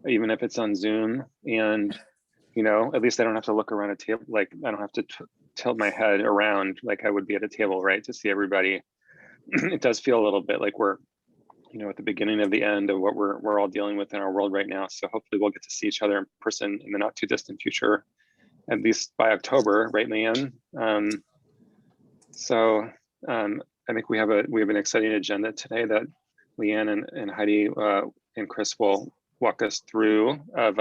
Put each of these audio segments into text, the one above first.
even if it's on Zoom. And, you know, at least I don't have to look around a table. Like I don't have to tilt my head around like I would be at a table, right, to see everybody. It does feel a little bit like we're, you know, at the beginning of the end of what we're all dealing with in our world right now. So hopefully we'll get to see each other in person in the not too distant future, at least by October, right, Leanne? I think we have an exciting agenda today that Leanne and Heidi and Chris will walk us through of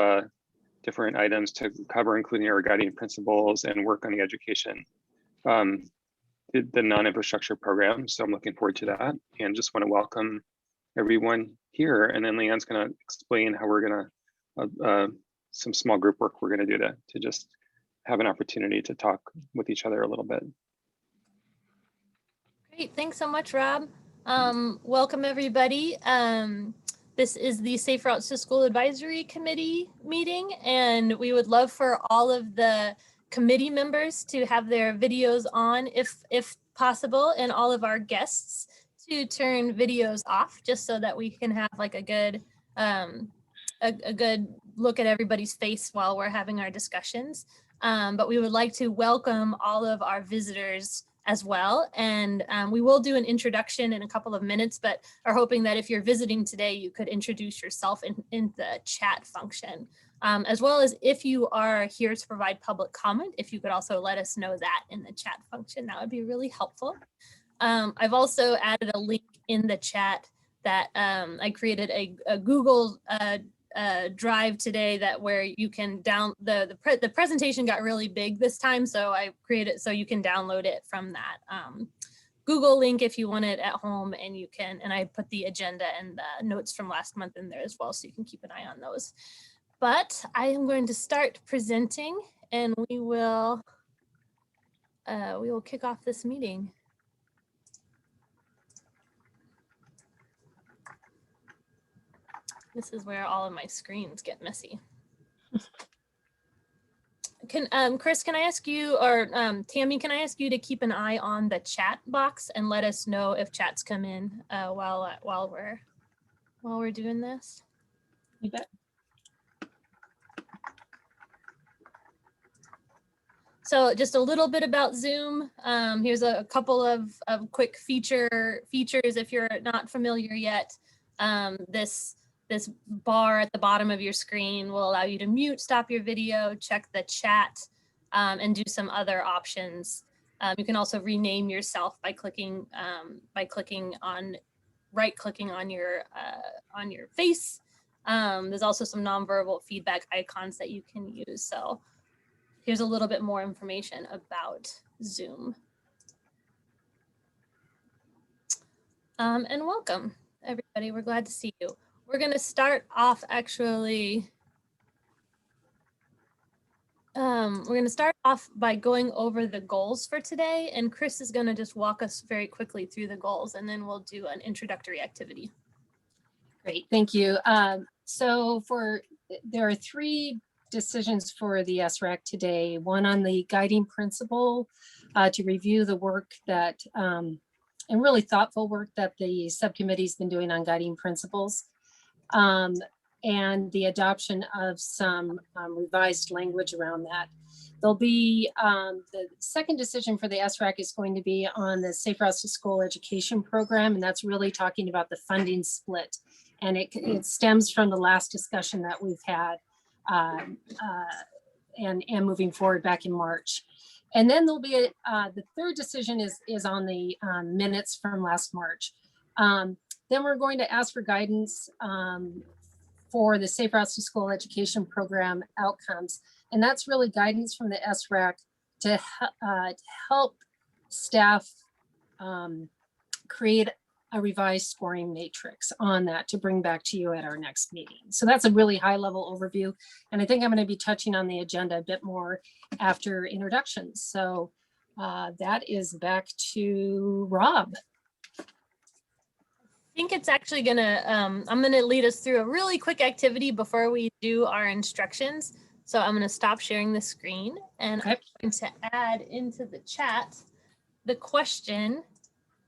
different items to cover, including our guiding principles and work on the education, the non-infrastructure program. So I'm looking forward to that, and just want to welcome everyone here. And then Leanne's going to explain how we're going to some small group work we're going to do to just have an opportunity to talk with each other a little bit. Great, thanks so much, Rob. Welcome everybody. This is the Safe Routes to School Advisory Committee meeting, and we would love for all of the committee members to have their videos on if possible, and all of our guests to turn videos off, just so that we can have like a good look at everybody's face while we're having our discussions. But we would like to welcome all of our visitors as well. And we will do an introduction in a couple of minutes, but are hoping that if you're visiting today, you could introduce yourself in the chat function, as well as if you are here to provide public comment, if you could also let us know that in the chat function, that would be really helpful. I've also added a link in the chat that I created a Google Drive today that where you can the presentation got really big this time, so I created so you can download it from that Google link if you want it at home, and I put the agenda and the notes from last month in there as well, so you can keep an eye on those. But I am going to start presenting, and we will kick off this meeting. This is where all of my screens get messy. Chris, can I ask you, or Tammy, can I ask you to keep an eye on the chat box and let us know if chats come in while we're doing this? You bet. So just a little bit about Zoom. Here's a couple of quick features if you're not familiar yet. This bar at the bottom of your screen will allow you to mute, stop your video, check the chat, and do some other options. You can also rename yourself by right-clicking on your face. There's also some nonverbal feedback icons that you can use. So here's a little bit more information about Zoom. And welcome, everybody. We're glad to see you. We're going to start off actually. We're going to start off by going over the goals for today, and Chris is going to just walk us very quickly through the goals, and then we'll do an introductory activity. Great, thank you. There are 3 decisions for the SRAC today. One on the guiding principle to review the work that and really thoughtful work that the subcommittee's been doing on guiding principles. And the adoption of some revised language around that. There'll be the second decision for the SRAC is going to be on the Safe Routes to School education program, and that's really talking about the funding split. And it stems from the last discussion that we've had and moving forward back in March. And then there'll be the third decision is on the minutes from last March. Then we're going to ask for guidance for the Safe Routes to School education program outcomes. And that's really guidance from the SRAC to help staff create a revised scoring matrix on that to bring back to you at our next meeting. So that's a really high level overview. And I think I'm going to be touching on the agenda a bit more after introductions. So that is back to Rob. I think it's actually gonna, I'm gonna lead us through a really quick activity before we do our instructions. So I'm gonna stop sharing the screen, and I'm going to add into the chat the question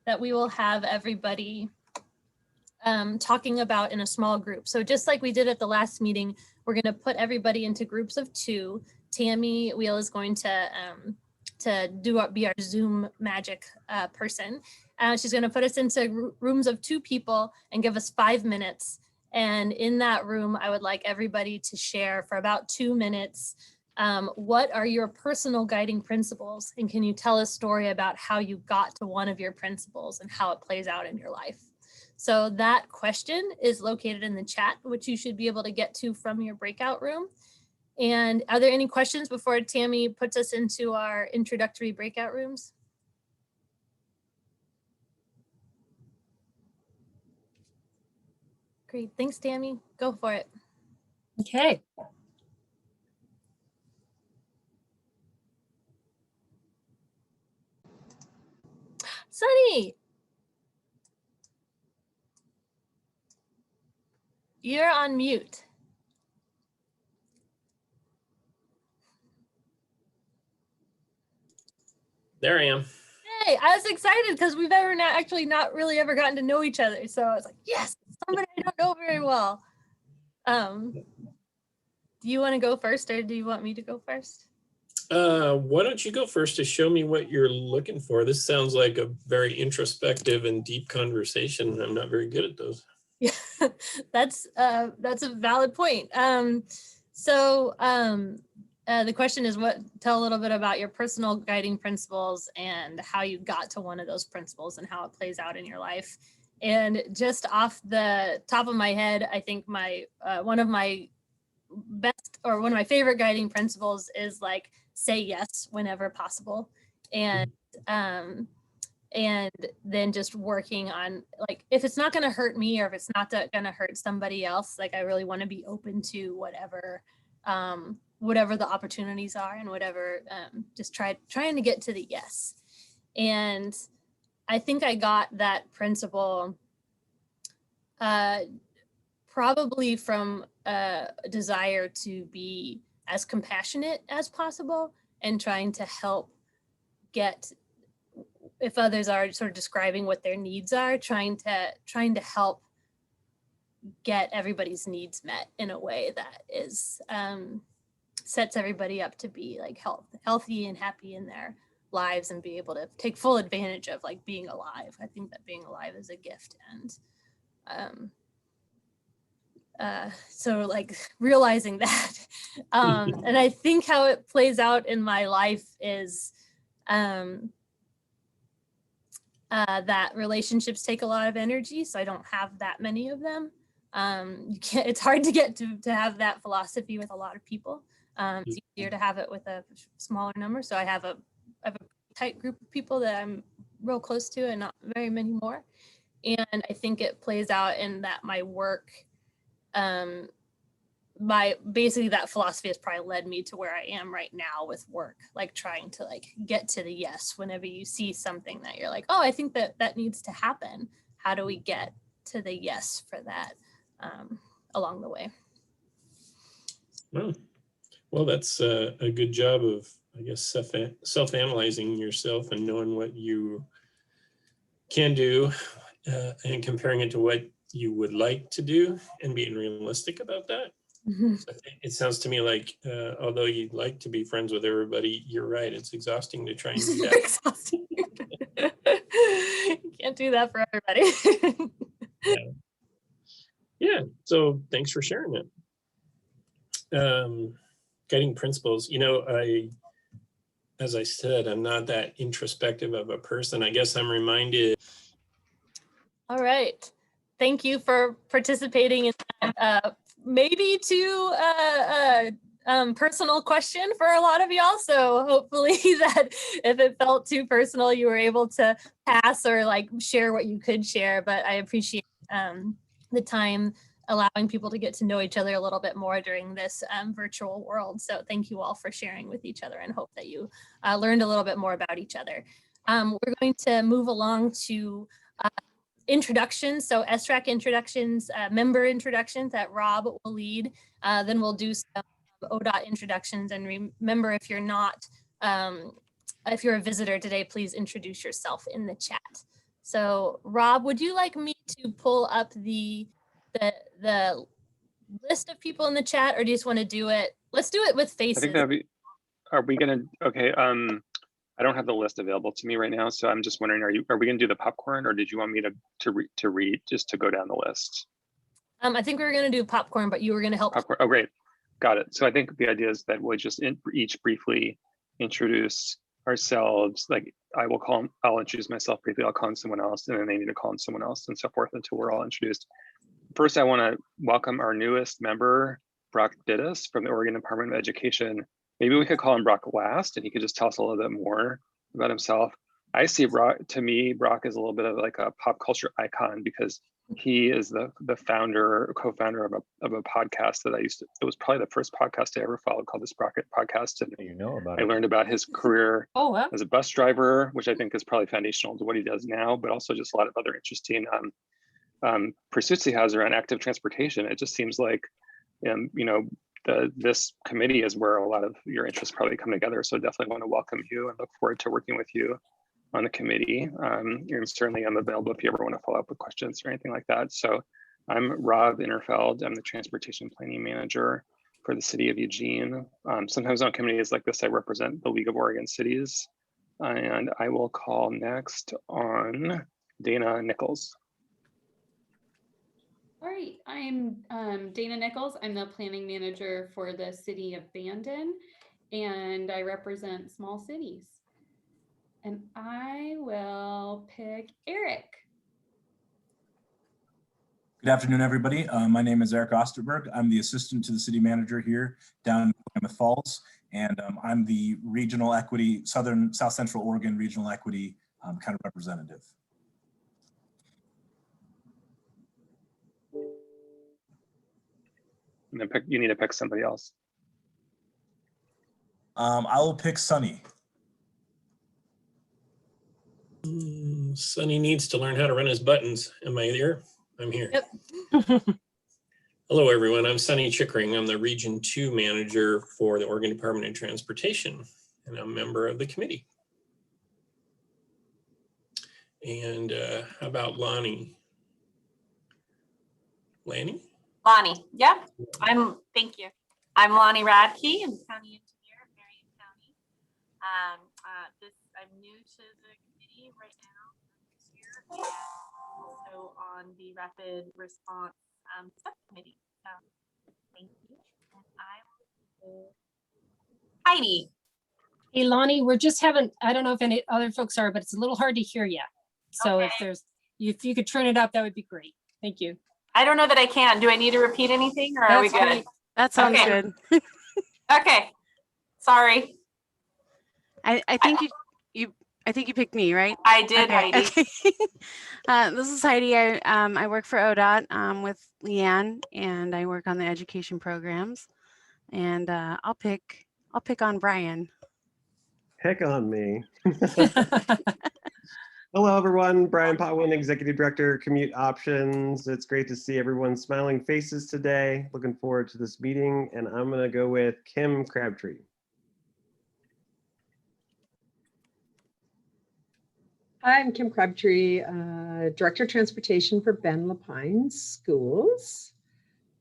that we will have everybody talking about in a small group. So just like we did at the last meeting, we're going to put everybody into groups of 2. Tammy Wheel is going to be our Zoom magic person. She's going to put us into rooms of 2 people and give us 5 minutes. And in that room, I would like everybody to share for about 2 minutes. What are your personal guiding principles? And can you tell a story about how you got to one of your principles and how it plays out in your life? So that question is located in the chat, which you should be able to get to from your breakout room. And are there any questions before Tammy puts us into our introductory breakout rooms? Great, thanks, Tammy. Go for it. Okay. Sunny, you're on mute. There I am. Hey, I was excited because we've actually not really ever gotten to know each other. So I was like, yes, somebody I don't know very well. Do you want to go first or do you want me to go first? Why don't you go first to show me what you're looking for? This sounds like a very introspective and deep conversation. I'm not very good at those. Yeah, that's a valid point. The question is, tell a little bit about your personal guiding principles and how you got to one of those principles and how it plays out in your life. And just off the top of my head, I think one of my favorite guiding principles is like, say yes whenever possible. And then just working on, like, if it's not going to hurt me or if it's not going to hurt somebody else, like I really want to be open to whatever the opportunities are and whatever, just trying to get to the yes. And I think I got that principle probably from a desire to be as compassionate as possible and trying to help get, if others are sort of describing what their needs are, trying to help get everybody's needs met in a way that is sets everybody up to be like healthy and happy in their lives and be able to take full advantage of like being alive. I think that being alive is a gift, and so like realizing that, and I think how it plays out in my life is that relationships take a lot of energy, so I don't have that many of them. It's hard to get to have that philosophy with a lot of people. It's easier to have it with a smaller number. So I have a tight group of people that I'm real close to and not very many more. And I think it plays out in that my work, basically that philosophy has probably led me to where I am right now with work, like trying to like get to the yes whenever you see something that you're like, oh, I think that needs to happen. How do we get to the yes for that along the way? Well, that's a good job of, I guess, self-analyzing yourself and knowing what you can do and comparing it to what you would like to do and being realistic about that. Mm-hmm. So it sounds to me like, although you'd like to be friends with everybody, you're right. It's exhausting to try and do that. Exhausting. You can't do that for everybody. Yeah. So thanks for sharing it. Guiding principles. As I said, I'm not that introspective of a person. I guess I'm reminded. All right. Thank you for participating in that. Maybe too personal question for a lot of y'all. So hopefully that if it felt too personal, you were able to pass or like share what you could share. But I appreciate the time allowing people to get to know each other a little bit more during this virtual world. So thank you all for sharing with each other and hope that you learned a little bit more about each other. We're going to move along to introductions. So SRAC introductions, member introductions that Rob will lead. Then we'll do some ODOT introductions. And remember, if you're a visitor today, please introduce yourself in the chat. So Rob, would you like me to pull up the list of people in the chat, or do you just want to do it? Let's do it with I faces. think that'd be, are we gonna, okay, I don't have the list available to me right now, so I'm just wondering, are we gonna do the popcorn, or did you want me to read, just to go down the list? I think we were going to do popcorn, but you were going to help. Popcorn, oh, great, got it. So I think the idea is that we'll just each briefly introduce ourselves. Like I'll introduce myself briefly, I'll call in someone else, and then they need to call in someone else, and so forth until we're all introduced. First, I want to welcome our newest member, Brock Dittus from the Oregon Department of Education. Maybe we could call him Brock last, and he could just tell us a little bit more about himself. I see Brock, to me, Brock is a little bit of like a pop culture icon because he is the founder, co-founder of a podcast that it was probably the first podcast I ever followed, called the Sprocket Podcast. And You know about I it. learned about his career Oh, wow. as a bus driver, which I think is probably foundational to what he does now, but also just a lot of other interesting pursuits he has around active transportation. It just seems like, you know, this committee is where a lot of your interests probably come together. So definitely want to welcome you and look forward to working with you on the committee. And certainly I'm available if you ever want to follow up with questions or anything like that. So I'm Rob Innerfeld. I'm the Transportation Planning Manager for the City of Eugene. Sometimes on committees like this, I represent the League of Oregon Cities. And I will call next on Dana Nichols. All right, I'm Dana Nichols. I'm the planning manager for the city of Bandon, and I represent small cities. And I will pick Eric. Good afternoon, everybody. My name is Eric Osterberg. I'm the assistant to the city manager here down in Klamath Falls, and I'm the regional equity, South Central Oregon regional equity kind of representative. And then you need to pick somebody else. I will pick Sunny. Sonny needs to learn how to run his buttons. Am I there? I'm here. Yep. Hello, everyone. I'm Sonny Chickering. I'm the Region 2 manager for the Oregon Department of Transportation, and I'm a member of the committee. And how about Lonnie? Lanny? Lonnie, yeah, thank you. I'm Lonnie Radke, I'm county engineer at Marion County. I'm new to the committee right now this year, and also on the rapid response subcommittee. So thank you. And I will Heidi. Hey, Lonnie, we're just having, I don't know if any other folks are, but it's a little hard to hear you. So Okay. if you could turn it up, that would be great. Thank you. I don't know that I can. Do I need to repeat anything, or are we That's good? great. That sounds Okay. good. Okay. Sorry. I think you picked me, right? I did, Okay, Heidi. okay. This is Heidi. I work for ODOT with Leanne, and I work on the education programs. And I'll pick on Brian. Pick on me. Hello, everyone. Brian Potwin, Executive Director, Commute Options. It's great to see everyone's smiling faces today. Looking forward to this meeting, and I'm going to go with Kim Crabtree. Hi, I'm Kim Crabtree, Director of Transportation for Ben Lapine Schools,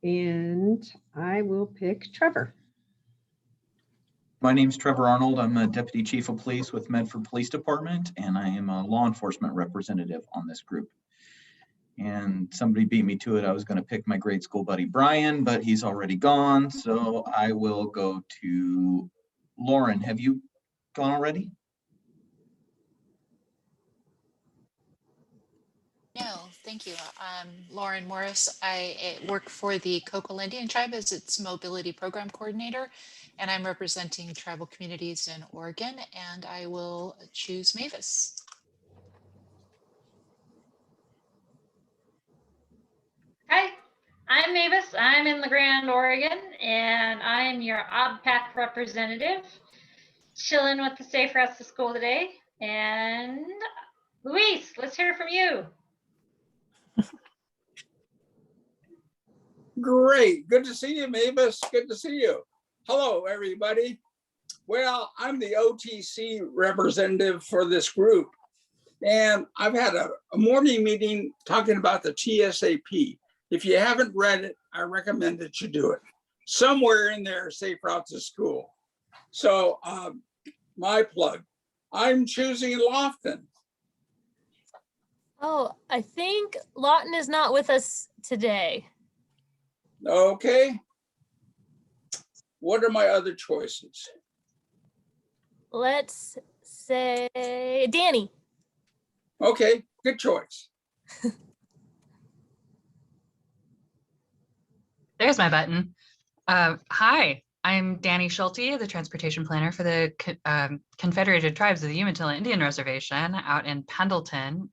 and I will pick Trevor. My name's Trevor Arnold. I'm a Deputy Chief of Police with Medford Police Department, and I am a law enforcement representative on this group. And somebody beat me to it. I was going to pick my grade school buddy Brian, but he's already gone, so I will go to Lauren. Have you gone already? No, thank you. I'm Lauren Morris. I work for the Cocoa Indian Tribe as its mobility program coordinator, and I'm representing tribal communities in Oregon, and I will choose Mavis. Hi, I'm Mavis. I'm in LaGrande, Oregon, and I'm your OBPAC representative, chilling with the Safe Routes to School today. And Luis, let's hear from you. Great. Good to see you, Mavis. Good to see you. Hello, everybody. Well, I'm the OTC representative for this group. And I've had a morning meeting talking about the TSAP. If you haven't read it, I recommend that you do it. Somewhere in there, Safe Routes to School. So my plug, I'm choosing Lofton. Oh, I think Lawton is not with us today. Okay. What are my other choices? Let's say Danny. Okay, good choice. There's my button. Hi, I'm Danny Schulte, the transportation planner for the Confederated Tribes of the Umatilla Indian Reservation out in Pendleton.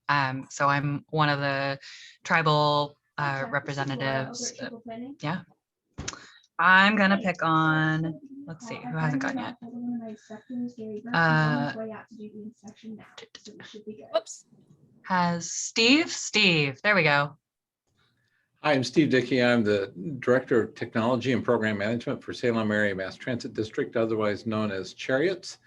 So I'm one of the tribal representatives. Yeah. I'm gonna pick on, let's see, who hasn't gone yet? Whoops. Has Steve? Steve, there we go. Hi, I'm Steve Dicky. I'm the Director of Technology and Program Management for Salem Area Mass Transit District, otherwise known as Chariots.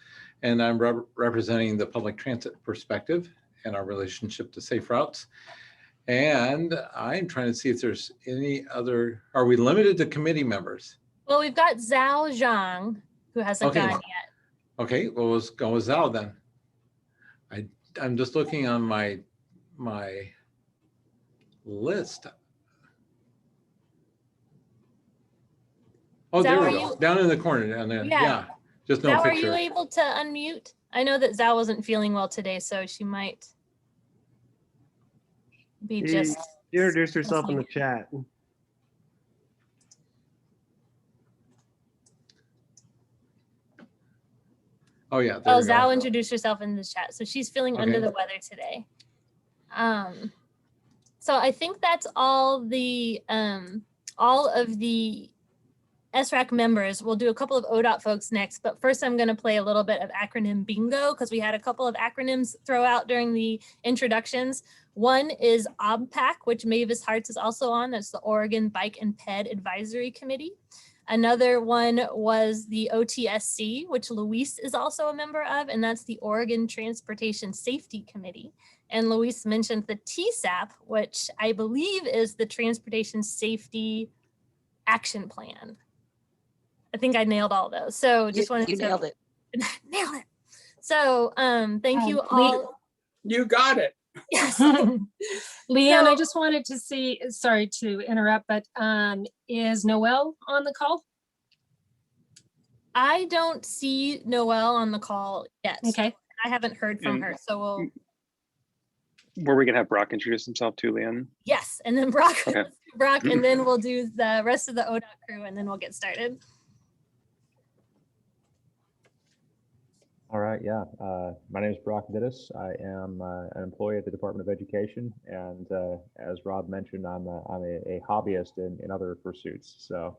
And I'm representing the public transit perspective and our relationship to Safe Routes. And I'm trying to see if there's any other, are we limited to committee members? Well, we've got Zhao Zhang, who hasn't Okay. gone yet. Okay, well, let's go with Zhao then. I'm just looking on my list. Oh, there we go. Down in the corner down there. Yeah. Just no Zhao, picture. are you able to unmute? I know that Zhao wasn't feeling well today, so she might be just. She introduced herself in the chat. Oh yeah. Oh, Zhao introduced herself in the chat, so she's feeling under the weather today. So I think that's all of the SRAC members. We'll do a couple of ODOT folks next, but first I'm going to play a little bit of acronym bingo because we had a couple of acronyms throw out during the introductions. One is OBPAC, which Mavis Hartz is also on. That's the Oregon Bike and Ped Advisory Committee. Another one was the OTSC, which Luis is also a member of, and that's the Oregon Transportation Safety Committee. And Luis mentioned the TSAP, which I believe is the Transportation Safety Action Plan. I think I nailed all those. So just wanted to nailed it. Nailed it. So thank you all. You got it. Yes. Leanne, I just wanted to see, sorry to interrupt, but is Noelle on the call? I don't see Noelle on the call yet. Okay. I haven't heard from her, so we'll. Were we gonna have Brock introduce himself too, Leanne? Yes, and then Brock, Okay. Brock, and then we'll do the rest of the ODOT crew, and then we'll get started. All right, yeah. My name is Brock Vittis. I am an employee at the Department of Education, and as Rob mentioned, I'm a hobbyist in other pursuits. So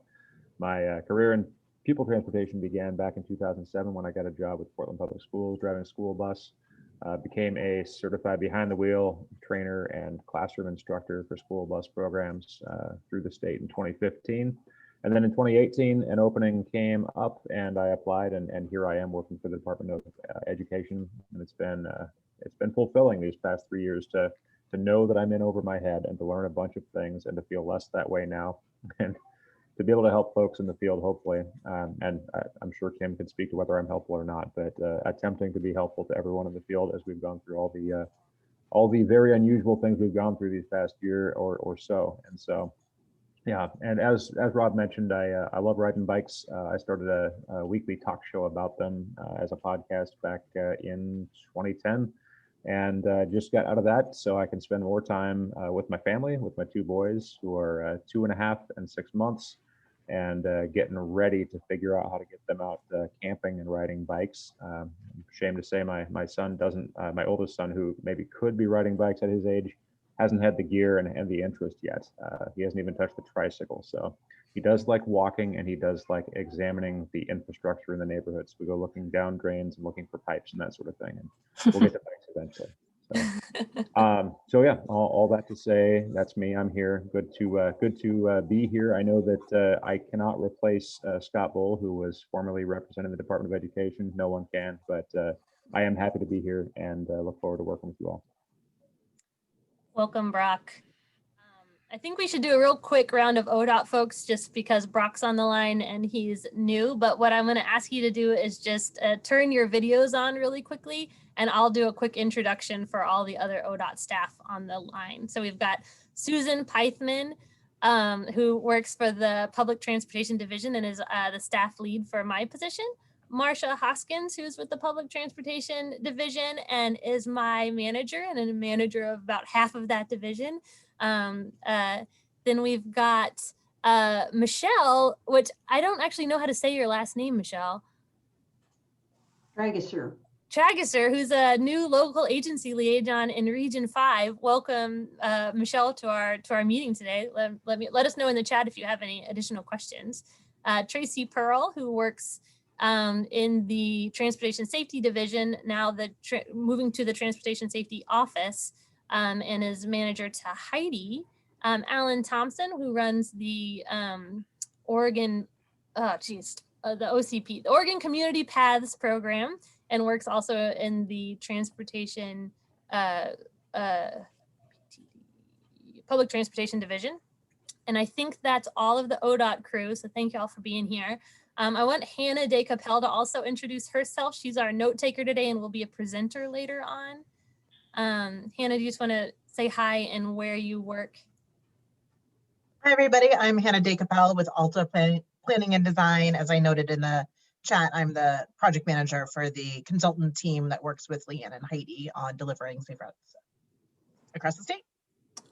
my career in pupil transportation began back in 2007 when I got a job with Portland Public Schools, driving a school bus. Became a certified behind the wheel trainer and classroom instructor for school bus programs through the state in 2015. And then in 2018, an opening came up and I applied, and here I am working for the Department of Education. And it's been fulfilling these past 3 years to know that I'm in over my head and to learn a bunch of things and to feel less that way now and to be able to help folks in the field, hopefully. And I'm sure Kim could speak to whether I'm helpful or not, but attempting to be helpful to everyone in the field as we've gone through all the very unusual things we've gone through these past year or so. And so, yeah, and as Rob mentioned, I love riding bikes. I started a weekly talk show about them as a podcast back in 2010, and just got out of that so I can spend more time with my family, with my two boys who are 2.5 and 6 months, and getting ready to figure out how to get them out camping and riding bikes. I'm ashamed to say my son doesn't, my oldest son, who maybe could be riding bikes at his age, hasn't had the gear and the interest yet. He hasn't even touched the tricycle. So he does like walking, and he does like examining the infrastructure in the neighborhoods. We go looking down drains and looking for pipes and that sort of thing. And we'll get to bikes eventually. So yeah, all that to say, that's me. I'm here. Good to be here. I know that I cannot replace Scott Bull, who was formerly representing the Department of Education. No one can, but I am happy to be here and look forward to working with you all. Welcome, Brock. I think we should do a real quick round of ODOT folks just because Brock's on the line and he's new. But what I'm going to ask you to do is just turn your videos on really quickly, and I'll do a quick introduction for all the other ODOT staff on the line. So we've got Susan Pythman, who works for the Public Transportation Division and is the staff lead for my position. Marsha Hoskins, who's with the Public Transportation Division and is my manager and a manager of about half of that division. Then we've got Michelle, which I don't actually know how to say your last name, Michelle. Trageser, who's a new local agency liaison in Region 5. Welcome, Michelle, to our meeting today. Let us know in the chat if you have any additional questions. Tracy Pearl, who works in the Transportation Safety Division, now moving to the Transportation Safety Office, and is manager to Heidi. Alan Thompson, who runs the Oregon, the OCP, the Oregon Community Paths Program, and works also in the Transportation, Public Transportation Division. And I think that's all of the ODOT crew, so thank you all for being here. I want Hannah DeCapelle to also introduce herself. She's our note taker today and will be a presenter later on. Hannah, do you just want to say hi and where you work? Hi, everybody. I'm Hannah DeCapelle with Alta Planning and Design. As I noted in the chat, I'm the project manager for the consultant team that works with Leanne and Heidi on delivering safe routes across the state.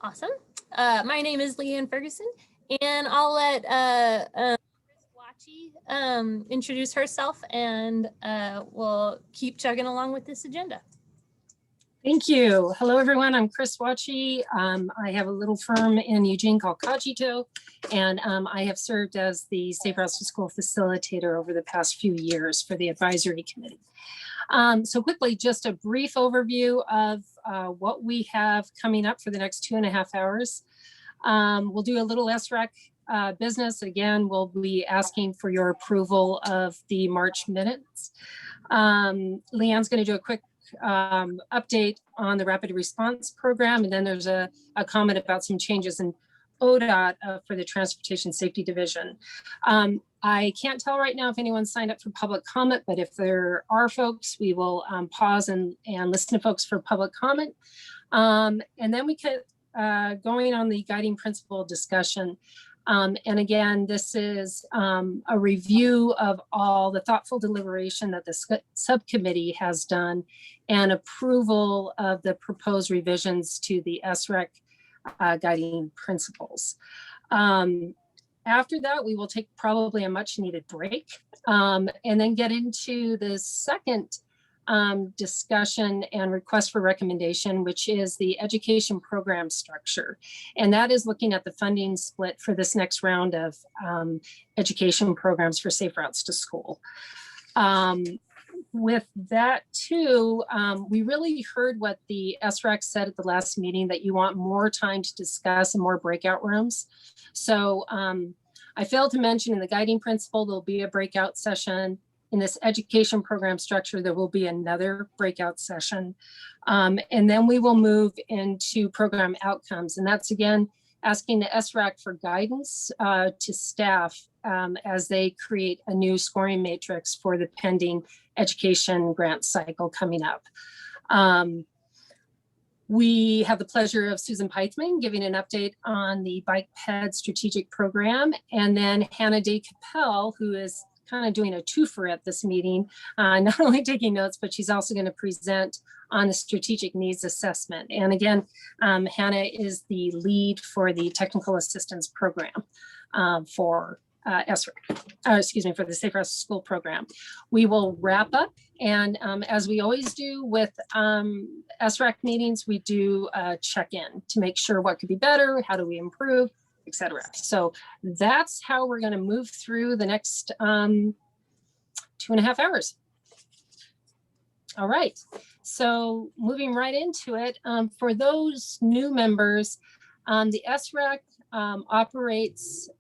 Awesome. My name is Leanne Ferguson, and I'll let Wachi introduce herself, and we'll keep chugging along with this agenda. Thank you. Hello, everyone. I'm Chris Wachi. I have a little firm in Eugene called Cogito, and I have served as the Safe Routes to School facilitator over the past few years for the advisory committee. So quickly, just a brief overview of what we have coming up for the next 2.5 hours. We'll do a little SREC business. Again, we'll be asking for your approval of the March minutes. Leanne's going to do a quick update on the rapid response program, and then there's a comment about some changes in ODOT for the Transportation Safety Division. I can't tell right now if anyone signed up for public comment, but if there are folks, we will pause and listen to folks for public comment. And then we get going on the guiding principle discussion. And again, this is a review of all the thoughtful deliberation that the subcommittee has done and approval of the proposed revisions to the SREC guiding principles. After that, we will take probably a much needed break and then get into the second discussion and request for recommendation, which is the education program structure. And that is looking at the funding split for this next round of education programs for safe routes to school. With that too, we really heard what the SREC said at the last meeting, that you want more time to discuss and more breakout rooms. So I failed to mention in the guiding principle, there'll be a breakout session. In this education program structure, there will be another breakout session. And then we will move into program outcomes. And that's again, asking the SRAC for guidance to staff as they create a new scoring matrix for the pending education grant cycle coming up. We have the pleasure of Susan Pythman giving an update on the Bike Ped strategic program, and then Hannah DeCapelle, who is kind of doing a twofer at this meeting, not only taking notes, but she's also going to present on the strategic needs assessment. And again, Hannah is the lead for the technical assistance program for for the Safe Routes to School program. We will wrap up, and as we always do with SRAC meetings, we do a check-in to make sure what could be better, how do we improve, etc. So that's how we're going to move through the next 2.5 hours. All right, so moving right into it, for those new members, the SRAC operates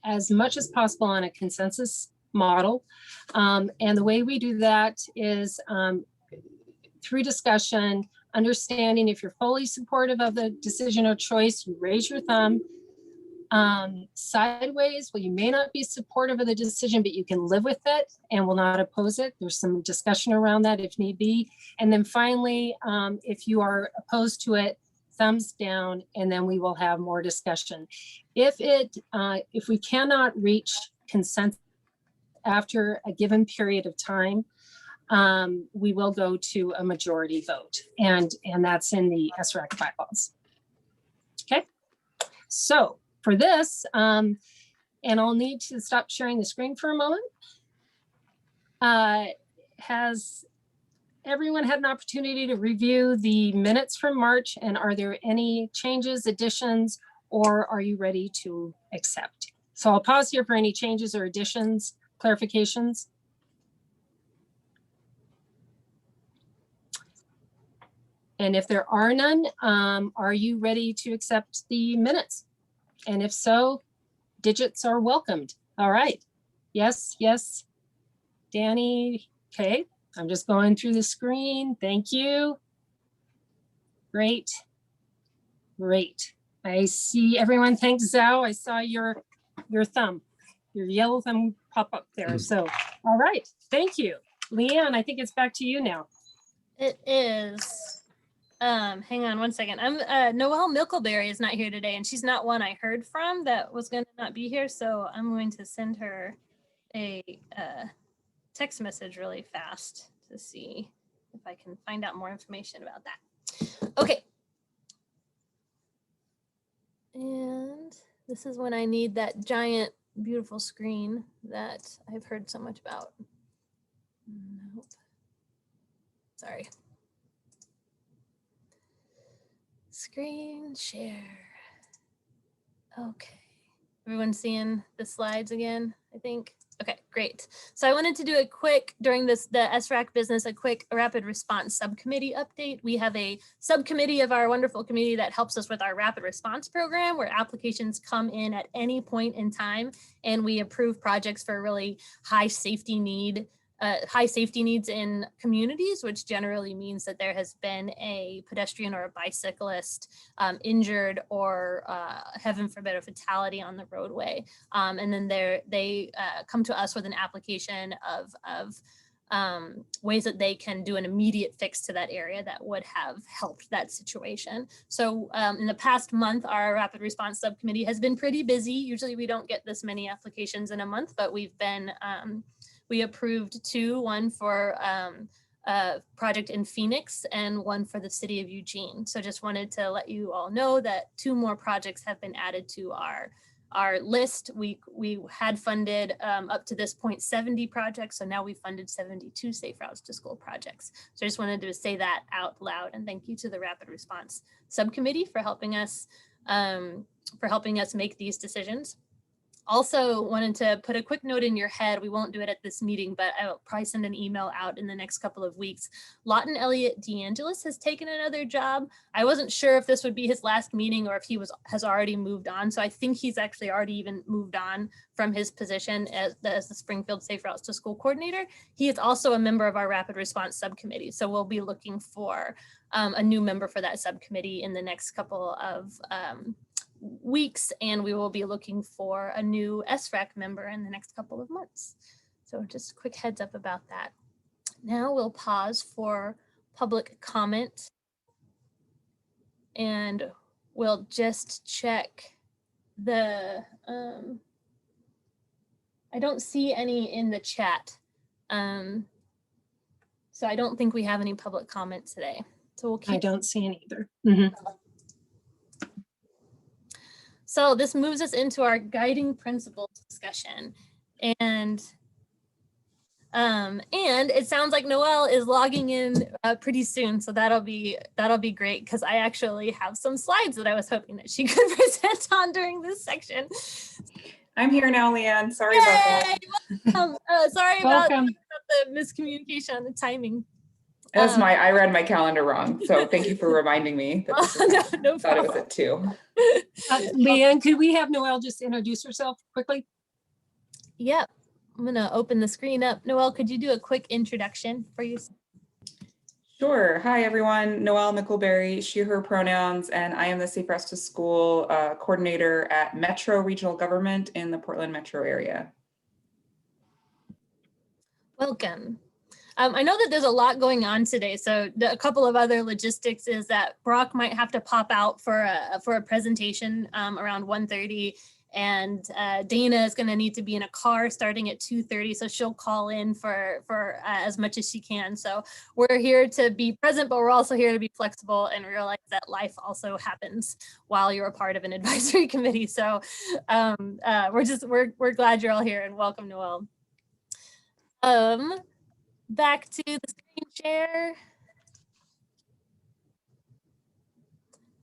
as much as possible on a consensus model. And the way we do that is through discussion, understanding if you're fully supportive of the decision or choice, you raise your thumb. Sideways, well, you may not be supportive of the decision, but you can live with it and will not oppose it. There's some discussion around that if need be. And then finally, if you are opposed to it, thumbs down, and then we will have more discussion. If we cannot reach consensus after a given period of time, we will go to a majority vote, and that's in the SRAC bylaws. Okay, so for this, and I'll need to stop sharing the screen for a moment. Has everyone had an opportunity to review the minutes from March, and are there any changes, additions, or are you ready to accept? So I'll pause here for any changes or additions, clarifications. And if there are none, are you ready to accept the minutes? And if so, digits are welcomed. All right. Yes, yes. Danny, okay. I'm just going through the screen. Thank you. Great. Great. I see everyone. Thanks, Zhao. I saw your thumb, your yellow thumb pop up there. So, all right. Thank you. Leanne, I think it's back to you now. It is. Hang on one second. Noelle Nickelberry is not here today, and she's not one I heard from that was going to not be here. So I'm going to send her a text message really fast to see if I can find out more information about that. Okay. And this is when I need that giant, beautiful screen that I've heard so much about. Nope. Sorry. Screen share. Okay. Everyone seeing the slides again, I think? Okay, great. So I wanted to do a quick, during the SRAC business, a quick rapid response subcommittee update. We have a subcommittee of our wonderful committee that helps us with our rapid response program, where applications come in at any point in time, and we approve projects for really high safety needs in communities, which generally means that there has been a pedestrian or a bicyclist injured, or heaven forbid, a fatality on the roadway. And then they come to us with an application of ways that they can do an immediate fix to that area that would have helped that situation. So in the past month, our rapid response subcommittee has been pretty busy. Usually we don't get this many applications in a month, but we've been we approved two, one for a project in Phoenix and one for the city of Eugene. So just wanted to let you all know that two more projects have been added to our list. We had funded up to this point 70 projects, so now we funded 72 Safe Routes to School projects. So I just wanted to say that out loud, and thank you to the Rapid Response Subcommittee for helping us make these decisions. Also wanted to put a quick note in your head. We won't do it at this meeting, but I'll probably send an email out in the next couple of weeks. Lawton Elliott DeAngelis has taken another job. I wasn't sure if this would be his last meeting or if he has already moved on. So I think he's actually already even moved on from his position as the Springfield Safe Routes to School coordinator. He is also a member of our Rapid Response Subcommittee. So we'll be looking for a new member for that subcommittee in the next couple of weeks, and we will be looking for a new SRAC member in the next couple of months. So just a quick heads up about that. Now we'll pause for public comment, and we'll just check the, I don't see any in the chat. So I don't think we have any public comment today. So we'll keep. I don't see any either. Mm-hmm. So this moves us into our guiding principles discussion, and it sounds like Noelle is logging in pretty soon, so that'll be great, because I actually have some slides that I was hoping that she could present on during this section. I'm here now, Leanne. Sorry about that. Sorry about the miscommunication on the timing. That's I read my calendar wrong. So thank you for reminding me that this is, no thought it was at 2. Leanne, could we have Noelle just introduce herself quickly? Yep. I'm gonna open the screen up. Noelle, could you do a quick introduction for you? Sure. Hi, everyone. Noelle Nickelberry, she, her pronouns, and I am the Safe Routes to School coordinator at Metro Regional Government in the Portland metro area. Welcome. I know that there's a lot going on today, so a couple of other logistics is that Brock might have to pop out for a presentation around 1:30, and Dana is going to need to be in a car starting at 2:30, so she'll call in for as much as she can. So we're here to be present, but we're also here to be flexible and realize that life also happens while you're a part of an advisory committee. So we're glad you're all here, and welcome, Noelle. Back to the screen share.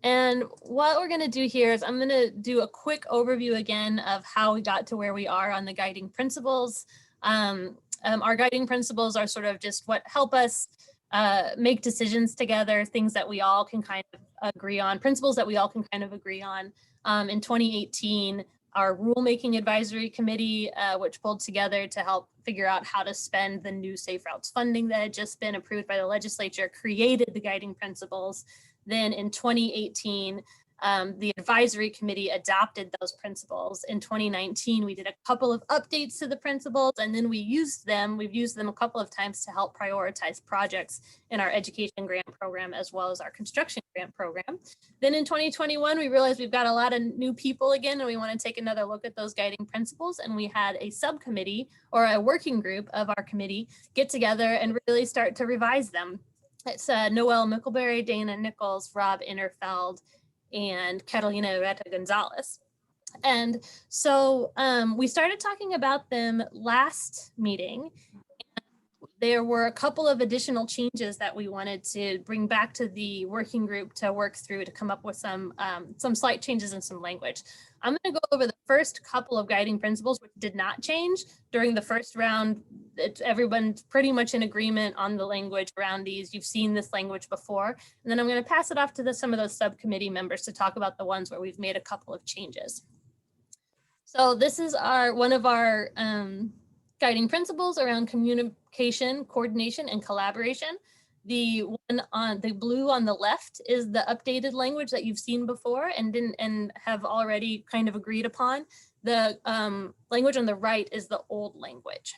And what we're going to do here is I'm going to do a quick overview again of how we got to where we are on the guiding principles. Our guiding principles are sort of just what help us make decisions together, things that we all can kind of agree on, principles that we all can kind of agree on. In 2018, our rulemaking advisory committee, which pulled together to help figure out how to spend the new Safe Routes funding that had just been approved by the legislature, created the guiding principles. Then in 2018, the advisory committee adopted those principles. In 2019, we did a couple of updates to the principles, and then we used them. We've used them a couple of times to help prioritize projects in our education grant program as well as our construction grant program. Then in 2021, we realized we've got a lot of new people again, and we want to take another look at those guiding principles. And we had a subcommittee or a working group of our committee get together and really start to revise them. It's Noelle Nickelberry, Dana Nichols, Rob Innerfeld, and Carolina Ureta Gonzalez. And so we started talking about them last meeting. There were a couple of additional changes that we wanted to bring back to the working group to work through to come up with some slight changes in some language. I'm going to go over the first couple of guiding principles, which did not change during the first round. Everyone's pretty much in agreement on the language around these. You've seen this language before. And then I'm going to pass it off to some of those subcommittee members to talk about the ones where we've made a couple of changes. So this is one of our guiding principles around communication, coordination, and collaboration. The one on the blue on the left is the updated language that you've seen before and have already kind of agreed upon. The language on the right is the old language.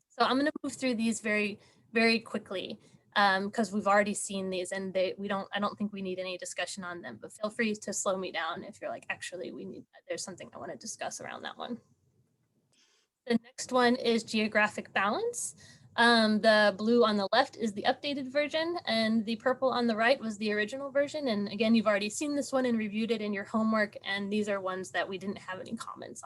So I'm going to move through these very, very quickly because we've already seen these, and I don't think we need any discussion on them. But feel free to slow me down if you're like, actually, there's something I want to discuss around that one. The next one is geographic balance. The blue on the left is the updated version, and the purple on the right was the original version. And again, you've already seen this one and reviewed it in your homework, and these are ones that we didn't have any comments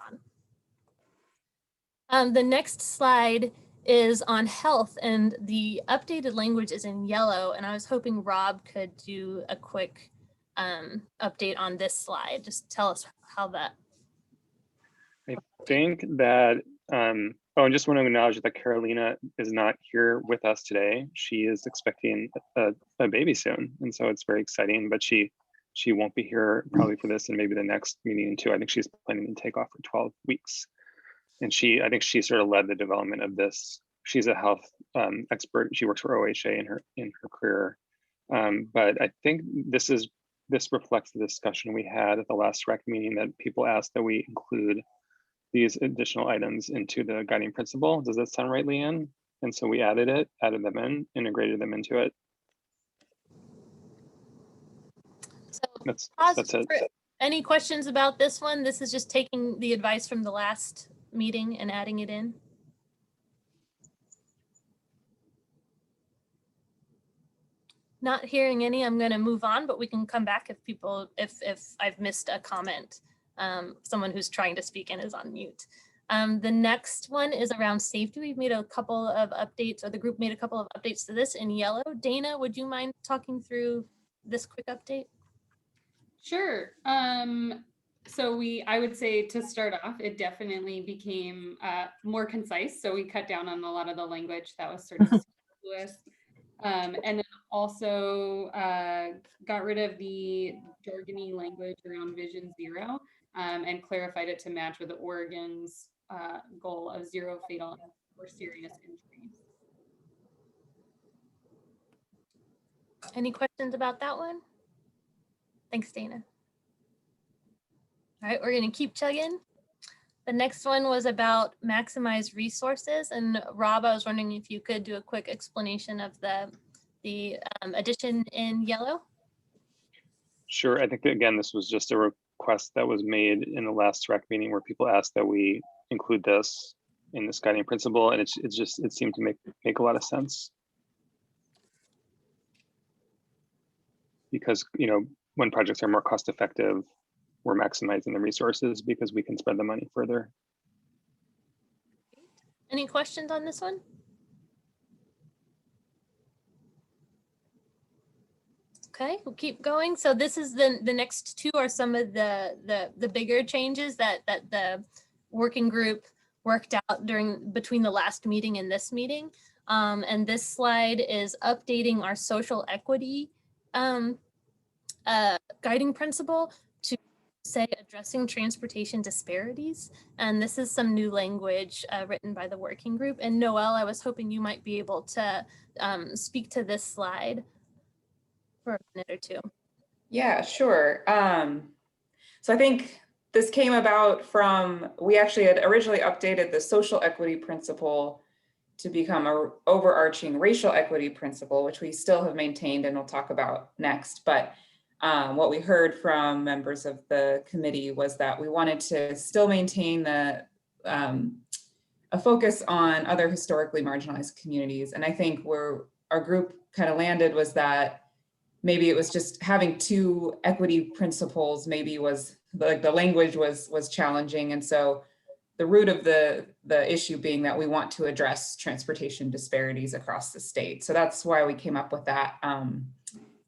on. The next slide is on health, and the updated language is in yellow, and I was hoping Rob could do a quick update on this slide. Just tell us how that. I think that oh, and just want to acknowledge that Carolina is not here with us today. She is expecting a baby soon, and so it's very exciting, but she won't be here probably for this and maybe the next meeting too. I think she's planning to take off for 12 weeks. And I think she sort of led the development of this. She's a health expert. She works for OHA in her career. But I think this reflects the discussion we had at the last rec meeting that people asked that we include these additional items into the guiding principle. Does that sound right, Leanne? And so we added them in, integrated them into it. So that's it. Any questions about this one? This is just taking the advice from the last meeting and adding it in. Not hearing any, I'm going to move on, but we can come back if I've missed a comment. Someone who's trying to speak and is on mute. The next one is around safety. We've made a couple of updates, or the group made a couple of updates to this in yellow. Dana, would you mind talking through this quick update? Sure. So I would say to start off, it definitely became more concise. So we cut down on a lot of the language that was sort of superfluous. And then also got rid of the jargony language around Vision Zero and clarified it to match with the Oregon's goal of 0 fatal or serious injuries. Any questions about that one? Thanks, Dana. All right, we're going to keep chugging. The next one was about maximize resources. And Rob, I was wondering if you could do a quick explanation of the addition in yellow. Sure. I think, again, this was just a request that was made in the last REC meeting where people asked that we include this in this guiding principle, and it seemed to make a lot of sense. Because, you know, when projects are more cost effective, we're maximizing the resources because we can spread the money further. Any questions on this one? Okay, we'll keep going. So this is the next two are some of the bigger changes that the working group worked out between the last meeting and this meeting. And this slide is updating our social equity guiding principle to say addressing transportation disparities. And this is some new language written by the working group. And Noelle, I was hoping you might be able to speak to this slide for a minute or two. Yeah, sure. So I think this came about from, we actually had originally updated the social equity principle to become an overarching racial equity principle, which we still have maintained and we'll talk about next. But what we heard from members of the committee was that we wanted to still maintain a focus on other historically marginalized communities. And I think where our group kind of landed was that maybe it was just having two equity principles, maybe was like the language was challenging. And so the root of the issue being that we want to address transportation disparities across the state. So that's why we came up with that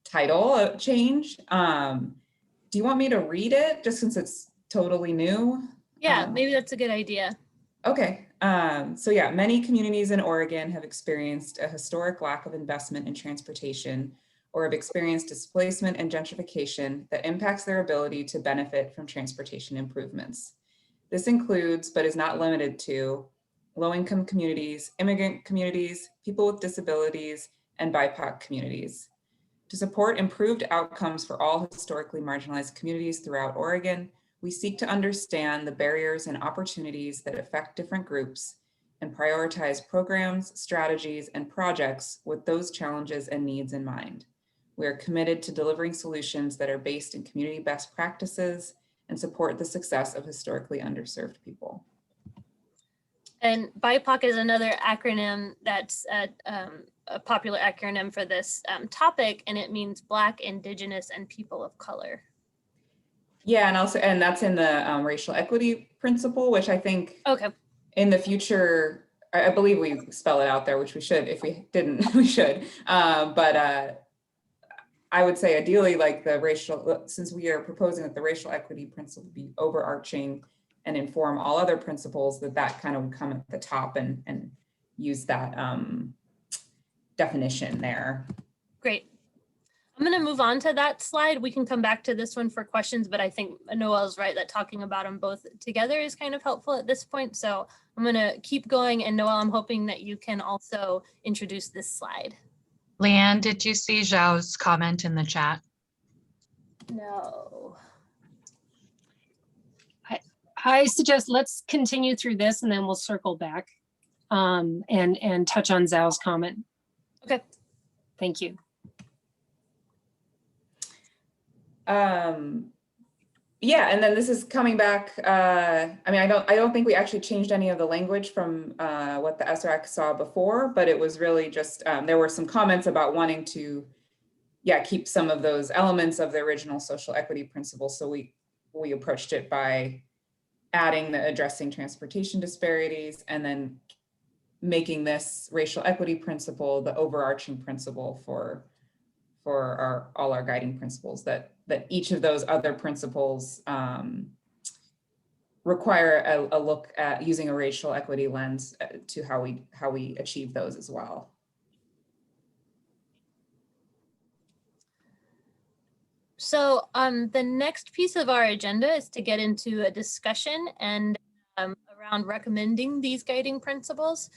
title change. Do you want me to read it just since it's totally new? Yeah, maybe that's a good idea. Okay. So yeah, many communities in Oregon have experienced a historic lack of investment in transportation or have experienced displacement and gentrification that impacts their ability to benefit from transportation improvements. This includes, but is not limited to, low-income communities, immigrant communities, people with disabilities, and BIPOC communities. To support improved outcomes for all historically marginalized communities throughout Oregon, we seek to understand the barriers and opportunities that affect different groups and prioritize programs, strategies, and projects with those challenges and needs in mind. We are committed to delivering solutions that are based in community best practices and support the success of historically underserved people. And BIPOC is another acronym that's a popular acronym for this topic, and it means Black, Indigenous, and people of color. Yeah, and that's in the racial equity principle, which I think in the future, I believe we spell it out there, which we should. If we didn't, we should. But I would say ideally, like the racial, since we are proposing that the racial equity principle be overarching and inform all other principles, that kind of would come at the top and use that definition there. Great. I'm going to move on to that slide. We can come back to this one for questions, but I think Noelle's right that talking about them both together is kind of helpful at this point. So I'm going to keep going. And Noelle, I'm hoping that you can also introduce this slide. Leanne, did you see Zhao's comment in the chat? No. I suggest let's continue through this and then we'll circle back and touch on Zhao's comment. Okay. Thank you. Yeah, and then this is coming back. I mean, I don't think we actually changed any of the language from what the SRAC saw before, but it was really just, there were some comments about wanting to, keep some of those elements of the original social equity principle. So we approached it by adding the addressing transportation disparities and then making this racial equity principle the overarching principle for all our guiding principles, that each of those other principles require a look at using a racial equity lens to how we achieve those as well. So the next piece of our agenda is to get into a discussion and around recommending these guiding principles.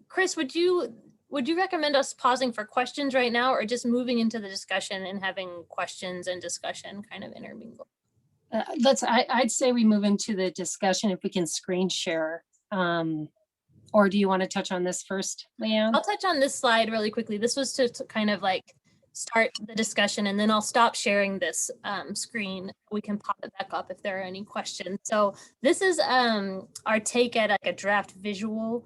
Chris, would you would you recommend us pausing for questions right now, or just moving into the discussion and having questions and discussion kind of intermingle? I'd say we move into the discussion if we can screen share. Or do you want to touch on this first, Leanne? I'll touch on this slide really quickly. This was to kind of like start the discussion, and then I'll stop sharing this screen. We can pop it back up if there are any questions. So this is our take at like a draft visual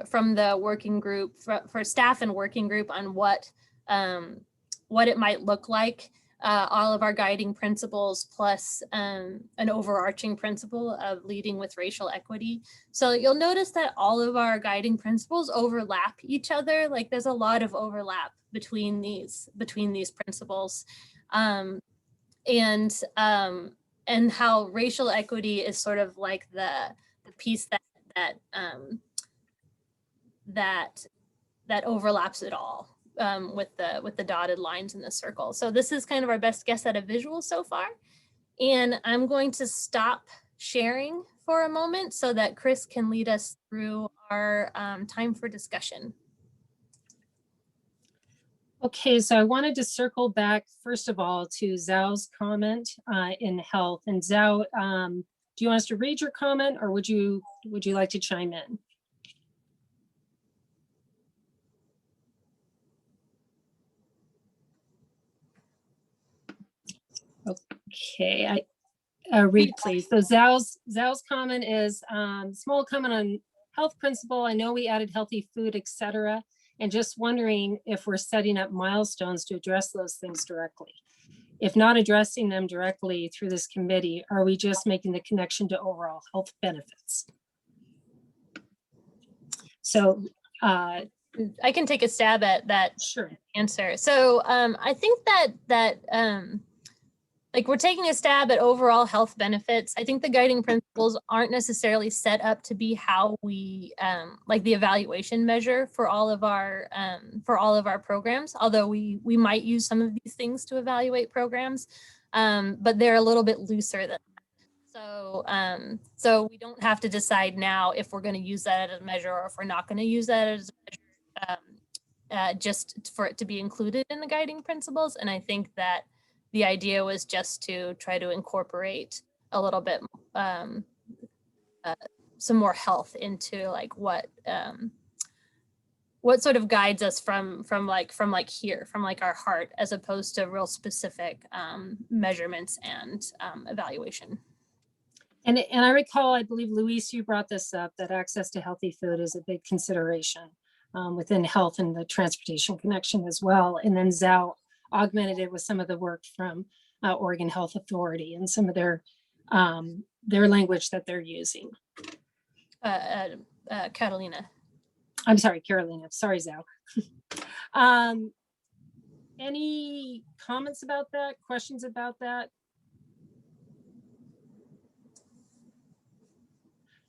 from the working group for staff and working group on what it might look like. All of our guiding principles plus an overarching principle of leading with racial equity. So you'll notice that all of our guiding principles overlap each other. Like there's a lot of overlap between these principles, and how racial equity is sort of like the piece that overlaps it all. With the dotted lines in the circle. So this is kind of our best guess at a visual so far. And I'm going to stop sharing for a moment so that Chris can lead us through our time for discussion. Okay, so I wanted to circle back first of all to Zhao's comment in health. And Zhao, do you want us to read your comment, or would you like to chime in? Okay, read please. So Zhao's comment is small comment on health principle. I know we added healthy food, etc. And just wondering if we're setting up milestones to address those things directly. If not addressing them directly through this committee, are we just making the connection to overall health benefits? So I can take a stab at that answer. So I think that like we're taking a stab at overall health benefits. I think the guiding principles aren't necessarily set up to be how we like the evaluation measure for all of our programs, although we might use some of these things to evaluate programs, but they're a little bit looser than that. So we don't have to decide now if we're going to use that as a measure or if we're not going to use that as a measure, just for it to be included in the guiding principles. And I think that the idea was just to try to incorporate a little bit some more health into like what sort of guides us from here, from like our heart, as opposed to real specific measurements and evaluation. And I recall, I believe, Luis, you brought this up, that access to healthy food is a big consideration within health and the transportation connection as well. And then Zhao augmented it with some of the work from Oregon Health Authority and some of their language that they're using. Carolina. I'm sorry, Carolina. Sorry, Zhao. Any comments about that? Questions about that?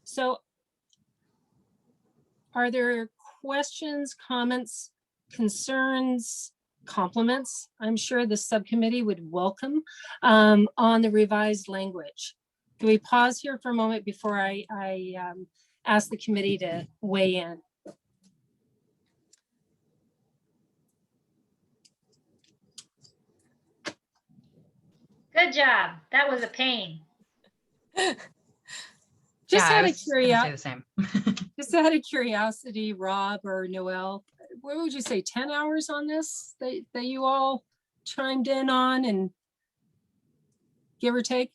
So are there questions, comments, concerns, compliments? I'm sure the subcommittee would welcome on the revised language. Can we pause here for a moment before I ask the committee to weigh in? Good job. That was a pain. Just Yeah, out I of was gonna say curiosity, the same. just out of curiosity, Rob or Noelle, what would you say, 10 hours on this that you all chimed in on, and give or take?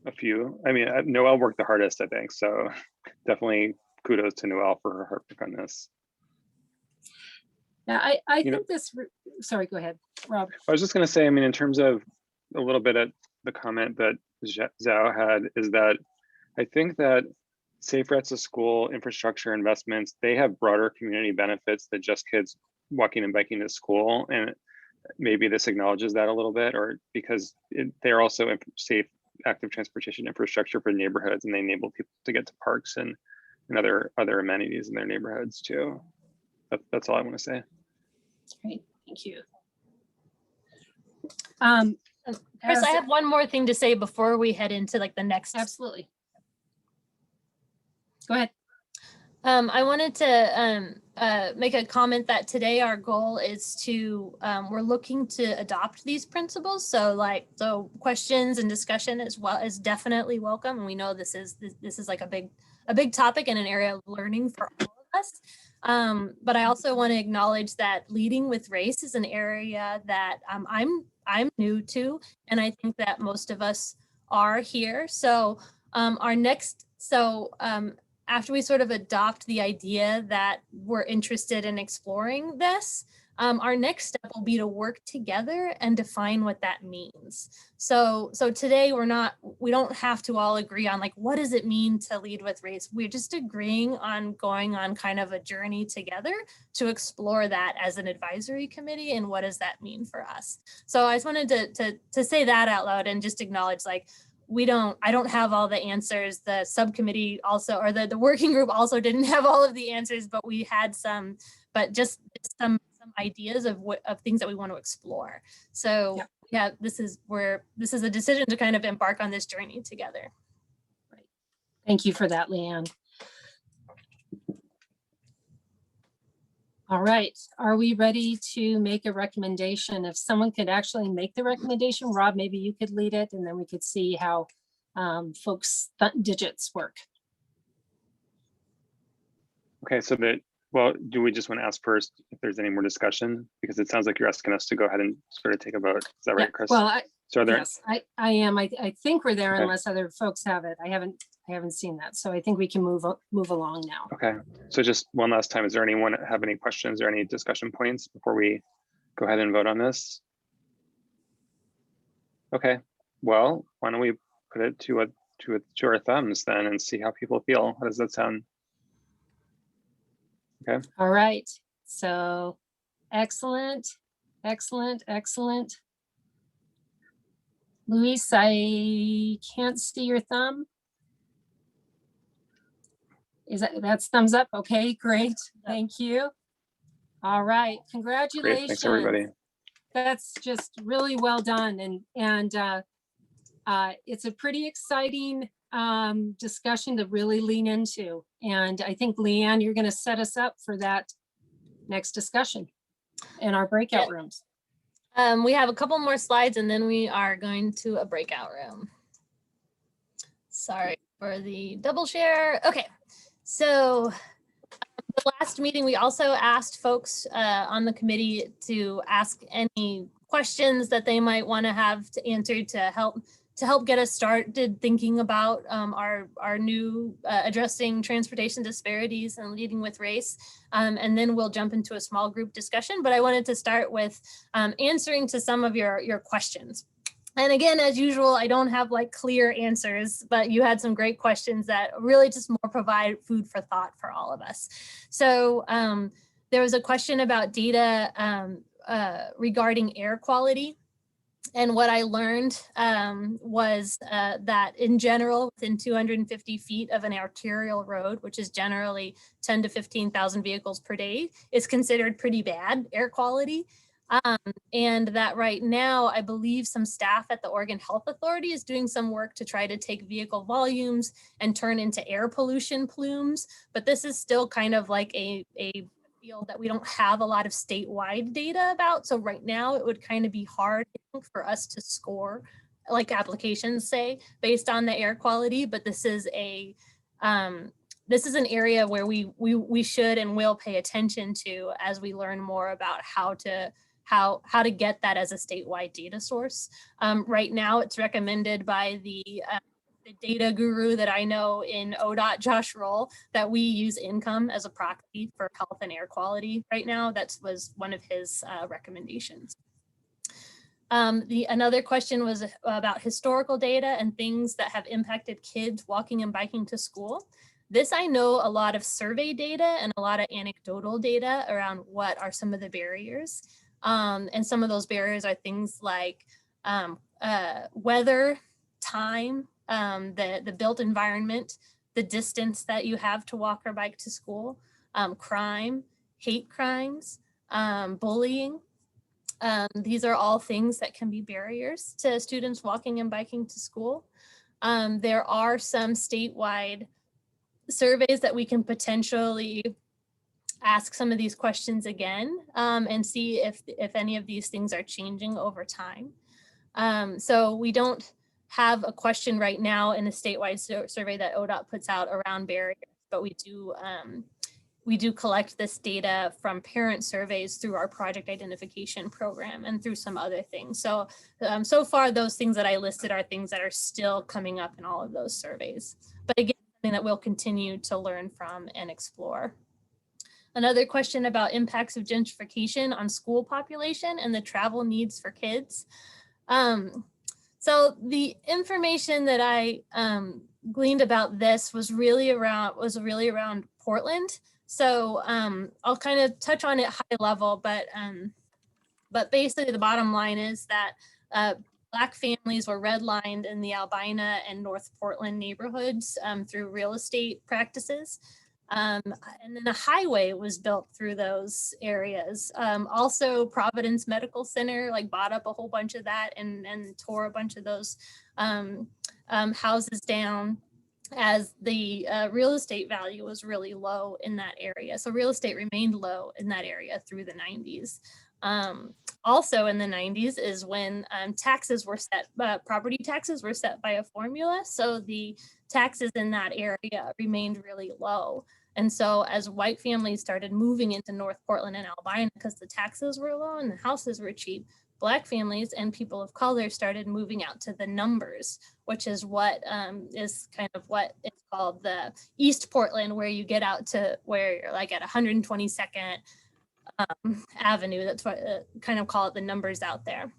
A few. I mean, Noelle worked the hardest, I think. So definitely kudos to Noelle for her hard work on this. Yeah, I think this, sorry, go ahead, Rob. I was just going to say, I mean, in terms of a little bit at the comment that Zhao had, is that I think that safe routes to school infrastructure investments, they have broader community benefits than just kids walking and biking to school. And maybe this acknowledges that a little bit, or because they're also safe, active transportation infrastructure for neighborhoods, and they enable people to get to parks and other amenities in their neighborhoods too. That's all I want to say. Great, thank you. Chris, I have one more thing to say before we head into like the next. Absolutely. Go ahead. I wanted to make a comment that today our goal is to, we're looking to adopt these principles. So questions and discussion as well is definitely welcome. And we know this is like a big topic and an area of learning for all of us. But I also want to acknowledge that leading with race is an area that I'm new to, and I think that most of us are here. So after we sort of adopt the idea that we're interested in exploring this, our next step will be to work together and define what that means. So today we don't have to all agree on like, what does it mean to lead with race? We're just agreeing on going on kind of a journey together to explore that as an advisory committee and what does that mean for us. So I just wanted to say that out loud and just acknowledge like, I don't have all the answers. The subcommittee also, or the working group also didn't have all of the answers, but we had some, but just some ideas of things that we want to explore. So yeah, this is a decision to kind of embark on this journey together. Right. Thank you for that, Leanne. All right, are we ready to make a recommendation? If someone could actually make the recommendation, Rob, maybe you could lead it and then we could see how folks' digits work. Okay, so do we just want to ask first if there's any more discussion? Because it sounds like you're asking us to go ahead and sort of take a vote. Is that right, Chris? Well, yes, I am. I think we're there okay. Unless other folks have it. I haven't seen that. So I think we can move along now. Okay, so just one last time, is there anyone have any questions or any discussion points before we go ahead and vote on this? Okay, well, why don't we put it to our thumbs then and see how people feel. How does that sound? Okay. All right. So excellent. Luis, I can't see your thumb. That's thumbs up? Okay, great. Thank you. All right. Congratulations. Great. Thanks, everybody. That's just really well done. And it's a pretty exciting discussion to really lean into. And I think, Leanne, you're going to set us up for that next discussion in our breakout rooms. We have a couple more slides and then we are going to a breakout room. Sorry for the double share. Okay, so the last meeting, we also asked folks on the committee to ask any questions that they might want to have to answer to help get us started thinking about our new addressing transportation disparities and leading with race. And then we'll jump into a small group discussion. But I wanted to start with answering to some of your questions. And again, as usual, I don't have like clear answers, but you had some great questions that really just more provide food for thought for all of us. So there was a question about data regarding air quality. And what I learned was that in general, within 250 feet of an arterial road, which is generally 10 to 15,000 vehicles per day, is considered pretty bad air quality. And that right now, I believe some staff at the Oregon Health Authority is doing some work to try to take vehicle volumes and turn into air pollution plumes. But this is still kind of like a field that we don't have a lot of statewide data about. So right now it would kind of be hard for us to score like applications say based on the air quality, but this is an area where we should and will pay attention to as we learn more about how to get that as a statewide data source. Right now it's recommended by the data guru that I know in ODOT, Josh Roll, that we use income as a proxy for health and air quality right now. That was one of his recommendations. Another question was about historical data and things that have impacted kids walking and biking to school. This, I know a lot of survey data and a lot of anecdotal data around what are some of the barriers. And some of those barriers are things like weather, time, the built environment, the distance that you have to walk or bike to school, crime, hate crimes, bullying. These are all things that can be barriers to students walking and biking to school. There are some statewide surveys that we can potentially ask some of these questions again and see if any of these things are changing over time. So we don't have a question right now in the statewide survey that ODOT puts out around barriers, but we do collect this data from parent surveys through our project identification program and through some other things. So, so far, those things that I listed are things that are still coming up in all of those surveys. But again, something that we'll continue to learn from and explore. Another question about impacts of gentrification on school population and the travel needs for kids. So the information that I gleaned about this was really around Portland. So I'll kind of touch on it high level, but basically the bottom line is that Black families were redlined in the Albina and North Portland neighborhoods through real estate practices. And then a highway was built through those areas. Also, Providence Medical Center bought up a whole bunch of that and tore a bunch of those houses down, as the real estate value was really low in that area. So real estate remained low in that area through the 90s. Also in the 90s is when taxes were set, property taxes were set by a formula. So the taxes in that area remained really low. And so as white families started moving into North Portland and Albina because the taxes were low and the houses were cheap, Black families and people of color started moving out to the numbers, which is what is kind of what it's called the East Portland, where you get out to where you're like at 122nd Avenue. That's what kind of call it the numbers out there.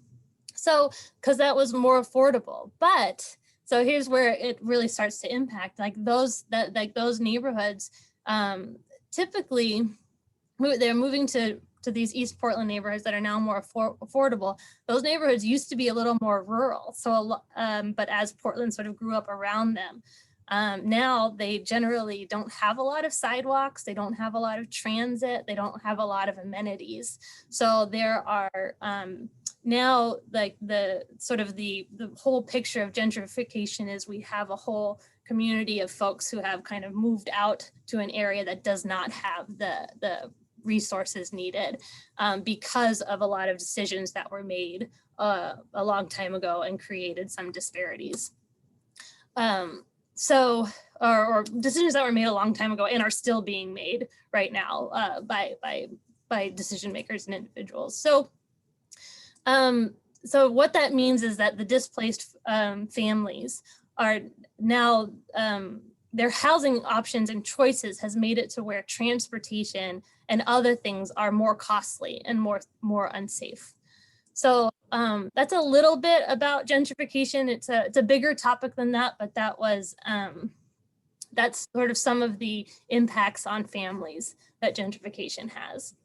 So because that was more affordable. But so here's where it really starts to impact those neighborhoods. Typically, they're moving to these East Portland neighborhoods that are now more affordable. Those neighborhoods used to be a little more rural. So, but as Portland sort of grew up around them, now they generally don't have a lot of sidewalks. They don't have a lot of transit. They don't have a lot of amenities. So there are now the whole picture of gentrification is we have a whole community of folks who have kind of moved out to an area that does not have the resources needed because of a lot of decisions that were made a long time ago and created some disparities. Or decisions that were made a long time ago and are still being made right now by decision makers and individuals. So what that means is that the displaced families are now, their housing options and choices has made it to where transportation and other things are more costly and more unsafe. So that's a little bit about gentrification. It's a bigger topic than that, but that was that's sort of some of the impacts on families that gentrification has.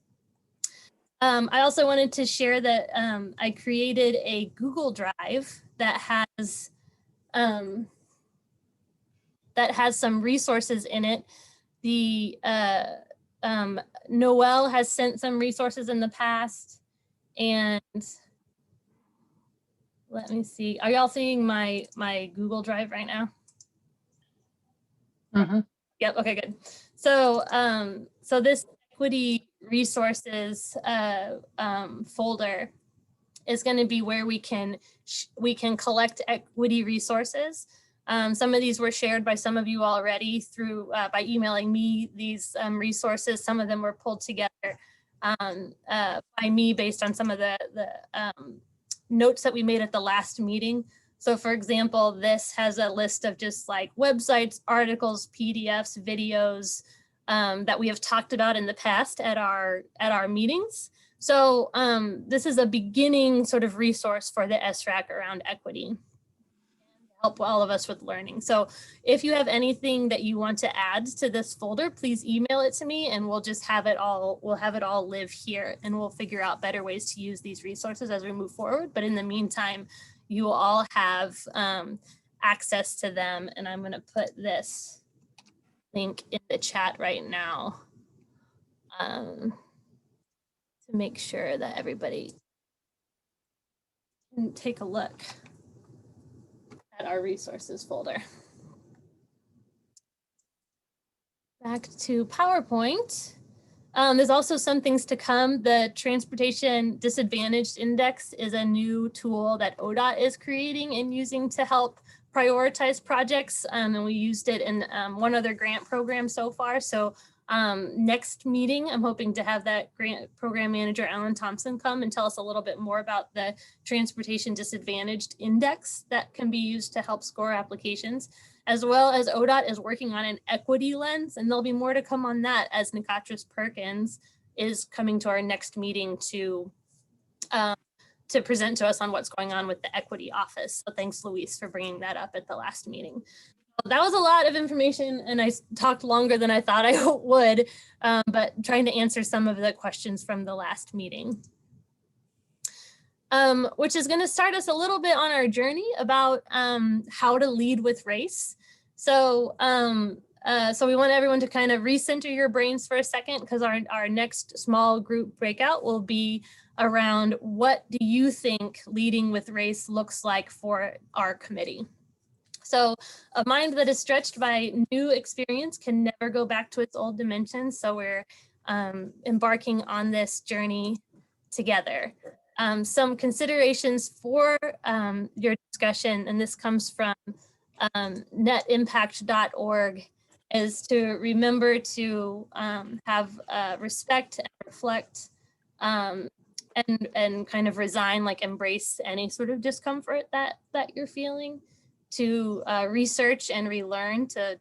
I also wanted to share that I created a Google Drive that has some resources in it. The Noelle has sent some resources in the past, and let me see. Are y'all seeing my Google Drive right now? Mm-hmm. Yep. Okay. Good. So so this equity resources folder is going to be where we can collect equity resources. Some of these were shared by some of you already through by emailing me these resources. Some of them were pulled together by me based on some of the notes that we made at the last meeting. So for example, this has a list of just like websites, articles, PDFs, videos that we have talked about in the past at our meetings. So this is a beginning sort of resource for the SRAC around equity, and help all of us with learning. So if you have anything that you want to add to this folder, please email it to me and we'll just have it all, live here, and we'll figure out better ways to use these resources as we move forward. But in the meantime, you will all have access to them. And I'm gonna put this link in the chat right now to make sure that everybody can take a look at our resources folder. Back to PowerPoint. There's also some things to come. The Transportation Disadvantaged Index is a new tool that ODOT is creating and using to help prioritize projects. And we used it in one other grant program so far. So next meeting, I'm hoping to have that grant program manager, Alan Thompson, come and tell us a little bit more about the Transportation Disadvantaged Index that can be used to help score applications, as well as ODOT is working on an equity lens, and there'll be more to come on that as Nikatris Perkins is coming to our next meeting to present to us on what's going on with the equity office. So thanks, Luis, for bringing that up at the last meeting. That was a lot of information, and I talked longer than I thought I would, but trying to answer some of the questions from the last meeting. Which is going to start us a little bit on our journey about how to lead with race. So, so we want everyone to kind of recenter your brains for a second, because our next small group breakout will be around what do you think leading with race looks like for our committee. So a mind that is stretched by new experience can never go back to its old dimensions. So we're embarking on this journey together. Some considerations for your discussion, and this comes from netimpact.org, is to remember to have respect and reflect and kind of resign, like embrace any sort of discomfort that you're feeling, to research and relearn, to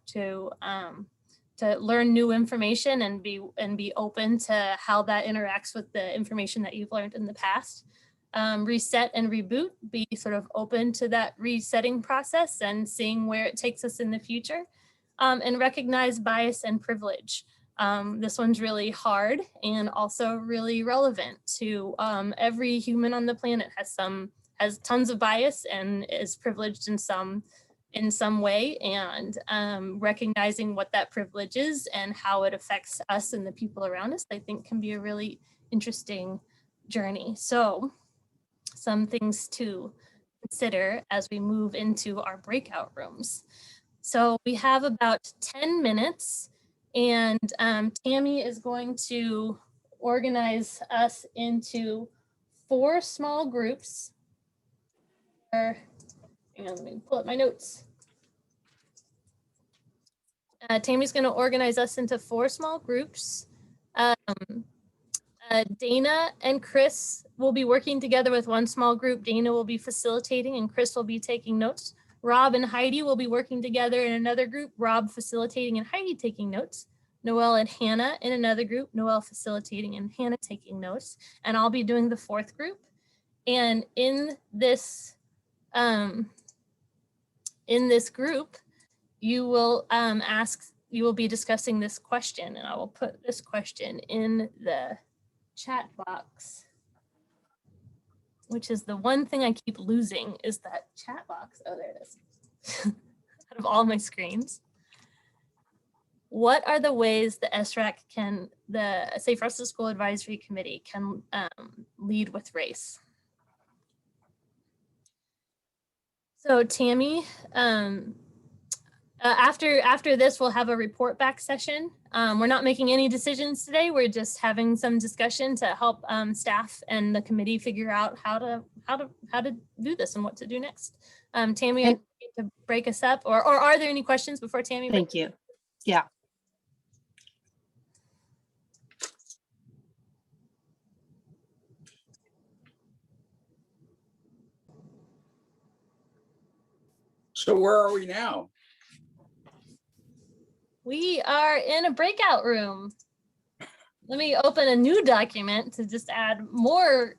learn new information and be open to how that interacts with the information that you've learned in the past. Reset and reboot, be sort of open to that resetting process and seeing where it takes us in the future. And recognize bias and privilege. This one's really hard and also really relevant to every human on the planet has tons of bias and is privileged in some way, and recognizing what that privilege is and how it affects us and the people around us, I think can be a really interesting journey. So some things to consider as we move into our breakout rooms. So we have about 10 minutes, and Tammy is going to organize us into 4 small groups. Hang on, let me pull up my notes. Tammy's going to organize us into 4 small groups. Dana and Chris will be working together with one small group. Dana will be facilitating and Chris will be taking notes. Rob and Heidi will be working together in another group, Rob facilitating and Heidi taking notes. Noelle and Hannah in another group, Noelle facilitating and Hannah taking notes. And I'll be doing the 4th group. And in this group, you will you will be discussing this question, and I will put this question in the chat box, which is the one thing I keep losing, is that chat box. Oh, there it is. Out of all my screens. What are the ways the SRAC the Safe Routes to School Advisory Committee can lead with race? So Tammy, after this, we'll have a report back session. We're not making any decisions today. We're just having some discussion to help staff and the committee figure out how to do this and what to do next. Tammy, I need to break us up, or are there any questions before Tammy? Thank you. Yeah. So where are we now? We are in a breakout room. Let me open a new document to just add more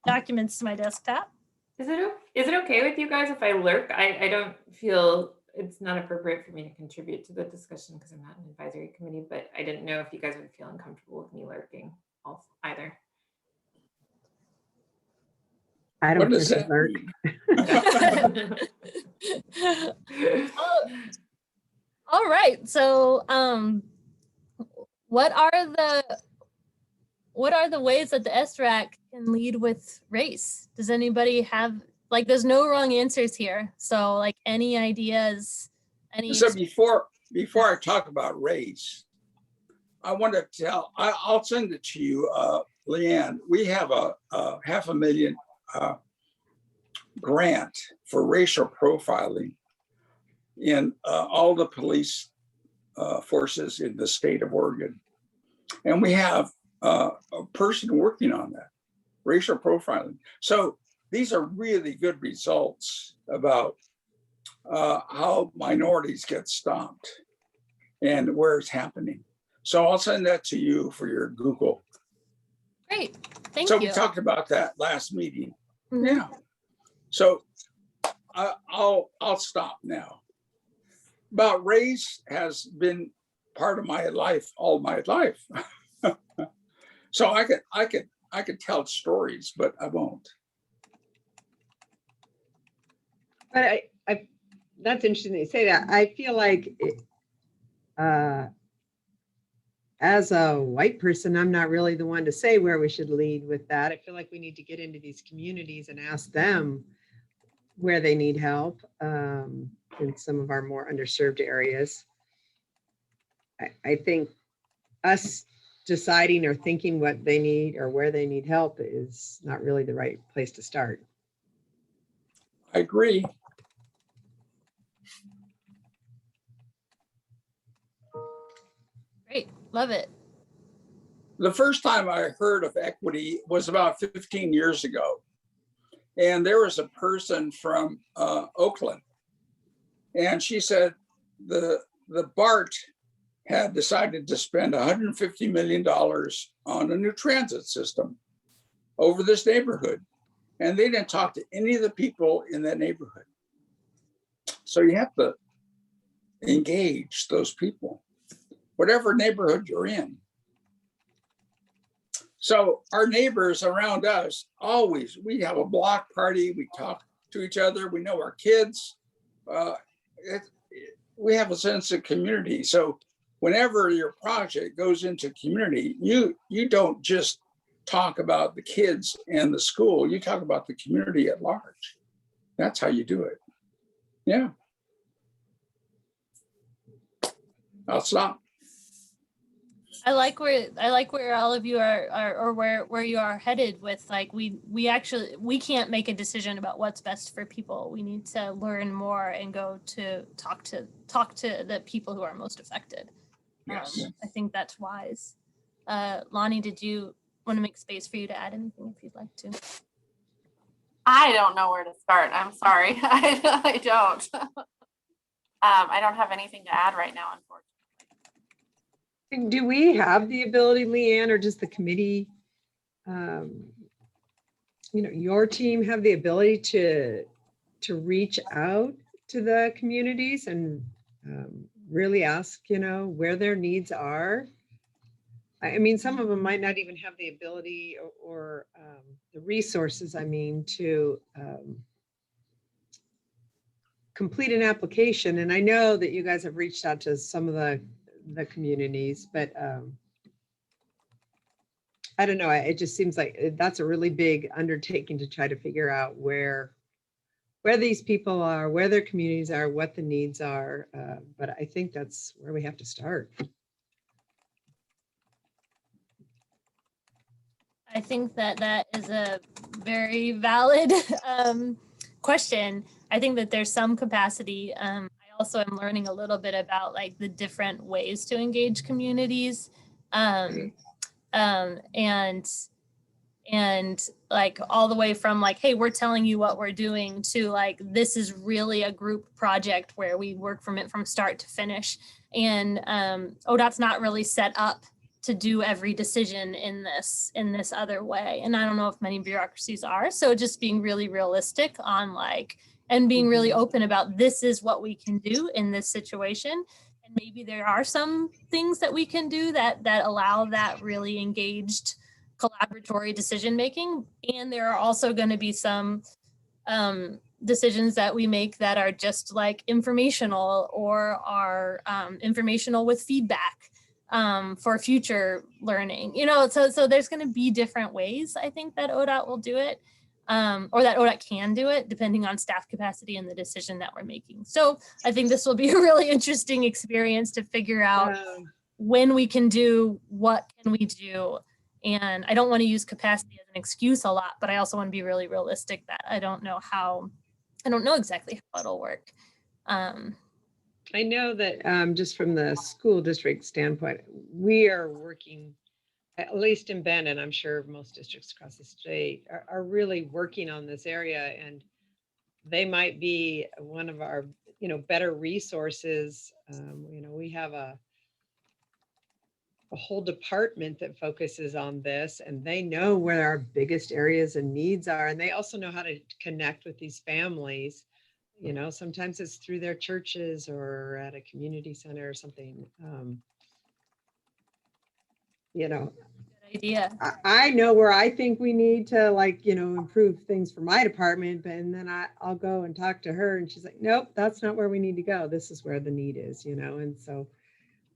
documents to my desktop. Is it okay with you guys if I lurk? I don't feel it's not appropriate for me to contribute to the discussion because I'm not in the advisory committee, but I didn't know if you guys would feel uncomfortable with me lurking either. I don't think it lurk. All right. So what are the ways that the SRAC can lead with race? Does anybody have, like, there's no wrong answers here. So like any ideas, So before I talk about race, I want to tell, I'll send it to you, Leanne. We have a $500,000 grant for racial profiling in all the police forces in the state of Oregon. And we have a person working on that, racial profiling. So these are really good results about how minorities get stopped and where it's happening. So I'll send that to you for your Google. Great, thank so you. We talked about that last meeting. Mm-hmm. Yeah. So I'll stop now. But race has been part of my life all my life. So I could tell stories, but I won't. But that's interesting that you say that. I feel like as a white person, I'm not really the one to say where we should lead with that. I feel like we need to get into these communities and ask them where they need help in some of our more underserved areas. I think us deciding or thinking what they need or where they need help is not really the right place to start. I agree. Great, love it. The first time I heard of equity was about 15 years ago. And there was a person from Oakland. And she said the BART had decided to spend $150 million on a new transit system over this neighborhood. And they didn't talk to any of the people in that neighborhood. So you have to engage those people, whatever neighborhood you're in. So our neighbors around us, always, we have a block party, we talk to each other, we know our kids. We have a sense of community. So whenever your project goes into community, you don't just talk about the kids and the school, you talk about the community at large. That's how you do it. Yeah. I'll stop. I like where all of you are or where you are headed with, like, we can't make a decision about what's best for people. We need to learn more and go to talk to the people who are most affected. Yes. I think that's wise. Lonnie, did you want to make space for you to add anything if you'd like to? I don't know where to start. I'm sorry. I don't. I don't have anything to add right now, unfortunately. Do we have the ability, Leanne, or does the committee, your team have the ability to reach out to the communities and really ask, where their needs are? I mean, some of them might not even have the ability or the resources, to complete an application. And I know that you guys have reached out to some of the communities, but I don't know. It just seems like that's a really big undertaking to try to figure out where these people are, where their communities are, what the needs are. But I think that's where we have to start. I think that is a very valid question. I think that there's some capacity. I also am learning a little bit about like the different ways to engage communities, and like all the way from like, hey, we're telling you what we're doing, to like, this is really a group project where we work from start to finish. And ODOT's not really set up to do every decision in this other way. And I don't know if many bureaucracies are. So just being really realistic on like, and being really open about, this is what we can do in this situation. And maybe there are some things that we can do that allow that really engaged collaboratory decision making. And there are also going to be some decisions that we make that are just like informational or are informational with feedback for future learning. So there's going to be different ways, I think, that ODOT will do it. Or that ODOT can do it, depending on staff capacity and the decision that we're making. So I think this will be a really interesting experience to figure out when we can do, what can we do? And I don't want to use capacity as an excuse a lot, but I also want to be really realistic that I don't know exactly how it'll work. I know that just from the school district standpoint, we are working, at least in Bend, and I'm sure most districts across the state are really working on this area, and they might be one of our, better resources. We have a whole department that focuses on this, and they know where our biggest areas and needs are, and they also know how to connect with these families. Sometimes it's through their churches or at a community center or something. Idea. I know where I think we need to improve things for my department, and then I'll go and talk to her, and she's like, nope, that's not where we need to go. This is where the need is, and so,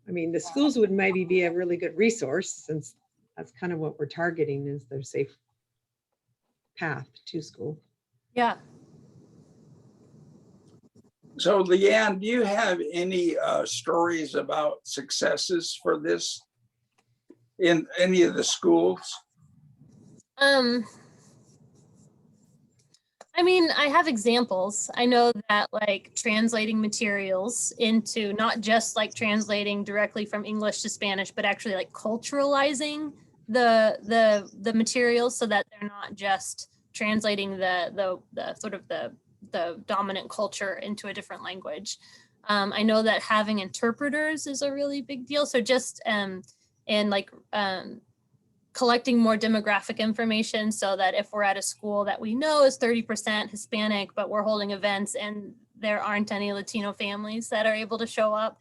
I mean, the schools would maybe be a really good resource, since that's kind of what we're targeting is their safe path to school. Yeah. So Leanne, do you have any stories about successes for this in any of the schools? I mean, I have examples. I know that translating materials into not just translating directly from English to Spanish, but actually culturalizing the materials so that they're not just translating the sort of the dominant culture into a different language. I know that having interpreters is a really big deal. So just collecting more demographic information so that if we're at a school that we know is 30% Hispanic, but we're holding events and there aren't any Latino families that are able to show up,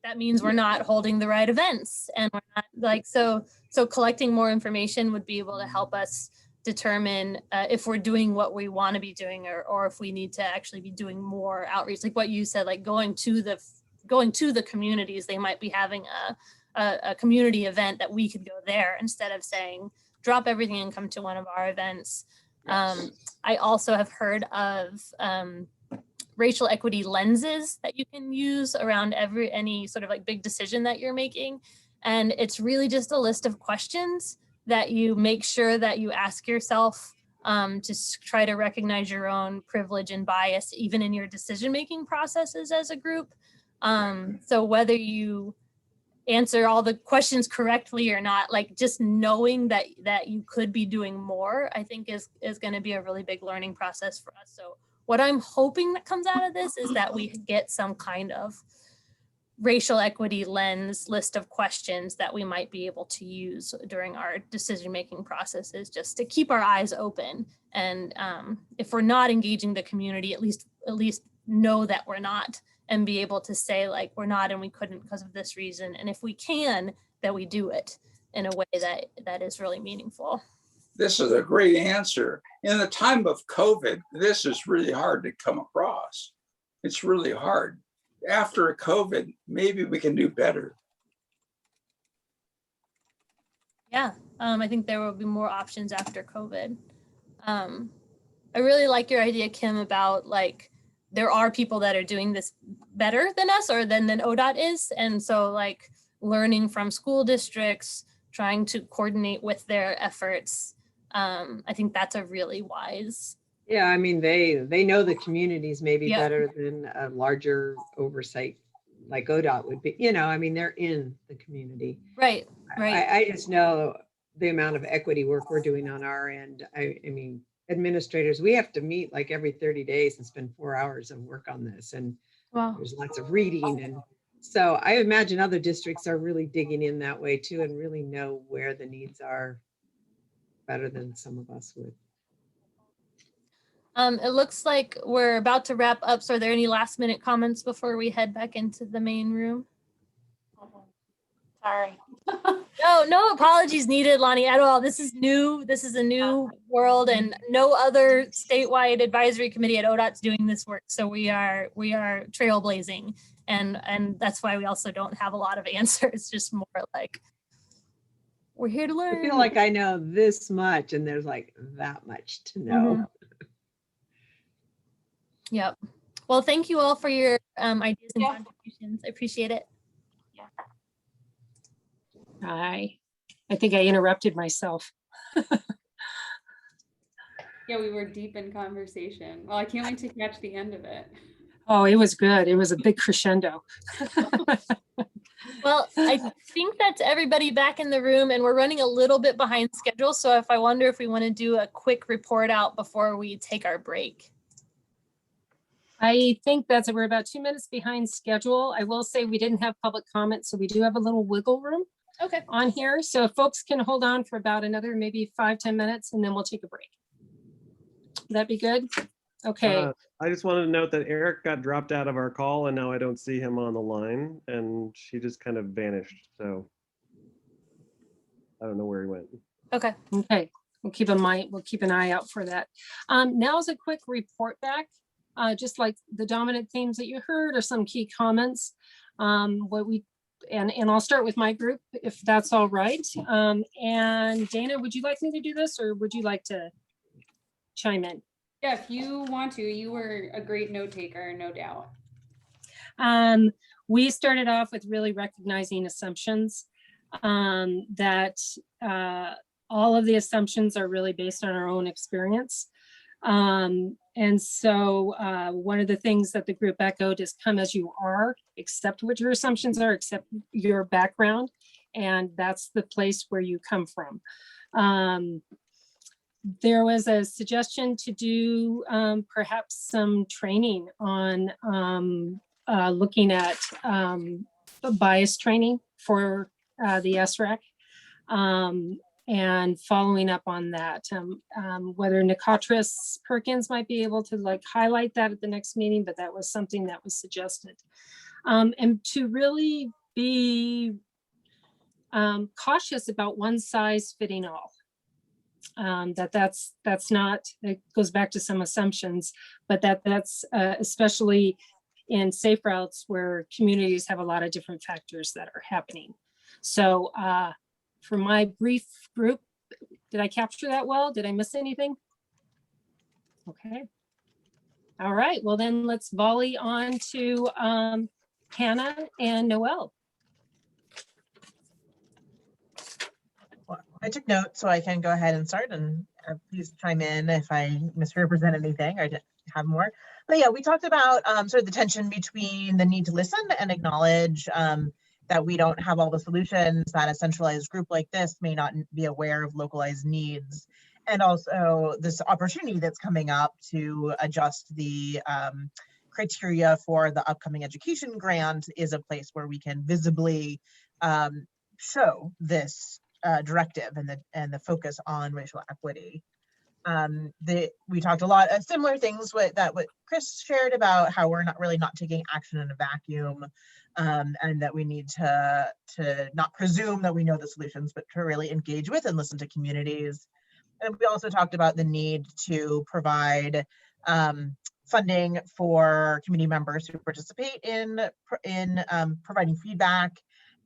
that means we're not holding the right events. And we're not so collecting more information would be able to help us determine if we're doing what we want to be doing, or if we need to actually be doing more outreach, like what you said, going to the communities. They might be having a community event that we could go there instead of saying drop everything and come to one of our events. Yes. I also have heard of racial equity lenses that you can use around any sort of big decision that you're making, and it's really just a list of questions that you make sure that you ask yourself to try to recognize your own privilege and bias even in your decision-making processes as a group. So whether you answer all the questions correctly or not, just knowing that you could be doing more, I think is going to be a really big learning process for us. So what I'm hoping that comes out of this is that we get some kind of racial equity lens list of questions that we might be able to use during our decision-making processes, just to keep our eyes open. And if we're not engaging the community, at least know that we're not, and be able to say we're not and we couldn't because of this reason. And if we can, that we do it in a way that is really meaningful. This is a great answer. In the time of COVID, this is really hard to come across. It's really hard. After COVID, maybe we can do better. Yeah, I think there will be more options after COVID. I really like your idea, Kim, about there are people that are doing this better than us or than ODOT is. And so learning from school districts, trying to coordinate with their efforts. I think that's a really wise. Yeah, I mean, they know the communities maybe Yeah. better than a larger oversight like ODOT would be. I mean, they're in the community. Right. I just know the amount of equity work we're doing on our end. I mean, administrators, we have to meet every 30 days and spend 4 hours of work on this. And wow. There's lots of reading. And so I imagine other districts are really digging in that way too, and really know where the needs are better than some of us would. It looks like we're about to wrap up. So are there any last minute comments before we head back into the main room? Sorry. No apologies needed, Lonnie, at all. This is new. This is a new world, and no other statewide advisory committee at ODOT's doing this work. So we are trailblazing, and that's why we also don't have a lot of answers. Just more we're here to learn. I feel like I know this much, and there's that much to know. Mm-hmm. Yep. Well, thank you all for your ideas and contributions. I appreciate it. Yeah. I think I interrupted myself. Yeah, we were deep in conversation. Well, I can't wait to catch the end of it. Oh, it was good. It was a big crescendo. Well, I think that's everybody back in the room, and we're running a little bit behind schedule. So I wonder if we want to do a quick report out before we take our break. I think we're about 2 minutes behind schedule. I will say we didn't have public comment, so we do have a little wiggle room on here. So if folks can hold on for about another maybe 5-10 minutes, and then we'll take a break. Would that be good? Okay. I just wanted to note that Eric got dropped out of our call and now I don't see him on the line and she just kind of vanished. So I don't know where he went. Okay. Okay. We'll keep an eye out for that. Now is a quick report back, just like the dominant themes that you heard or some key comments. And I'll start with my group if that's all right. And Dana, would you like me to do this or would you like to chime in? Yeah, if you want to, you were a great note taker, no doubt. We started off with really recognizing assumptions, that all of the assumptions are really based on our own experience. And so one of the things that the group echoed is come as you are, accept what your assumptions are, accept your background, and that's the place where you come from. There was a suggestion to do perhaps some training on looking at bias training for the SREC and following up on that. Whether Nicotris Perkins might be able to like highlight that at the next meeting, but that was something that was suggested. And to really be cautious about one size fitting all. That's not, it goes back to some assumptions, but that's especially in safe routes where communities have a lot of different factors that are happening. So for my brief group, did I capture that well? Did I miss anything? Okay. All right, well then let's volley on to Hannah and Noelle. I took notes, so I can go ahead and start, and please chime in if I misrepresent anything or didn't have more. But yeah, we talked about sort of the tension between the need to listen and acknowledge that we don't have all the solutions, that a centralized group like this may not be aware of localized needs, and also this opportunity that's coming up to adjust the criteria for the upcoming education grant is a place where we can visibly show this directive and the focus on racial equity. We talked a lot of similar things what Chris shared about how we're not taking action in a vacuum, and that we need to not presume that we know the solutions, but to really engage with and listen to communities. And we also talked about the need to provide funding for community members who participate in providing feedback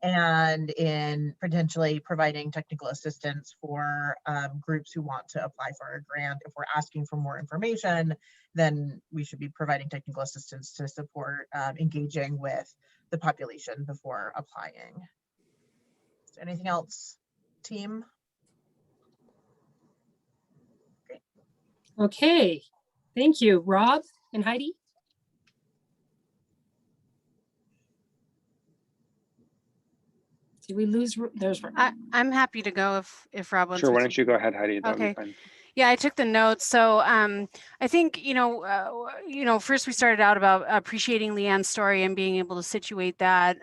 and in potentially providing technical assistance for groups who want to apply for a grant. If we're asking for more information, then we should be providing technical assistance to support engaging with the population before applying. Is there anything else, team? Great. Okay, thank you. Rob and Heidi? Did we lose? There's. I'm happy to go if Rob wants. Sure, why to. don't you go ahead, Heidi? That would Okay. be fine. Yeah, I took the notes. So I think, first we started out about appreciating Leanne's story and being able to situate that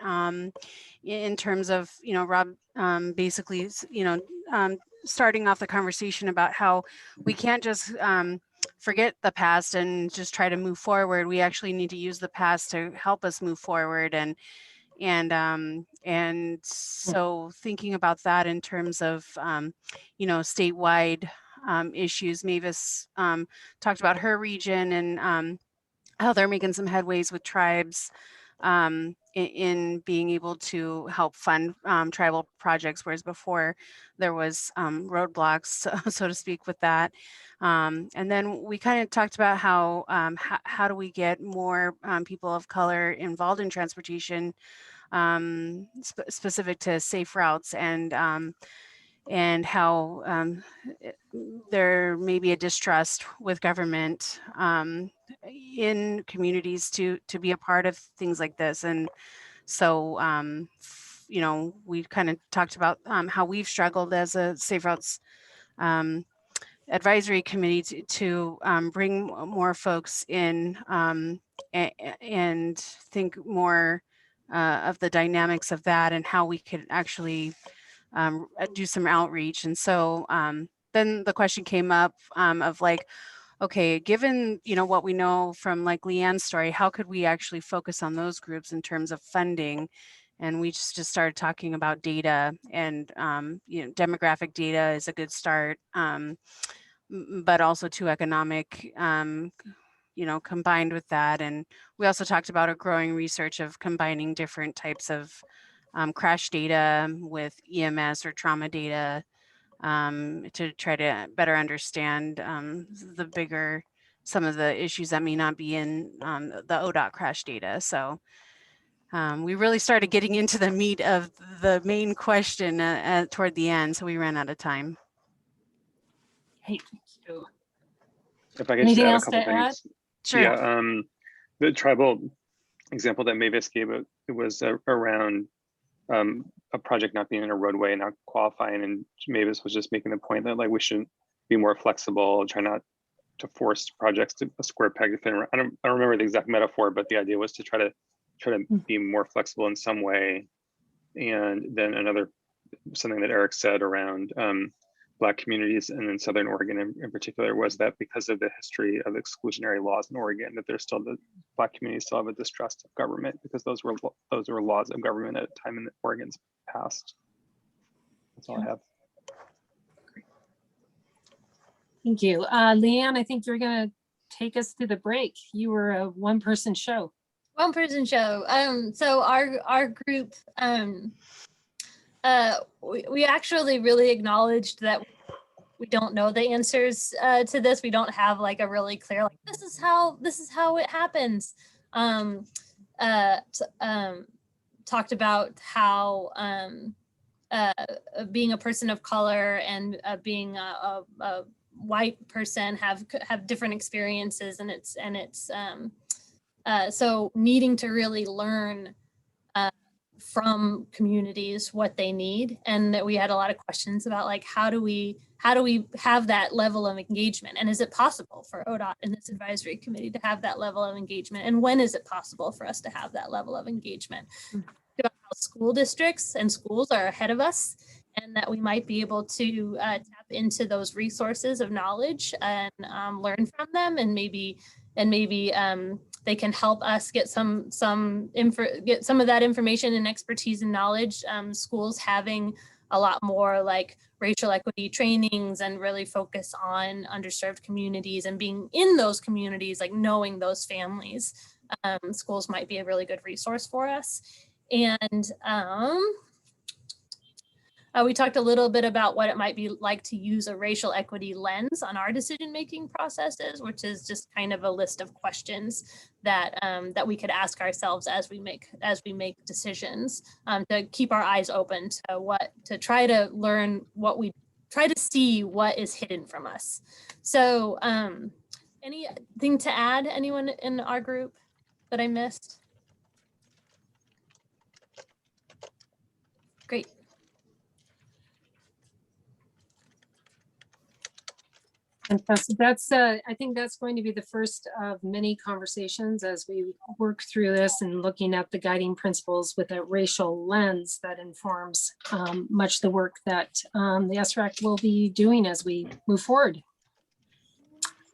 in terms of, Rob basically, starting off the conversation about how we can't just forget the past and just try to move forward. We actually need to use the past to help us move forward. And so thinking about that in terms of, statewide issues. Mavis talked about her region and how they're making some headways with tribes in being able to help fund tribal projects, whereas before there was roadblocks, so to speak, with that. And then we kind of talked about how do we get more people of color involved in transportation, specific to safe routes, and how there may be a distrust with government in communities to be a part of things like this. And so, you know, we kind of talked about how we've struggled as a Safe Routes advisory committee to bring more folks in and think more of the dynamics of that and how we could actually do some outreach. And so then the question came up of like, okay, given, you know, what we know from like Leanne's story, how could we actually focus on those groups in terms of funding? And we just started talking about data, and you know, demographic data is a good start, but also to economic, you know, combined with that. And we also talked about a growing research of combining different types of crash data with EMS or trauma data to try to better understand some of the issues that may not be in the ODOT crash data. So we really started getting into the meat of the main question toward the end, so we ran out of time. Hey, thank you. If I could just Anything add a else couple to add? things. Sure. Yeah, the tribal example that Mavis gave, it was around a project not being in a roadway and not qualifying, and Mavis was just making the point that like we should be more flexible, try not to force projects to a square peg to fit in. I don't remember the exact metaphor, but the idea was to try to be more flexible in some way. And then something that Eric said around Black communities and in Southern Oregon in particular was that because of the history of exclusionary laws in Oregon, that there's still the Black communities still have a distrust of government because those were laws of government at a time in Oregon's past. That's all I have. Thank you. Leanne, I think you're going to take us through the break. You were a one-person show. One-person show. So our group, we actually really acknowledged that we don't know the answers to this. We don't have like a really clear, like, this is how it happens. Talked about how being a person of color and being a white person have different experiences, and it's so needing to really learn from communities what they need. And that we had a lot of questions about like, how do we have that level of engagement? And is it possible for ODOT and this advisory committee to have that level of engagement? And when is it possible for us to have that level of engagement? About how school districts and schools are ahead of us, and that we might be able to tap into those resources of knowledge and learn from them, and maybe they can help us get some of that information and expertise and knowledge. Schools having a lot more like racial equity trainings and really focus on underserved communities and being in those communities, like knowing those families. Schools might be a really good resource for us. And we talked a little bit about what it might be like to use a racial equity lens on our decision-making processes, which is just kind of a list of questions that that we could ask ourselves as we make decisions, to keep our eyes open to try to learn try to see what is hidden from us. So anything to add, anyone in our group that I missed? Great. Fantastic. I think that's going to be the first of many conversations as we work through this and looking at the guiding principles with a racial lens that informs much the work that the SRAC will be doing as we move forward.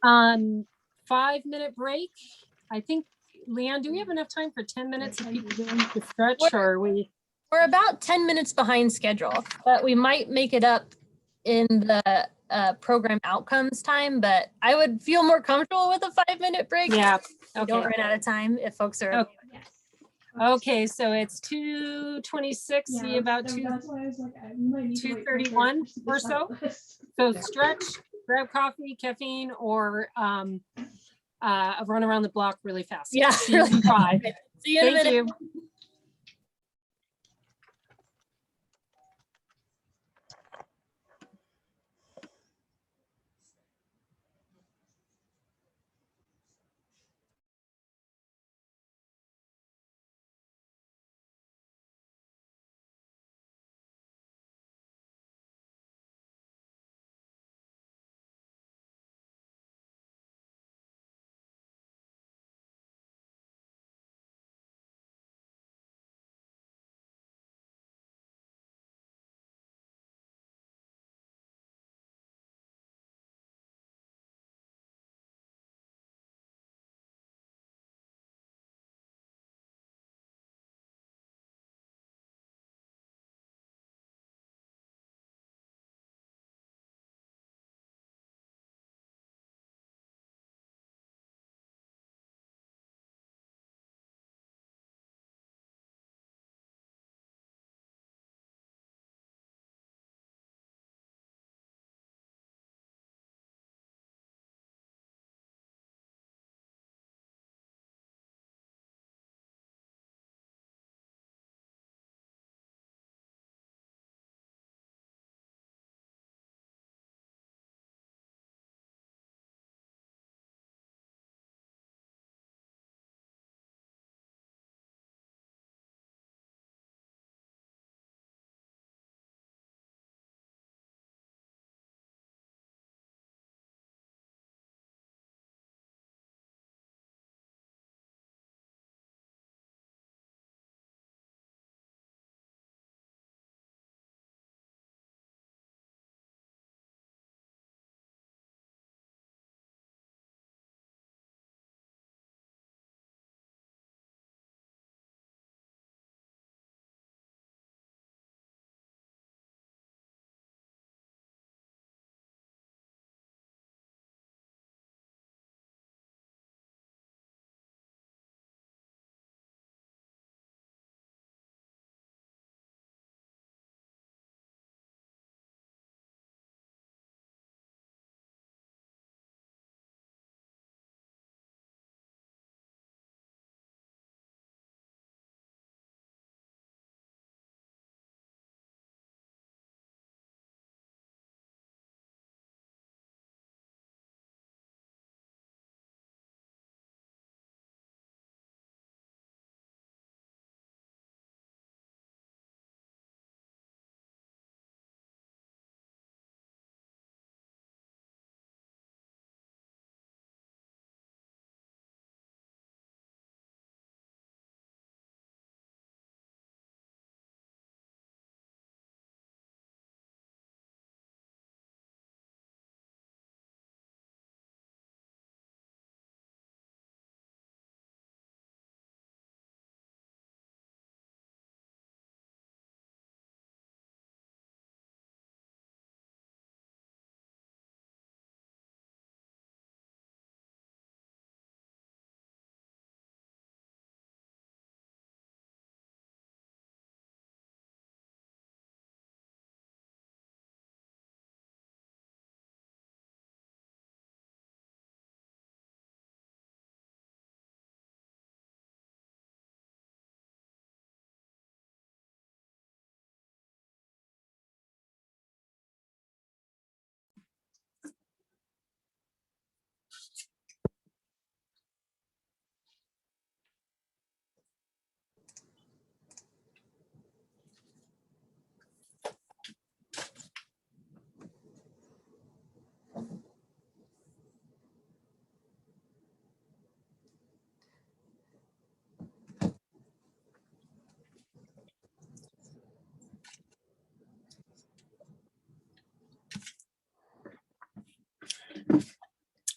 5-minute break. I think, Leanne, do we have enough time for 10 minutes of people doing the stretch, or are we? We're about 10 minutes behind schedule, but we might make it up in the program outcomes time, but I would feel more comfortable with a 5-minute break. Yeah. Okay. Don't run out of time if folks are okay with that. Okay, so it's 2:26, see about 2:31 or so. So stretch, grab coffee, caffeine, or a run around the block really fast. Yeah, See you in 5. See you in a Thank minute. you.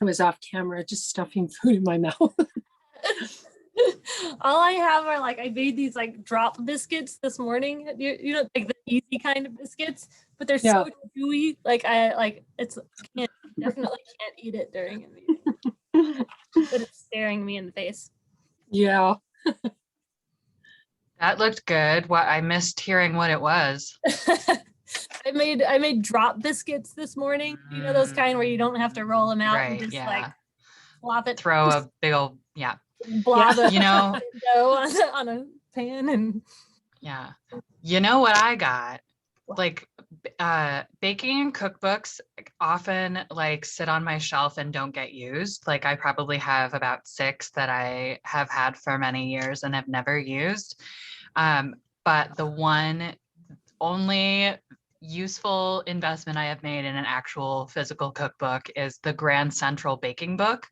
I was off camera, just stuffing food in my mouth. All I have are like, I made these like drop biscuits this morning. You know, like the easy kind of biscuits, but they're so chewy. Like definitely can't eat it during a meeting. But it's staring me in the face. Yeah. That looked good. What I missed hearing what it was. I made drop biscuits this morning. You know, those kind where you don't have to roll them out and Right, just yeah. like flop it. Throw a big old, yeah. blob of You know, dough on a pan and yeah. You know what I got? Like baking and cookbooks often like sit on my shelf and don't get used. Like I probably have about 6 that I have had for many years and have never used. But the one only useful investment I have made in an actual physical cookbook is the Grand Central Baking Book.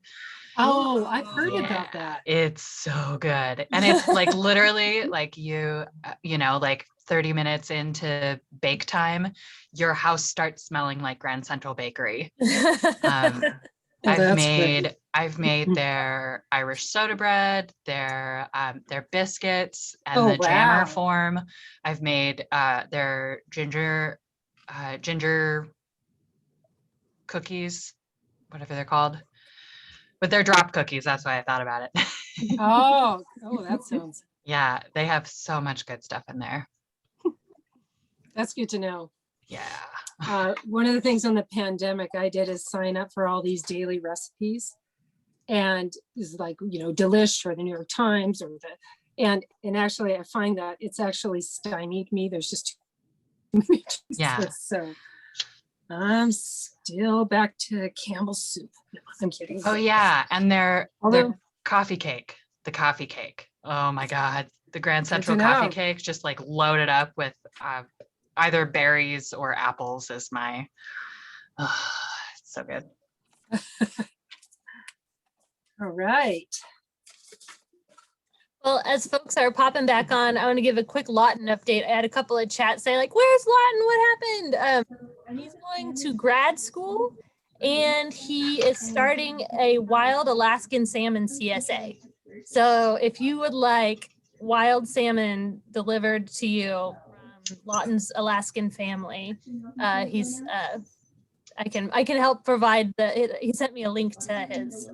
Oh, I've heard about that. It's so good. And it's like literally like you know, like 30 minutes into bake time, your house starts smelling like Grand Central Bakery. I've made their Irish soda bread, their biscuits, and the jammer form. I've made their ginger cookies, whatever they're called. But they're drop cookies. That's why I thought about it. Oh, that sounds. Yeah, they have so much good stuff in there. That's good to know. Yeah. One of the things on the pandemic I did is sign up for all these daily recipes, and is like, you know, Delish or the New York Times or and actually I find that it's actually stymied me. There's just too many choices. So I'm still back to Campbell's soup. No, I'm kidding. Oh yeah, and their coffee cake, the coffee cake. Oh my God, the Grand Central coffee cake, just like loaded up with either berries or apples is my, it's so good. All right. Well, as folks are popping back on, I want to give a quick Lawton update. I had a couple of chats say like, where's Lawton? What happened? He's going to grad school and he is starting a wild Alaskan salmon CSA. So if you would like wild salmon delivered to you from Lawton's Alaskan family, he's I can help provide he sent me a link to his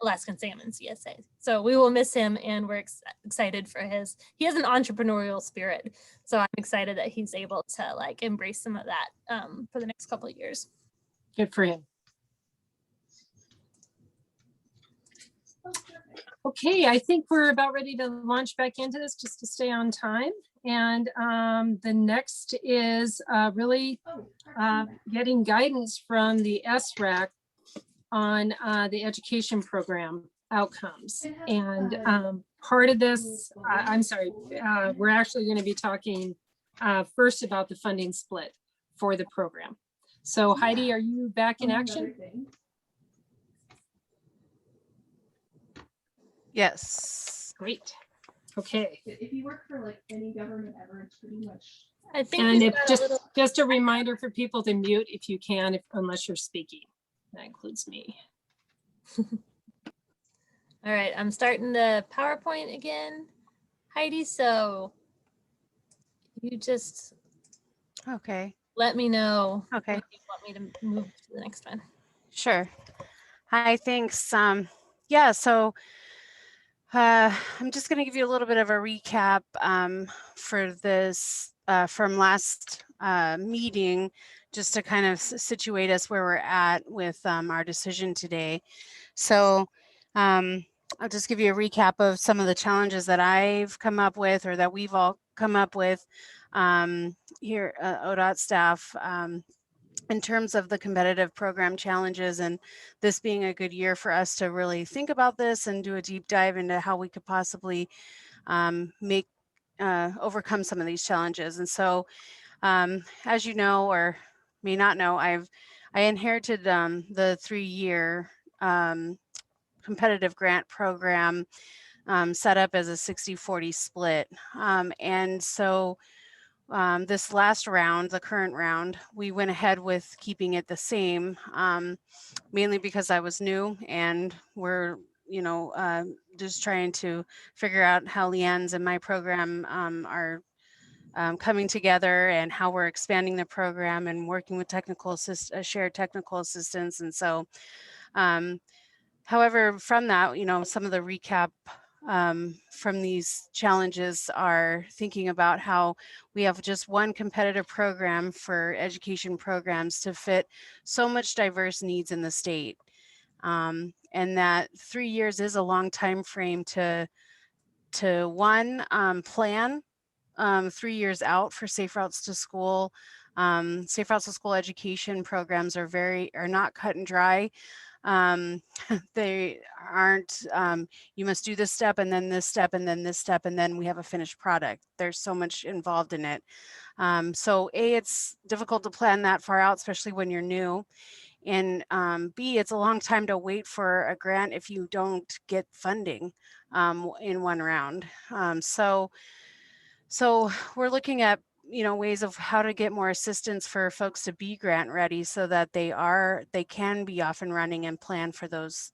Alaskan salmon CSA. So we will miss him and we're excited for he has an entrepreneurial spirit. So I'm excited that he's able to like embrace some of that for the next couple of years. Good for him. Okay, I think we're about ready to launch back into this just to stay on time. And the next is really getting guidance from the SRAC on the education program outcomes. And part of this, I'm sorry, we're actually going to be talking first about the funding split for the program. So Heidi, are you back in action? Yes. Great. Okay. If you work for like any government ever, it's pretty much. I think and if just a reminder for people to mute if you can, unless you're speaking. That includes me. All right, I'm starting the PowerPoint again, Heidi. So you just let me know. Okay. If you want me to move to the next one. Sure. Hi, thanks. Yeah, so I'm just going to give you a little bit of a recap for this from last meeting, just to kind of situate us where we're at with our decision today. So I'll just give you a recap of some of the challenges that I've come up with or that we've all come up with here at ODOT staff in terms of the competitive program challenges, and this being a good year for us to really think about this and do a deep dive into how we could possibly overcome some of these challenges. And so as you know, or may not know, I inherited the 3-year competitive grant program set up as a 60-40 split. And so this last round, the current round, we went ahead with keeping it the same, mainly because I was new and we're, just trying to figure out how Leanne's and my program are coming together and how we're expanding the program and working with shared technical assistance. And so, however, from that, some of the recap from these challenges are thinking about how we have just one competitive program for education programs to fit so much diverse needs in the state. And that 3 years is a long time frame to one, plan 3 years out for Safe Routes to School. Safe Routes to School education programs are not cut and dry. They aren't, you must do this step and then this step and then this step and then we have a finished product. There's so much involved in it. So A, it's difficult to plan that far out, especially when you're new. And B, it's a long time to wait for a grant if you don't get funding in one round. So we're looking at ways of how to get more assistance for folks to be grant ready so that they can be off and running and plan for those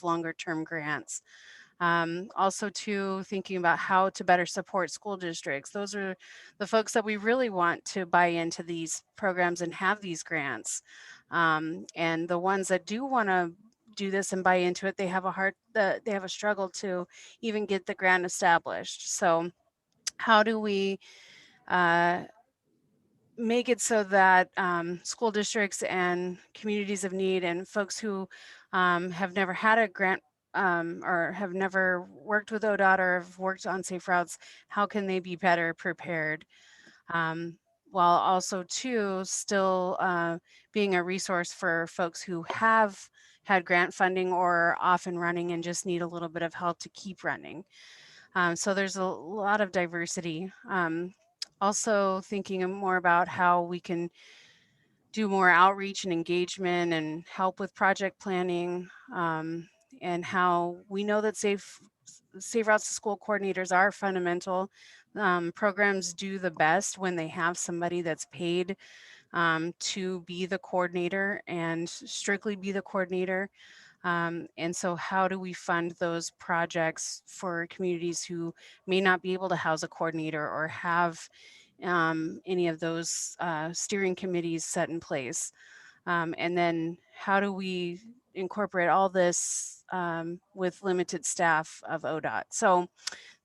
longer term grants. Also too, thinking about how to better support school districts. Those are the folks that we really want to buy into these programs and have these grants. And the ones that do want to do this and buy into it, they have a struggle to even get the grant established. So how do we make it so that school districts and communities of need and folks who have never had a grant or have never worked with ODOT or have worked on Safe Routes, how can they be better prepared? While also too still being a resource for folks who have had grant funding or off and running and just need a little bit of help to keep running. So there's a lot of diversity. Also thinking more about how we can do more outreach and engagement and help with project planning, and how we know that Safe Routes to School coordinators are fundamental. Programs do the best when they have somebody that's paid to be the coordinator and strictly be the coordinator. And so how do we fund those projects for communities who may not be able to house a coordinator or have any of those steering committees set in place? And then how do we incorporate all this with limited staff of ODOT? So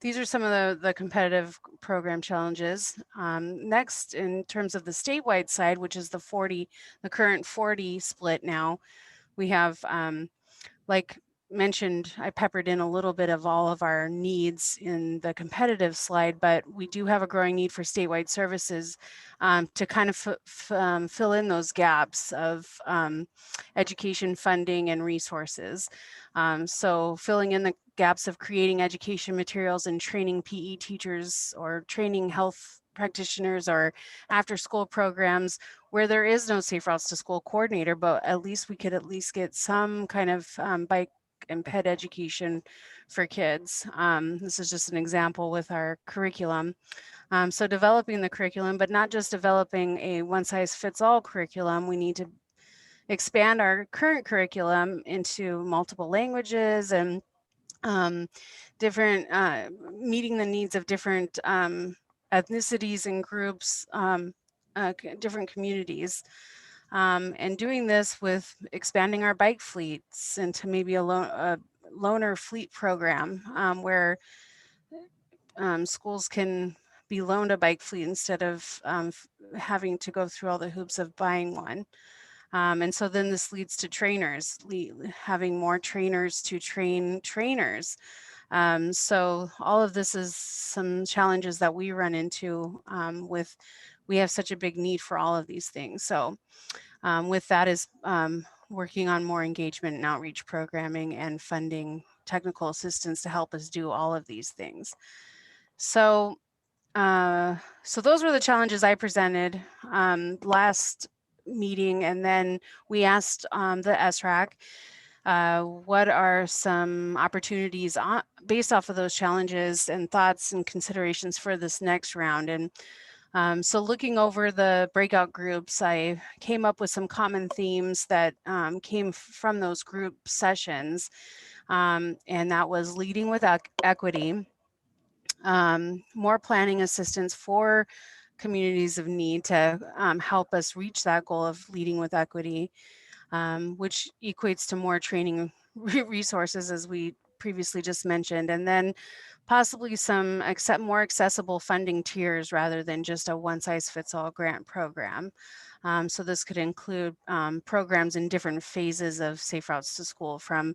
these are some of the competitive program challenges. Next, in terms of the statewide side, which is the current 40 split now, we have, like mentioned, I peppered in a little bit of all of our needs in the competitive slide, but we do have a growing need for statewide services to kind of fill in those gaps of education funding and resources. So filling in the gaps of creating education materials and training PE teachers or training health practitioners or after school programs where there is no Safe Routes to School coordinator, but at least we could get some kind of bike and ped education for kids. This is just an example with our curriculum. So developing the curriculum, but not just developing a one-size-fits-all curriculum. We need to expand our current curriculum into multiple languages and different, meeting the needs of different ethnicities and groups, different communities. And doing this with expanding our bike fleets into maybe a loaner fleet program where schools can be loaned a bike fleet instead of having to go through all the hoops of buying one. And so then this leads to trainers, having more trainers to train trainers. So all of this is some challenges that we run into we have such a big need for all of these things. So with that is working on more engagement and outreach programming and funding technical assistance to help us do all of these things. So those were the challenges I presented last meeting, and then we asked the SRAC what are some opportunities based off of those challenges and thoughts and considerations for this next round. And so looking over the breakout groups, I came up with some common themes that came from those group sessions, and that was leading with equity, more planning assistance for communities of need to help us reach that goal of leading with equity, which equates to more training resources as we previously just mentioned, and then possibly some more accessible funding tiers rather than just a one-size-fits-all grant program. So this could include programs in different phases of Safe Routes to School, from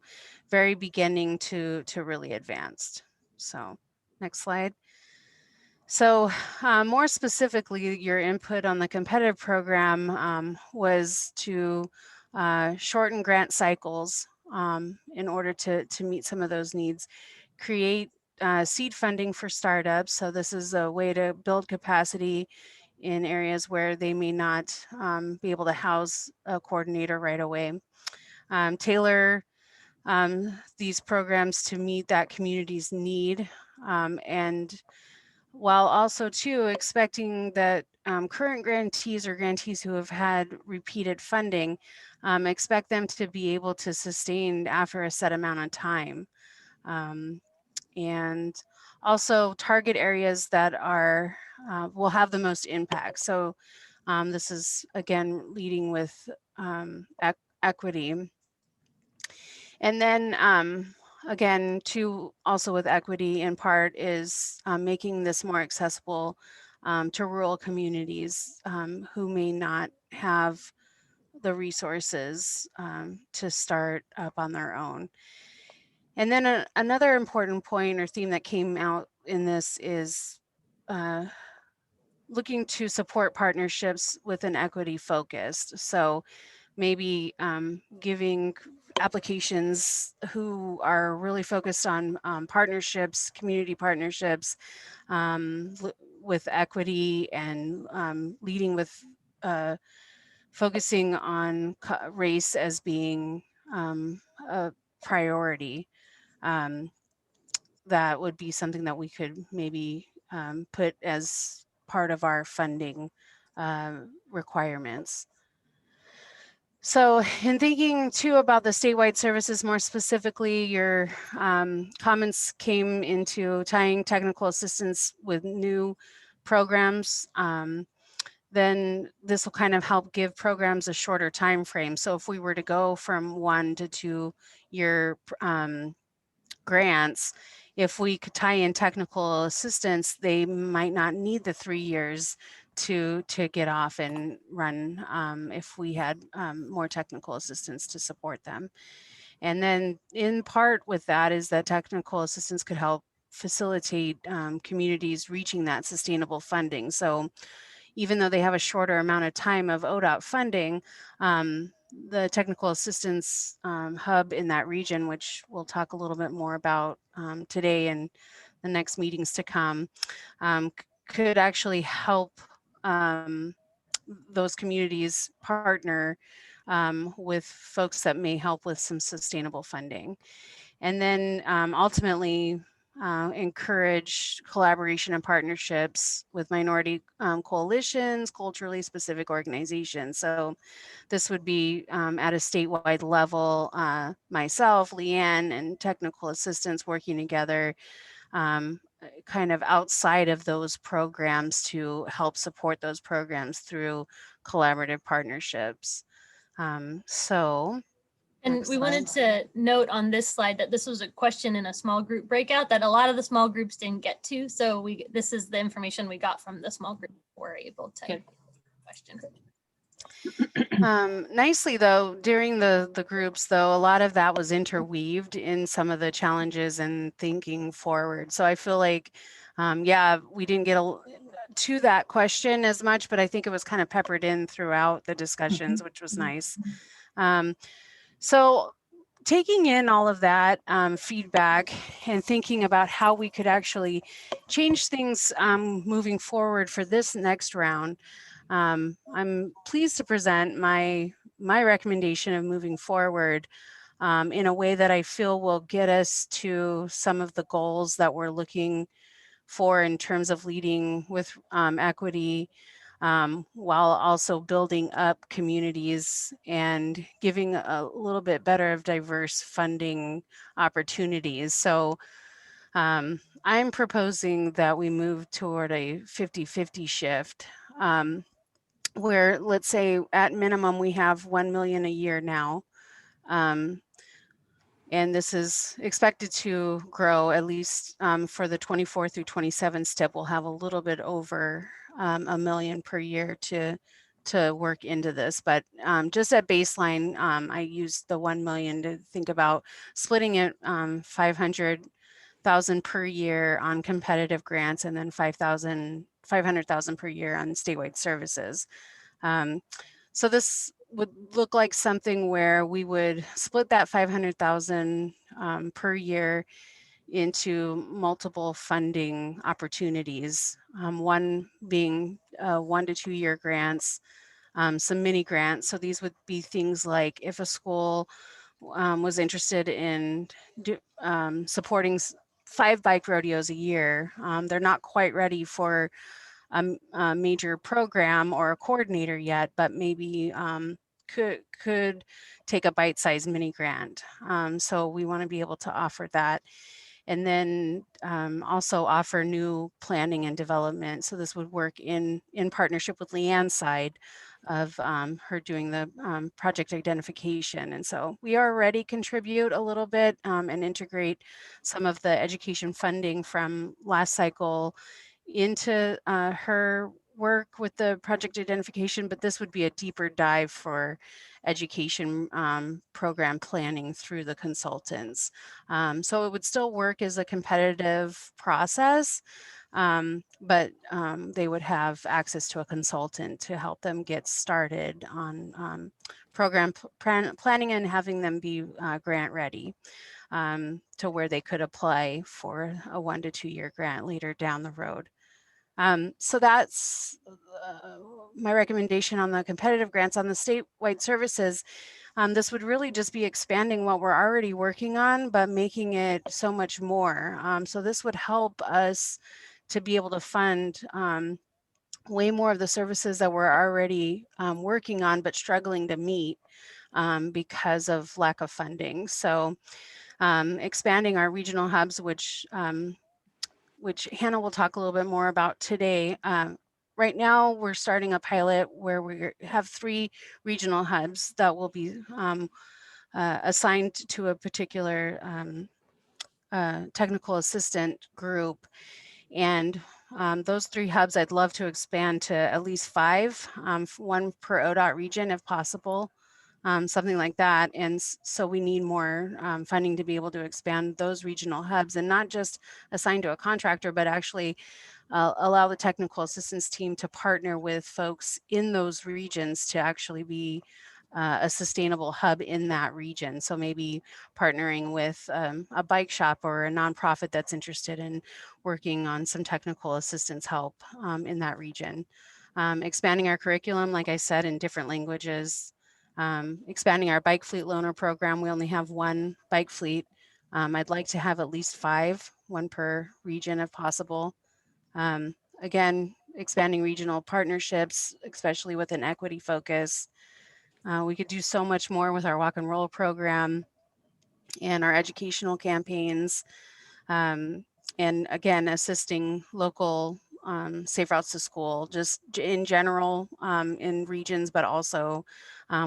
very beginning to really advanced. So next slide. So more specifically, your input on the competitive program was to shorten grant cycles in order to meet some of those needs, create seed funding for startups. So this is a way to build capacity in areas where they may not be able to house a coordinator right away. Tailor these programs to meet that community's need, and while also too expecting that current grantees or grantees who have had repeated funding, expect them to be able to sustain after a set amount of time. And also target areas that are will have the most impact. So this is again leading with equity. And then again, too, also with equity in part is making this more accessible to rural communities who may not have the resources to start up on their own. And then another important point or theme that came out in this is looking to support partnerships with an equity focus. So maybe giving applications who are really focused on partnerships, community partnerships with equity, and leading with focusing on race as being a priority. That would be something that we could maybe put as part of our funding requirements. So in thinking too about the statewide services more specifically, your comments came into tying technical assistance with new programs. Then this will kind of help give programs a shorter time frame. So if we were to go from 1 to 2 year grants, if we could tie in technical assistance, they might not need the 3 years to get off and run if we had more technical assistance to support them. And then in part with that is that technical assistance could help facilitate communities reaching that sustainable funding. So even though they have a shorter amount of time of ODOT funding, the technical assistance hub in that region, which we'll talk a little bit more about today and the next meetings to come, could actually help those communities partner with folks that may help with some sustainable funding. And then ultimately encourage collaboration and partnerships with minority coalitions, culturally specific organizations. So this would be at a statewide level, myself, Leanne, and technical assistants working together kind of outside of those programs to help support those programs through collaborative partnerships. And we wanted to note on this slide that this was a question in a small group breakout that a lot of the small groups didn't get to. So this is the information we got from the small group. We're able to question. Nicely though, during the groups though, a lot of that was interweaved in some of the challenges and thinking forward. So I feel like, yeah, we didn't get to that question as much, but I think it was kind of peppered in throughout the discussions, which was nice. So taking in all of that feedback and thinking about how we could actually change things moving forward for this next round, I'm pleased to present my recommendation of moving forward in a way that I feel will get us to some of the goals that we're looking for in terms of leading with equity, while also building up communities and giving a little bit better of diverse funding opportunities. So I'm proposing that we move toward a 50-50 shift, where let's say at minimum we have 1 million a year now. And this is expected to grow at least for the 24 through 27 step. We'll have a little bit over $1 million per year to work into this. But just at baseline, I used the 1 million to think about splitting it 500,000 per year on competitive grants, and then 500,000 per year on statewide services. So this would look like something where we would split that 500,000 per year into multiple funding opportunities. One being 1 to 2 year grants, some mini grants. So these would be things like if a school was interested in supporting 5 bike rodeos a year, they're not quite ready for a major program or a coordinator yet, but maybe could take a bite-sized mini grant. So we want to be able to offer that. And then also offer new planning and development. So this would work in partnership with Leanne's side of her doing the project identification. And so we already contribute a little bit and integrate some of the education funding from last cycle into her work with the project identification, but this would be a deeper dive for education program planning through the consultants. So it would still work as a competitive process, but they would have access to a consultant to help them get started on program planning and having them be grant ready to where they could apply for a 1 to 2 year grant later down the road. So that's my recommendation on the competitive grants. On the statewide services. This would really just be expanding what we're already working on, but making it so much more. So this would help us to be able to fund way more of the services that we're already working on, but struggling to meet because of lack of funding. So expanding our regional hubs, which Hannah will talk a little bit more about today. Right now, we're starting a pilot where we have 3 regional hubs that will be assigned to a particular technical assistant group. And those 3 hubs, I'd love to expand to at least 5, 1 per ODOT region if possible. Something like that. And so we need more funding to be able to expand those regional hubs and not just assign to a contractor, but actually allow the technical assistance team to partner with folks in those regions to actually be a sustainable hub in that region. So maybe partnering with a bike shop or a nonprofit that's interested in working on some technical assistance help in that region. Expanding our curriculum, like I said, in different languages. Expanding our bike fleet loaner program. We only have 1 bike fleet. I'd like to have at least 5, 1 per region if possible. Again, expanding regional partnerships, especially with an equity focus. We could do so much more with our walk and roll program and our educational campaigns. And again, assisting local safe routes to school, just in general in regions, but also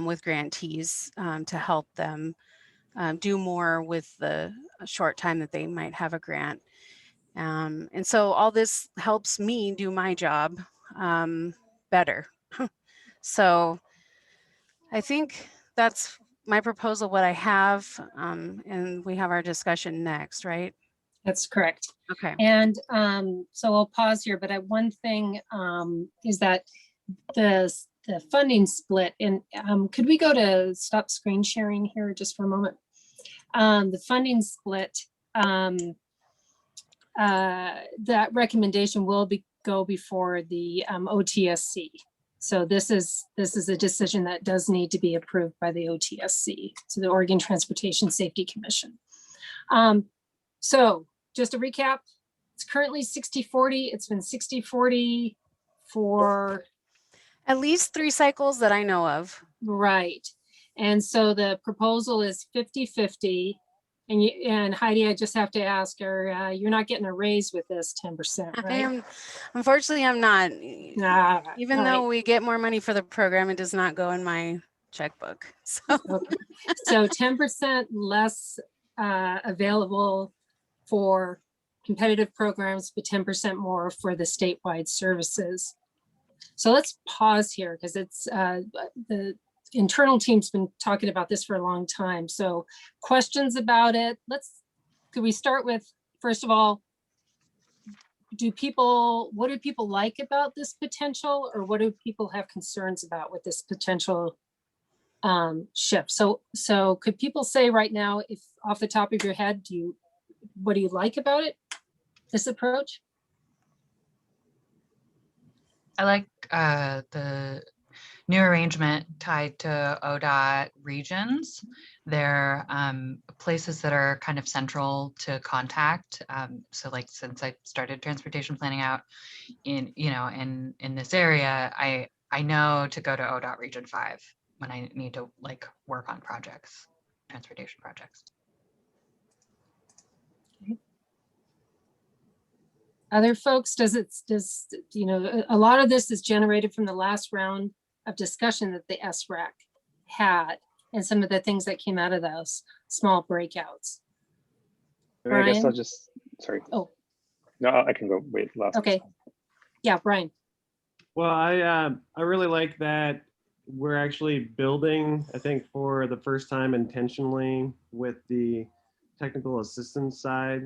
with grantees to help them do more with the short time that they might have a grant. And so all this helps me do my job better. So I think that's my proposal, what I have, and we have our discussion next, right? That's correct. Okay. And so I'll pause here, but one thing is that the funding split, and could we go to stop screen sharing here just for a moment? The funding split, that recommendation will go before the OTSC. So this is a decision that does need to be approved by the OTSC, so the Oregon Transportation Safety Commission. So just to recap, it's currently 60-40. It's been 60-40 for at least 3 cycles that I know of. Right. And so the proposal is 50-50. And Heidi, I just have to ask her, you're not getting a raise with this 10%, right? Unfortunately, I'm not. Even though right. we get more money for the program, it does not go in my checkbook. So, okay. So 10% less available for competitive programs, but 10% more for the statewide services. So let's pause here because it's the internal team's been talking about this for a long time. So questions about it. Could we start with, first of all, what do people like about this potential, or what do people have concerns about with this potential shift? So could people say right now, if off the top of your head, what do you like about it, this approach? I like the new arrangement tied to ODOT regions. They're places that are kind of central to contact. So like, since I started transportation planning out in this area, I know to go to ODOT Region 5 when I need to like work on projects, transportation projects. Other folks, a lot of this is generated from the last round of discussion that the SRAC had and some of the things that came out of those small breakouts. I guess Brian? I'll just, sorry. Oh. No, I can go wait last. Okay. Yeah, Brian. Well, I really like that we're actually building, I think for the first time intentionally with the technical assistance side,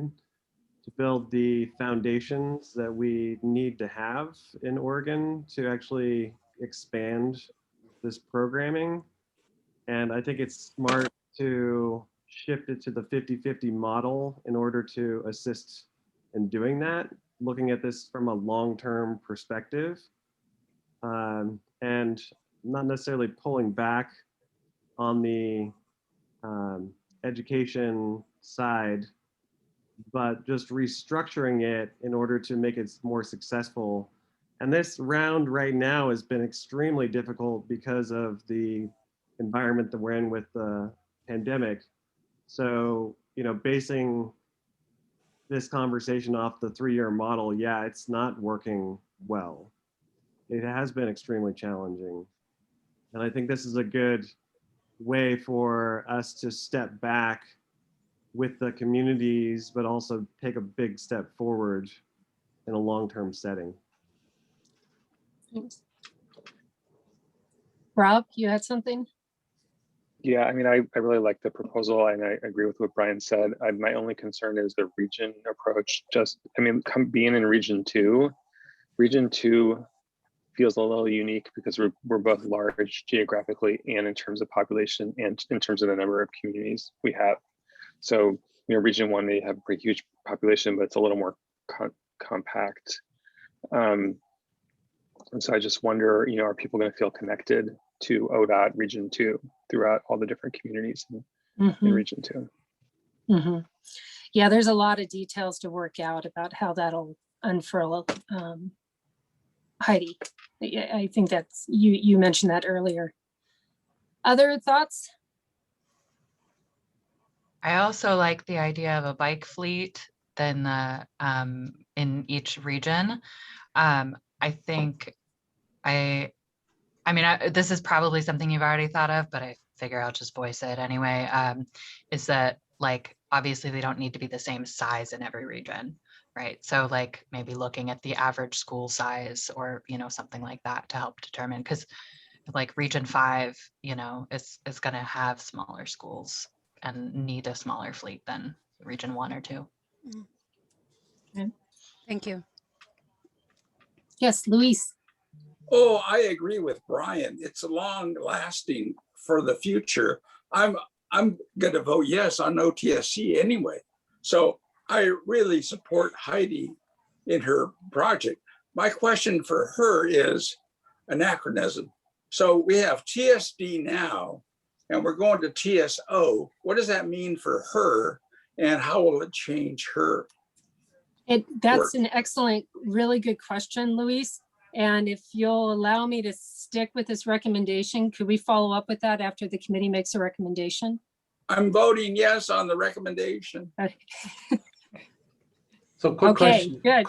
to build the foundations that we need to have in Oregon to actually expand this programming. And I think it's smart to shift it to the 50-50 model in order to assist in doing that, looking at this from a long-term perspective, and not necessarily pulling back on the education side, but just restructuring it in order to make it more successful. And this round right now has been extremely difficult because of the environment that we're in with the pandemic. So, basing this conversation off the 3-year model, yeah, it's not working well. It has been extremely challenging. And I think this is a good way for us to step back with the communities, but also take a big step forward in a long-term setting. Thanks. Rob, you had something? Yeah, I mean, I really like the proposal, and I agree with what Brian said. My only concern is the region approach. Being in Region 2 feels a little unique because we're both large geographically and in terms of population and in terms of the number of communities we have. So, Region 1 may have a pretty huge population, but it's a little more compact. And so I just wonder, are people going to feel connected to ODOT Region 2 throughout all the different communities in Region 2? Mm-hmm. Yeah, there's a lot of details to work out about how that'll unfurl. Heidi, I think that's, you mentioned that earlier. Other thoughts? I also like the idea of a bike fleet then in each region. I think this is probably something you've already thought of, but I figure I'll just voice it anyway, is that like, obviously they don't need to be the same size in every region, right? So like maybe looking at the average school size or, something like that to help determine, because like Region 5, is gonna have smaller schools and need a smaller fleet than Region 1 or 2. Okay. Thank you. Yes, Luis. Oh, I agree with Brian. It's long lasting for the future. I'm going to vote yes on OTSC anyway. So I really support Heidi in her project. My question for her is anachronism. So we have TSD now, and we're going to TSO. What does that mean for her, and how will it change her? That's an excellent, really good question, Luis. And if you'll allow me to stick with this recommendation, could we follow up with that after the committee makes a recommendation? I'm voting yes on the recommendation. So quick question. Good.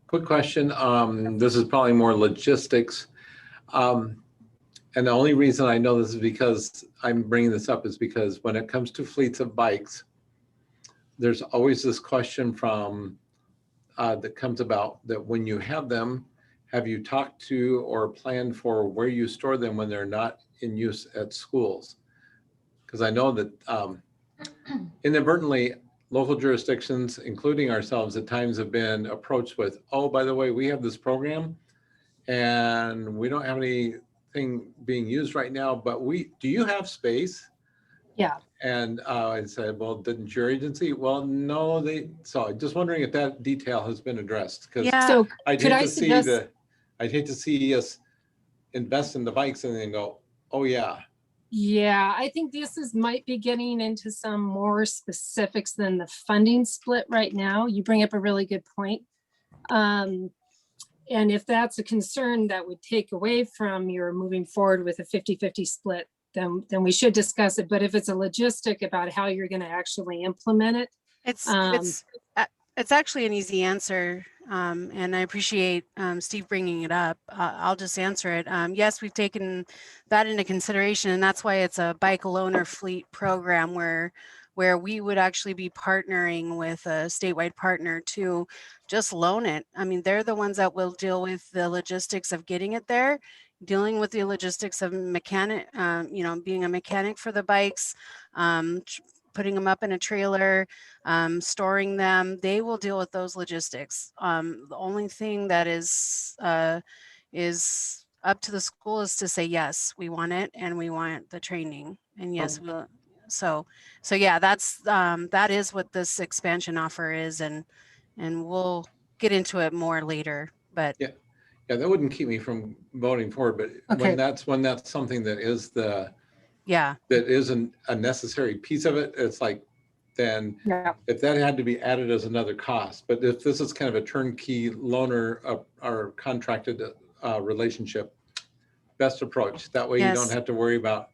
Quick question. This is probably more logistics. And the only reason I know this is because I'm bringing this up is because when it comes to fleets of bikes, there's always this question from that comes about that when you have them, have you talked to or planned for where you store them when they're not in use at schools? Because I know that inadvertently, local jurisdictions, including ourselves, at times have been approached with, oh, by the way, we have this program and we don't have anything being used right now, but do you have space? Yeah. And I said, well, didn't your agency? Well, no, so just wondering if that detail has been addressed. Because Yeah. So I'd could hate I to suggest- I'd hate to see us invest in the bikes and then go, oh yeah. Yeah, I think this might be getting into some more specifics than the funding split right now. You bring up a really good point. And if that's a concern that would take away from your moving forward with a 50-50 split, then we should discuss it. But if it's a logistic about how you're going to actually implement it, it's actually an easy answer, and I appreciate Steve bringing it up. I'll just answer it. Yes, we've taken that into consideration, and that's why it's a bike loaner fleet program where we would actually be partnering with a statewide partner to just loan it. I mean, they're the ones that will deal with the logistics of getting it there, dealing with the logistics of being a mechanic for the bikes, putting them up in a trailer, storing them. They will deal with those logistics. The only thing that is up to the school is to say, yes, we want it and we want the training. And yes, we'll, so yeah, that is what this expansion offer is. And we'll get into it more later, but yeah, that wouldn't keep me from voting for it. But okay. when that's something that is that isn't a necessary piece of it, it's like, then if that had to be added as another cost, but if this is kind of a turnkey loaner or contracted relationship, best approach. That way you don't have to worry about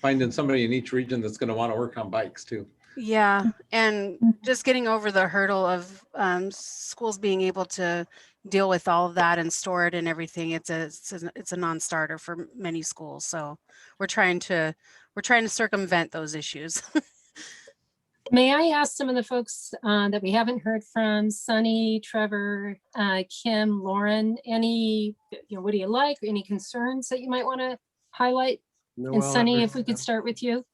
finding somebody in each region that's going to want to work on bikes too. Yeah, and just getting over the hurdle of schools being able to deal with all of that and store it and everything. It's a non-starter for many schools. So we're trying to circumvent those issues. May I ask some of the folks that we haven't heard from, Sunny, Trevor, Kim, Lauren, what do you like? Any concerns that you might want to highlight? Noelle, and Sunny, if we could start with you.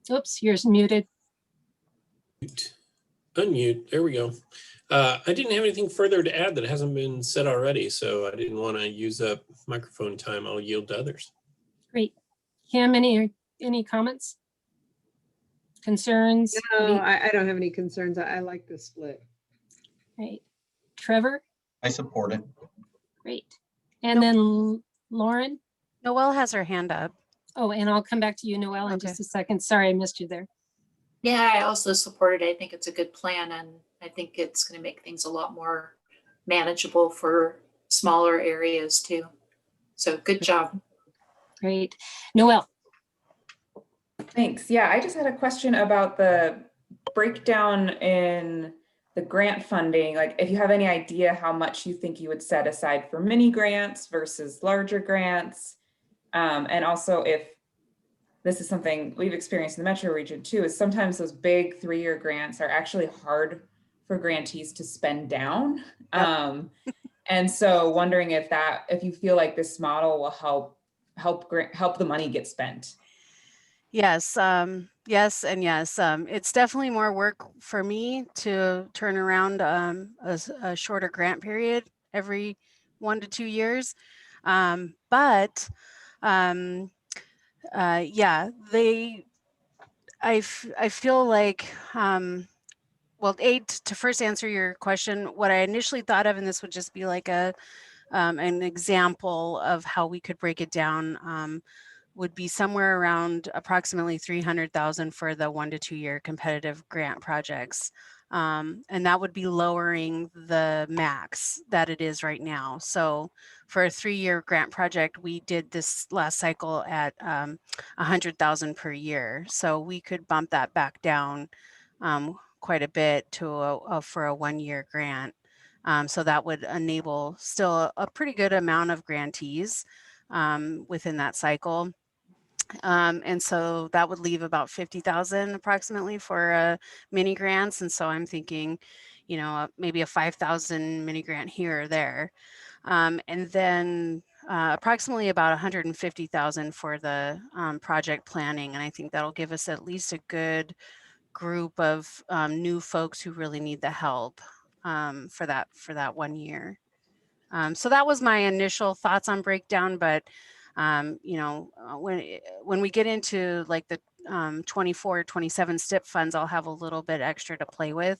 Oops, yours muted. Unmute, there we go. I didn't have anything further to add that hasn't been said already, so I didn't want to use up microphone time. I'll yield to others. Great. Kim, any comments? Concerns? No, I don't have any concerns. I like the split. Great. Trevor? I support it. Great. And then Lauren? Noelle has her hand up. Oh, and I'll come back to you, Noelle, in just a second. Sorry, I missed you there. Yeah, I also support it. I think it's a good plan, and I think it's going to make things a lot more manageable for smaller areas too. So good job. Great. Noelle. Thanks. Yeah, I just had a question about the breakdown in the grant funding. Like, if you have any idea how much you think you would set aside for mini grants versus larger grants. And also if this is something we've experienced in the metro region too, is sometimes those big 3-year grants are actually hard for grantees to spend down. And so wondering if you feel like this model will help the money get spent. Yes, yes, and yes. It's definitely more work for me to turn around a shorter grant period every 1 to 2 years. But yeah, I feel like, well, to first answer your question, what I initially thought of, and this would just be like an example of how we could break it down, would be somewhere around approximately 300,000 for the 1 to 2 year competitive grant projects. And that would be lowering the max that it is right now. So for a 3-year grant project, we did this last cycle at 100,000 per year. So we could bump that back down quite a bit to for a 1-year grant. So that would enable still a pretty good amount of grantees within that cycle. And so that would leave about 50,000 approximately for mini grants. And so I'm thinking, you know, maybe a 5,000 mini grant here or there. And then approximately about 150,000 for the project planning. And I think that'll give us at least a good group of new folks who really need the help for that 1 year. So that was my initial thoughts on breakdown, but you know, when we get into like the 24, 27 STIP funds, I'll have a little bit extra to play with.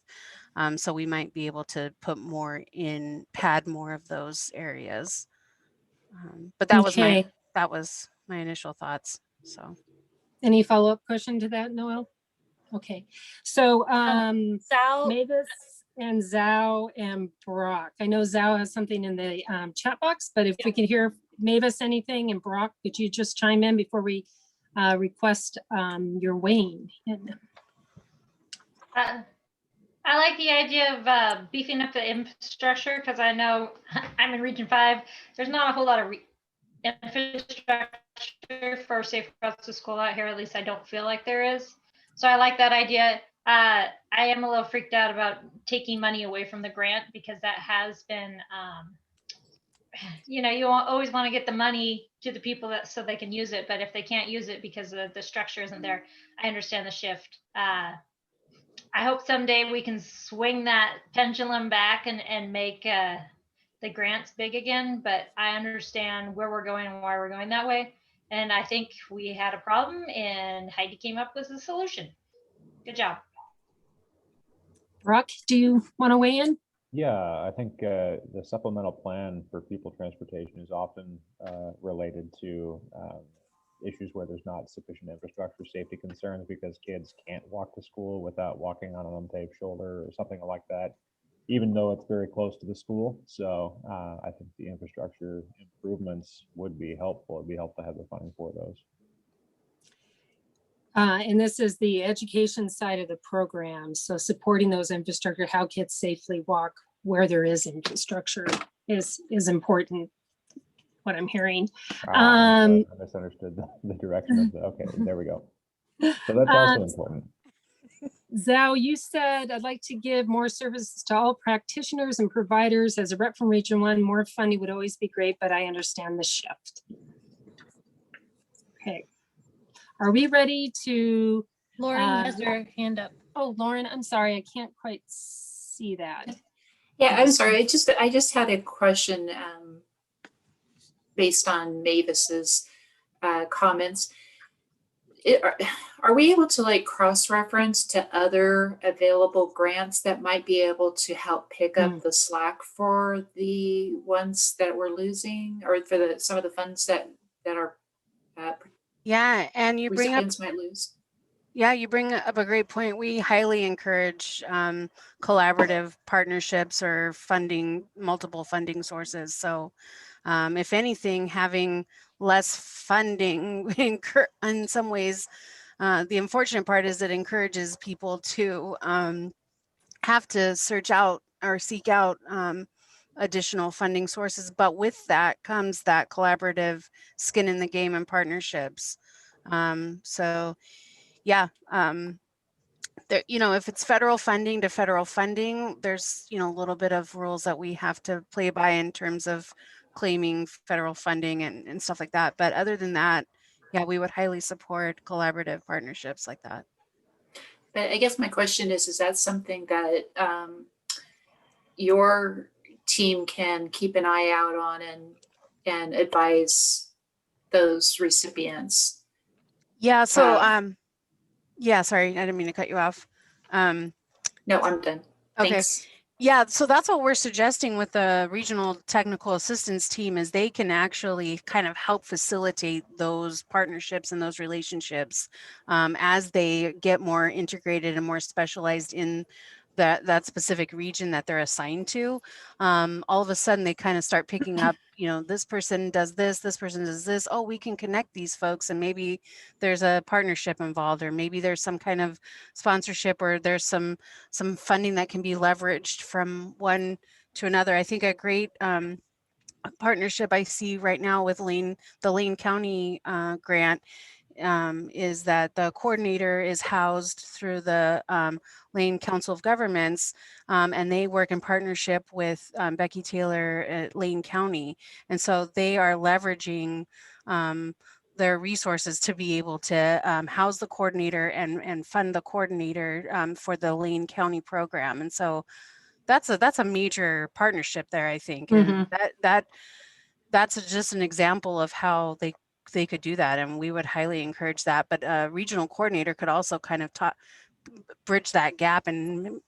So we might be able to put more in, pad more of those areas. But that was my initial thoughts. So Any follow-up question to that, Noelle? Okay, so Mavis and Zhao and Brock. I know Zhao has something in the chat box, but if we can hear Mavis anything, and Brock, could you just chime in before we request your weighing in? I like the idea of beefing up the infrastructure, because I know I'm in Region 5. There's not a whole lot of infrastructure for safe routes to school out here. At least I don't feel like there is. So I like that idea. I am a little freaked out about taking money away from the grant, because that has been, you know, you always want to get the money to the people that so they can use it. But if they can't use it because the structure isn't there, I understand the shift. I hope someday we can swing that pendulum back and make the grants big again. But I understand where we're going and why we're going that way. And I think we had a problem, and Heidi came up with a solution. Good job. Brock, do you want to weigh in? Yeah, I think the supplemental plan for people transportation is often related to issues where there's not sufficient infrastructure, safety concerns because kids can't walk to school without walking on an unpaved shoulder or something like that, even though it's very close to the school. So I think the infrastructure improvements would be helpful. It'd be helpful to have the funding for those. And this is the education side of the program. So supporting those infrastructure, how kids safely walk where there is infrastructure is important, what I'm hearing. I misunderstood the direction of the, okay, there we go. So that's also important. Zhao, you said, I'd like to give more services to all practitioners and providers. As a rep from Region 1, more funding would always be great, but I understand the shift. Okay. Are we ready to? Lauren has her hand up. Oh, Lauren, I'm sorry. I can't quite see that. Yeah, I'm sorry. I just had a question based on Mavis's comments. Are we able to like cross-reference to other available grants that might be able to help pick up the slack for the ones that we're losing, or for some of the funds that are yeah, and you bring up might lose? Yeah, you bring up a great point. We highly encourage collaborative partnerships or multiple funding sources. So if anything, having less funding in some ways, the unfortunate part is it encourages people to have to search out or seek out additional funding sources. But with that comes that collaborative skin in the game and partnerships. So yeah, there, you know, if it's federal funding to federal funding, there's, you know, a little bit of rules that we have to play by in terms of claiming federal funding and stuff like that. But other than that, yeah, we would highly support collaborative partnerships like that. But I guess my question is that something that your team can keep an eye out on and advise those recipients? Yeah, so yeah, sorry, I didn't mean to cut you off. No, I'm done. Okay. Thanks. Yeah, so that's what we're suggesting with the regional technical assistance team is they can actually kind of help facilitate those partnerships and those relationships as they get more integrated and more specialized in that specific region that they're assigned to. All of a sudden they kind of start picking up, you know, this person does this person does this. Oh, we can connect these folks, and maybe there's a partnership involved, or maybe there's some kind of sponsorship, or there's some funding that can be leveraged from one to another. I think a great partnership I see right now with the Lane County grant is that the coordinator is housed through the Lane Council of Governments, and they work in partnership with Becky Taylor at Lane County. And so they are leveraging their resources to be able to house the coordinator and fund the coordinator for the Lane County program. And so that's a major partnership there, I think. And that's just an example of how they could do that, and we would highly encourage that. But a regional coordinator could also kind of bridge that gap and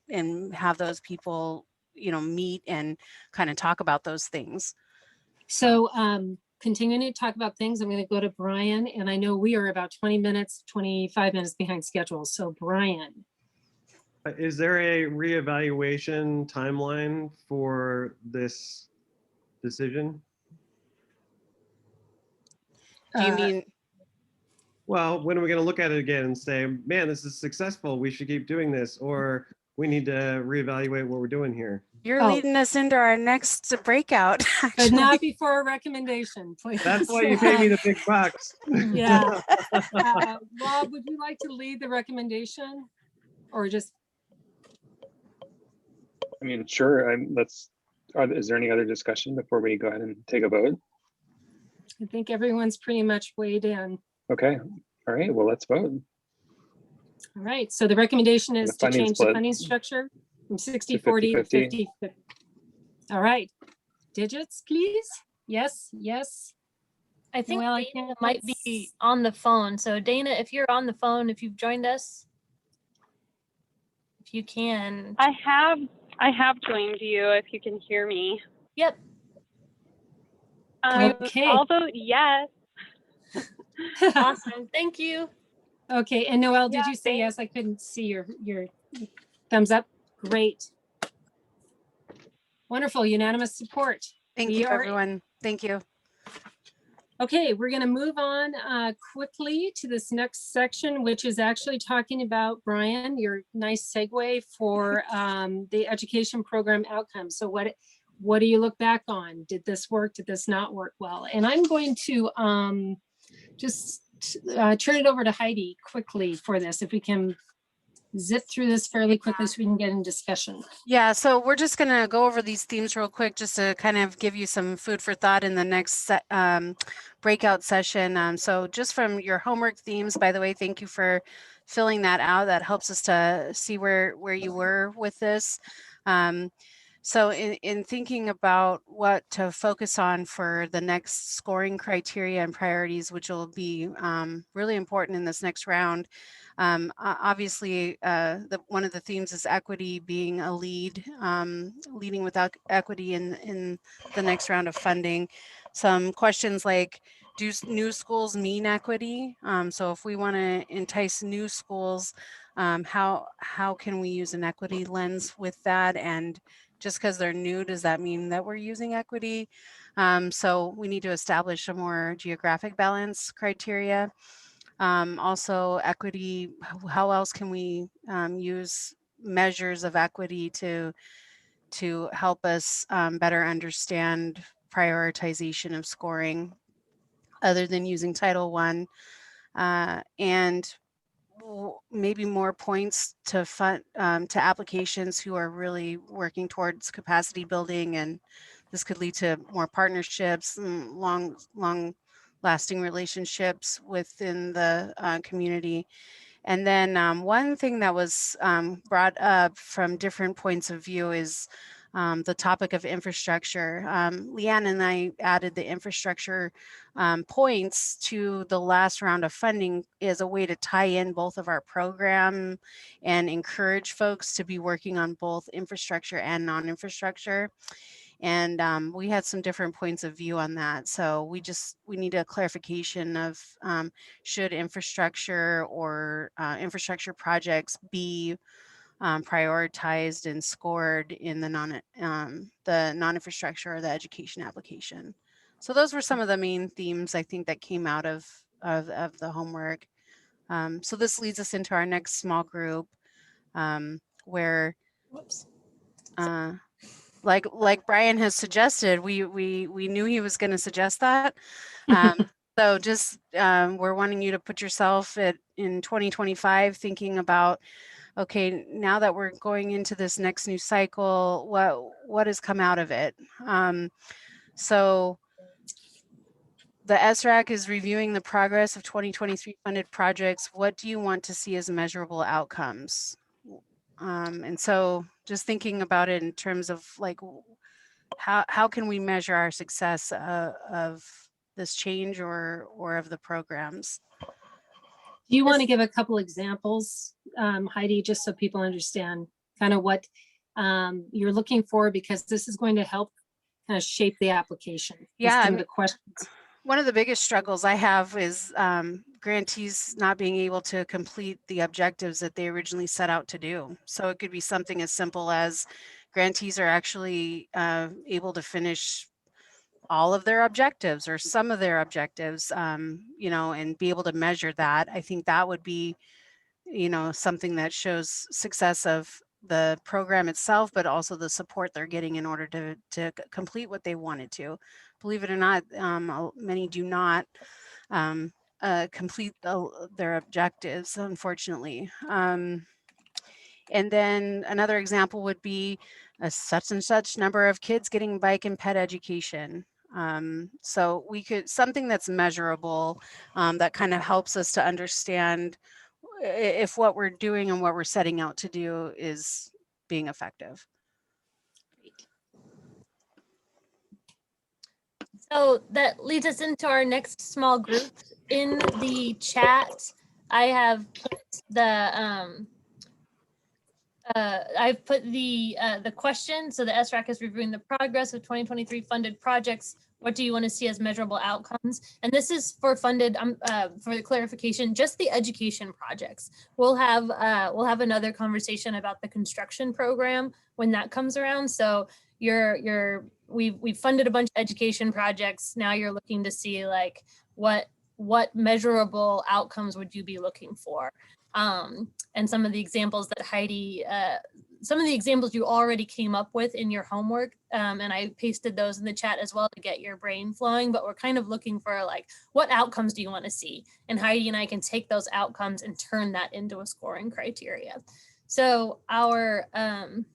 have those people, meet and kind of talk about those things. So continuing to talk about things, I'm going to go to Brian, and I know we are about 25 minutes behind schedule. So Brian. Is there a reevaluation timeline for this decision? Do you mean? Well, when are we going to look at it again and say, man, this is successful, we should keep doing this, or we need to reevaluate what we're doing here? You're leading us into our next breakout. But not before a recommendation, please. That's why you pay me the big bucks. Yeah. Rob, would you like to lead the recommendation, or just? I mean, sure. Is there any other discussion before we go ahead and take a vote? I think everyone's pretty much weighed in. Okay. All right. Well, let's vote. All right. So the recommendation is to change the funding structure from 60-40 to 50-50. All right. Digits, please. Yes. Yes. I think Noelle, Dana might be on the phone. So Dana, if you're on the phone, if you've joined us, if you can. I have joined you, if you can hear me. Yep. Okay. I'll vote yes. Awesome. Thank you. Okay. And Noelle, did you say yes? I couldn't see your thumbs up. Great. Wonderful. Unanimous support. Thank you, everyone. Thank you. Okay, we're going to move on quickly to this next section, which is actually talking about, Brian, your nice segue for the education program outcomes. So what do you look back on? Did this work? Did this not work well? And I'm going to just turn it over to Heidi quickly for this, if we can zip through this fairly quickly so we can get in discussion. Yeah, so we're just going to go over these themes real quick just to kind of give you some food for thought in the next breakout session. So just from your homework themes, by the way, thank you for filling that out. That helps us to see where you were with this. So in thinking about what to focus on for the next scoring criteria and priorities, which will be really important in this next round, obviously, one of the themes is equity being a lead, leading with equity in the next round of funding. Some questions like, do new schools mean equity? So if we want to entice new schools, how can we use an equity lens with that? And just because they're new, does that mean that we're using equity? So we need to establish a more geographic balance criteria. Also equity, how else can we use measures of equity to help us better understand prioritization of scoring other than using Title I, and maybe more points to fund to applications who are really working towards capacity building, and this could lead to more partnerships and long lasting relationships within the community. And then one thing that was brought up from different points of view is the topic of infrastructure. Leanne and I added the infrastructure points to the last round of funding as a way to tie in both of our program and encourage folks to be working on both infrastructure and non-infrastructure. And we had some different points of view on that. So we need a clarification of should infrastructure or infrastructure projects be prioritized and scored in the non-infrastructure or the education application. So those were some of the main themes I think that came out of the homework. So this leads us into our next small group where, like Brian has suggested, we knew he was going to suggest that. So just we're wanting you to put yourself in 2025 thinking about, okay, now that we're going into this next new cycle, what has come out of it? So the SRAC is reviewing the progress of 2023 funded projects. What do you want to see as measurable outcomes? And so just thinking about it in terms of like, how can we measure our success of this change or of the programs? Do you want to give a couple examples, Heidi, just so people understand kind of what you're looking for, because this is going to help kind of shape the application. Yeah, some of the questions. One of the biggest struggles I have is grantees not being able to complete the objectives that they originally set out to do. So it could be something as simple as grantees are actually able to finish all of their objectives or some of their objectives, you know, and be able to measure that. I think that would be, you know, something that shows success of the program itself, but also the support they're getting in order to complete what they wanted to. Believe it or not, many do not complete their objectives, unfortunately. And then another example would be a such and such number of kids getting bike and pet education. So we could, something that's measurable, that kind of helps us to understand if what we're doing and what we're setting out to do is being effective. So that leads us into our next small group. In the chat, I have put the I've put the question. So the SRAC is reviewing the progress of 2023 funded projects. What do you want to see as measurable outcomes? And this is for funded, for the clarification, just the education projects. We'll have another conversation about the construction program when that comes around. So we've funded a bunch of education projects. Now you're looking to see like what measurable outcomes would you be looking for? And some of the examples that Heidi, some of the examples you already came up with in your homework, and I pasted those in the chat as well to get your brain flowing, but we're kind of looking for like, what outcomes do you want to see? And Heidi and I can take those outcomes and turn that into a scoring criteria. So our, and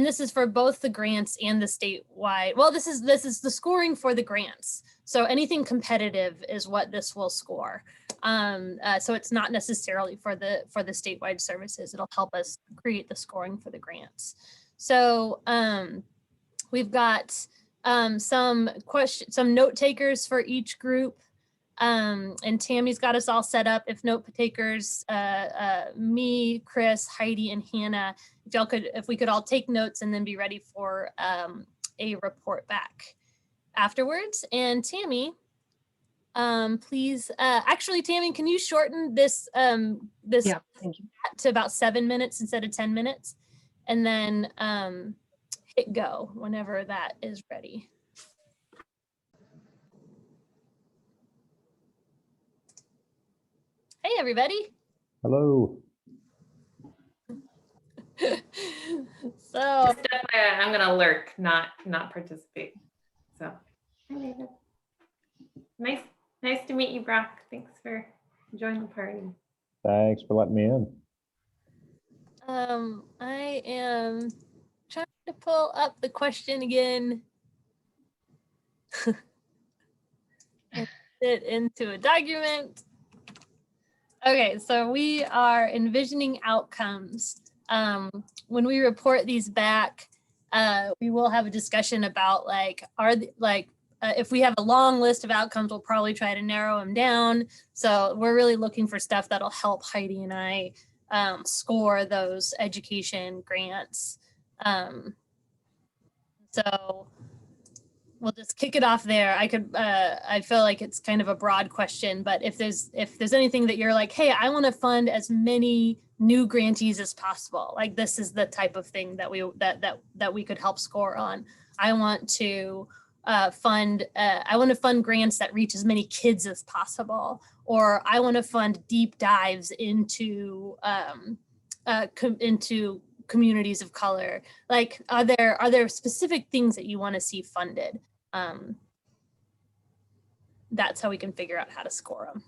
this is for both the grants and the statewide. Well, this is the scoring for the grants. So anything competitive is what this will score. So it's not necessarily for the statewide services. It'll help us create the scoring for the grants. So we've got some note takers for each group. And Tammy's got us all set up. If note takers, me, Chris, Heidi, and Hannah, if we could all take notes and then be ready for a report back afterwards. And Tammy, please, actually, Tammy, can you shorten this Yeah, thank you. to about 7 minutes instead of 10 minutes? And then hit go whenever that is ready. Hey, everybody. Hello. So I'm gonna lurk, not participate. So nice to meet you, Brock. Thanks for joining the party. Thanks for letting me in. I am trying to pull up the question again. And it into a document. Okay, so we are envisioning outcomes. When we report these back, we will have a discussion about like, if we have a long list of outcomes, we'll probably try to narrow them down. So we're really looking for stuff that'll help Heidi and I score those education grants. So we'll just kick it off there. I feel like it's kind of a broad question, but if there's anything that you're like, hey, I want to fund as many new grantees as possible. Like this is the type of thing that we could help score on. I want to fund grants that reach as many kids as possible, or I want to fund deep dives into communities of color. Like, are there specific things that you want to see funded? that's how we can figure out how to score them.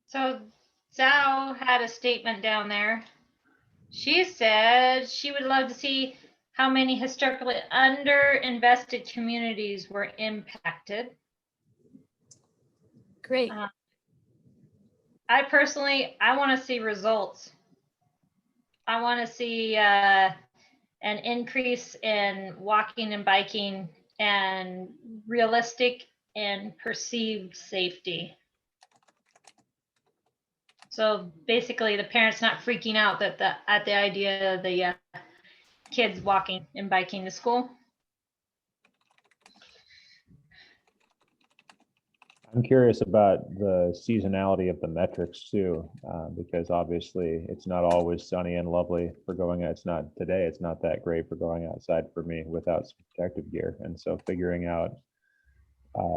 So Zhao had a statement down there. She said she would love to see how many historically underinvested communities were impacted. Great. I personally, I want to see results. I want to see an increase in walking and biking and realistic and perceived safety. So basically the parents not freaking out at the idea of the kids walking and biking to school. I'm curious about the seasonality of the metrics too, because obviously it's not always sunny and lovely for going out. It's not today, it's not that great for going outside for me without some protective gear. And so figuring out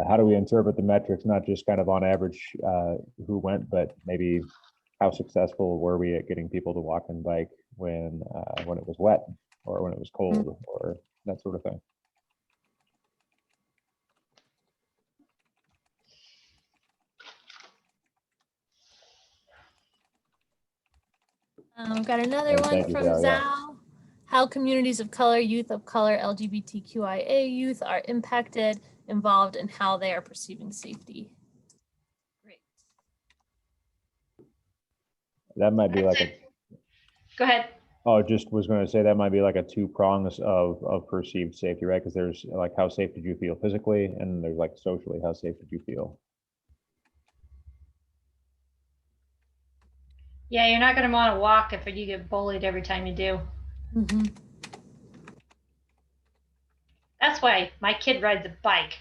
how do we interpret the metrics, not just kind of on average who went, but maybe how successful were we at getting people to walk and bike when it was wet or when it was cold or that sort of thing. We've got another one from Zhao. How communities of color, youth of color, LGBTQIA youth are impacted, involved, and how they are perceiving safety. Great. That might be like a. Go ahead. Oh, just was going to say that might be like a two prongs of perceived safety, right? Because there's like how safe did you feel physically, and there's like socially, how safe did you feel? Yeah, you're not going to want to walk if you get bullied every time you do. Mm-hmm. That's why my kid rides a bike.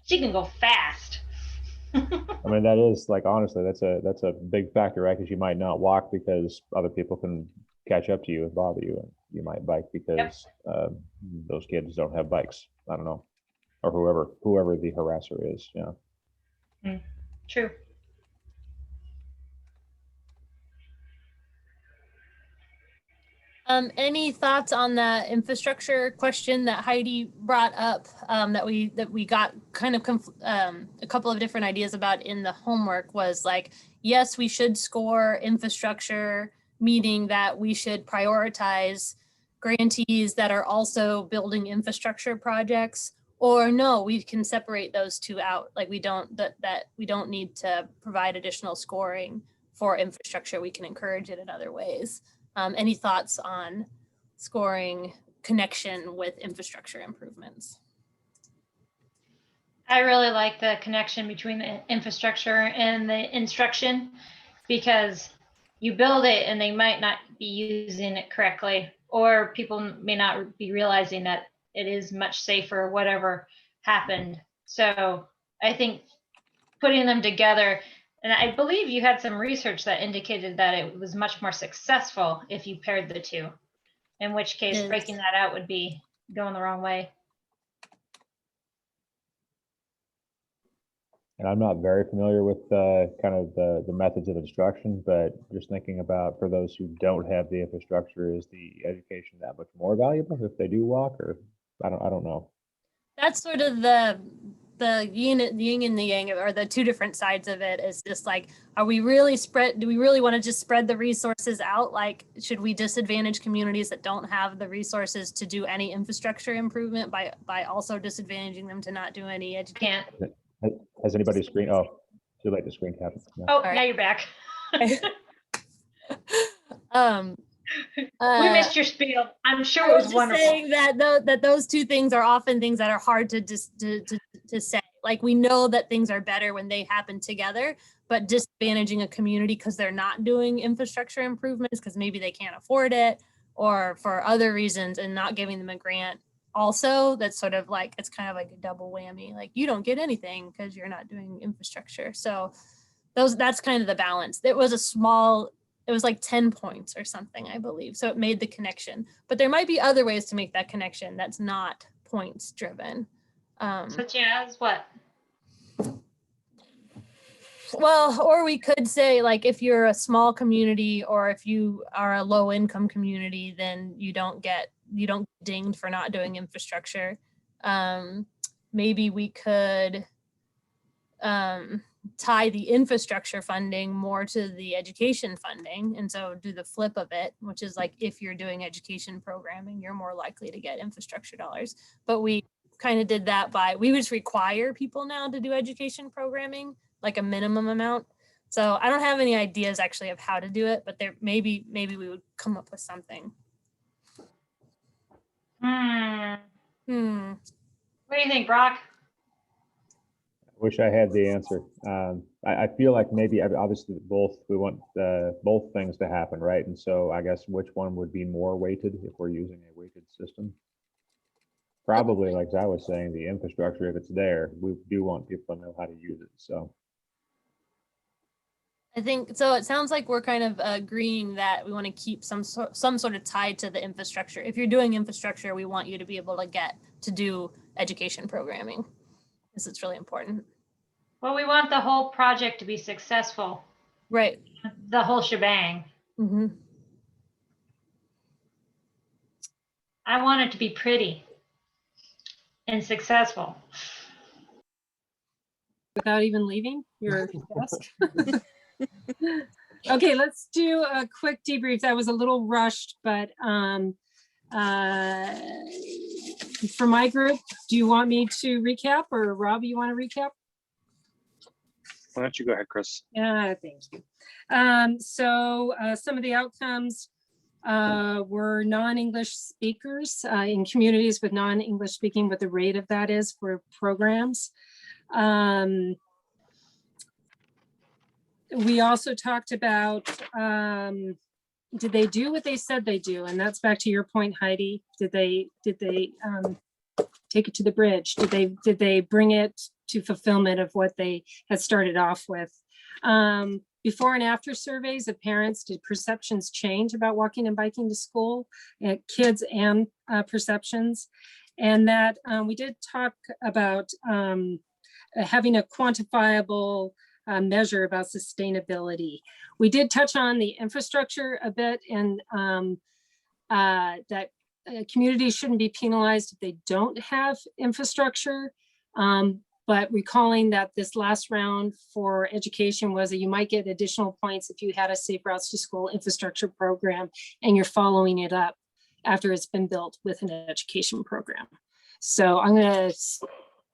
She can go fast. I mean, that is like, honestly, that's a big factor, right? Because you might not walk because other people can catch up to you and bother you, and you might bike because those kids don't have bikes. I don't know, or whoever the harasser is. Yeah. True. Any thoughts on the infrastructure question that Heidi brought up that we got kind of a couple of different ideas about in the homework was like, yes, we should score infrastructure, meaning that we should prioritize grantees that are also building infrastructure projects, or no, we can separate those two out. Like we don't need to provide additional scoring for infrastructure. We can encourage it in other ways. Any thoughts on scoring connection with infrastructure improvements? I really like the connection between the infrastructure and the instruction, because you build it and they might not be using it correctly, or people may not be realizing that it is much safer, whatever happened. So I think putting them together, and I believe you had some research that indicated that it was much more successful if you paired the two, in which case breaking that out would be going the wrong way. And I'm not very familiar with kind of the methods of instruction, but just thinking about for those who don't have the infrastructure, is the education that much more valuable if they do walk, or I don't know. That's sort of the yin and the yang, or the two different sides of it. Is just like, do we really want to just spread the resources out? Like, should we disadvantage communities that don't have the resources to do any infrastructure improvement by also disadvantaging them to not do any education? Has anybody screen? Oh, too late to screen cap. No. Oh, now you're back. We missed your spiel. I'm sure it was wonderful. Saying that those two things are often things that are hard to say. Like, we know that things are better when they happen together, but disadvantaging a community because they're not doing infrastructure improvements because maybe they can't afford it or for other reasons, and not giving them a grant. Also, that's sort of like, it's kind of like a double whammy. Like, you don't get anything because you're not doing infrastructure. So that's kind of the balance. It was like 10 points or something, I believe. So it made the connection, but there might be other ways to make that connection that's not points driven. Such as what? Well, or we could say like if you're a small community or if you are a low income community, then you don't get dinged for not doing infrastructure. Maybe we could tie the infrastructure funding more to the education funding, and so do the flip of it, which is like if you're doing education programming, you're more likely to get infrastructure dollars. But we kind of did that by, we just require people now to do education programming, like a minimum amount. So I don't have any ideas actually of how to do it, but there maybe we would come up with something. What do you think, Brock? Wish I had the answer. I feel like maybe obviously we want both things to happen, right? And so I guess which one would be more weighted if we're using a weighted system? Probably, like I was saying, the infrastructure, if it's there, we do want people to know how to use it. So I think so. It sounds like we're kind of agreeing that we want to keep some sort of tie to the infrastructure. If you're doing infrastructure, we want you to be able to get to do education programming, because it's really important. Well, we want the whole project to be successful. Right. The whole shebang. Mm-hmm. I want it to be pretty and successful. Without even leaving your desk. Okay, let's do a quick debrief. That was a little rushed, but for my group, do you want me to recap, or Rob, you want to recap? Why don't you go ahead, Chris? Yeah, thank you. So some of the outcomes were non-English speakers in communities with non-English speaking, what the rate of that is for programs. We also talked about, did they do what they said they do? And that's back to your point, Heidi. Did they take it to the bridge? Did they bring it to fulfillment of what they had started off with? Before and after surveys of parents, did perceptions change about walking and biking to school, kids and perceptions? And that we did talk about having a quantifiable measure about sustainability. We did touch on the infrastructure a bit, and that communities shouldn't be penalized if they don't have infrastructure. But recalling that this last round for education was that you might get additional points if you had a Safe Routes to School infrastructure program and you're following it up after it's been built with an education program. So I'm going to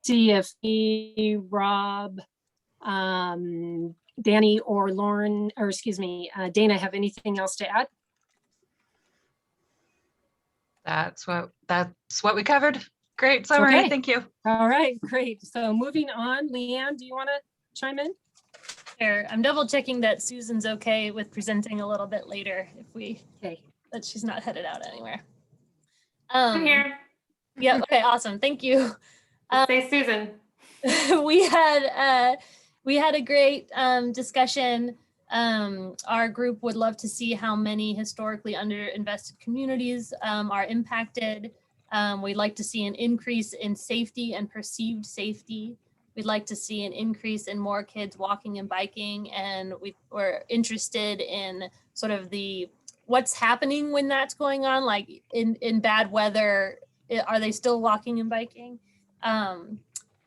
see if Rob, Danny, or Lauren, or excuse me, Dana, have anything else to add? That's what we covered. Great summary. Okay. Thank you. All right, great. So moving on, Leanne, do you want to chime in? Sure. I'm double checking that Susan's okay with presenting a little bit later if that she's not headed out anywhere. I'm here. Yeah, okay, awesome. Thank you. Say Susan. We had a great discussion. Our group would love to see how many historically underinvested communities are impacted. We'd like to see an increase in safety and perceived safety. We'd like to see an increase in more kids walking and biking, and we're interested in sort of what's happening when that's going on, like in bad weather, are they still walking and biking?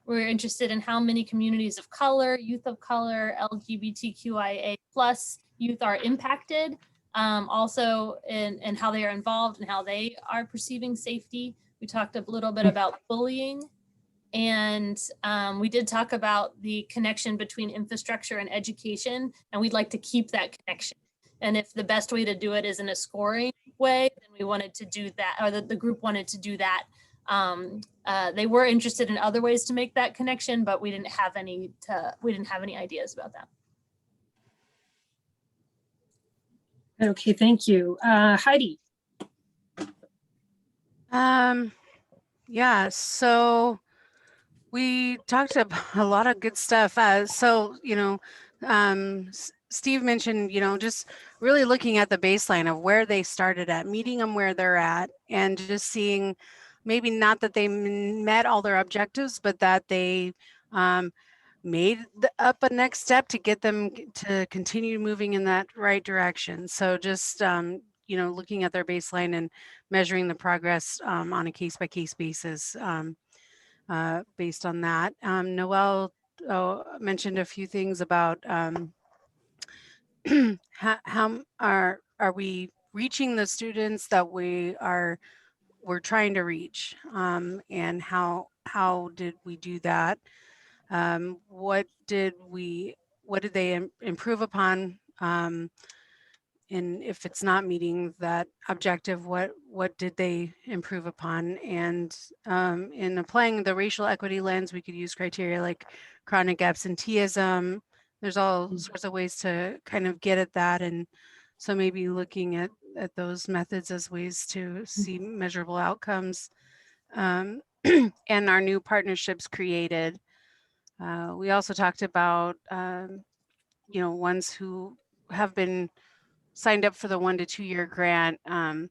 We're interested in how many communities of color, youth of color, LGBTQIA+ youth are impacted. Also in how they are involved and how they are perceiving safety. We talked a little bit about bullying, and we did talk about the connection between infrastructure and education, and we'd like to keep that connection. And if the best way to do it is in a scoring way, then we wanted to do that, or the group wanted to do that. They were interested in other ways to make that connection, but we didn't have any ideas about that. Okay, thank you. Heidi. Yeah, so we talked about a lot of good stuff. Steve mentioned, just really looking at the baseline of where they started at, meeting them where they're at, and just seeing maybe not that they met all their objectives, but that they up a next step to get them to continue moving in that right direction. So just, looking at their baseline and measuring the progress on a case-by-case basis based on that. Noelle mentioned a few things about how are we reaching the students that we're trying to reach, and how did we do that? What did they improve upon? And if it's not meeting that objective, what did they improve upon? And in applying the racial equity lens, we could use criteria like chronic absenteeism. There's all sorts of ways to kind of get at that. And so maybe looking at those methods as ways to see measurable outcomes. And our new partnerships created. We also talked about, ones who have been signed up for the 1 to 2 year grant. How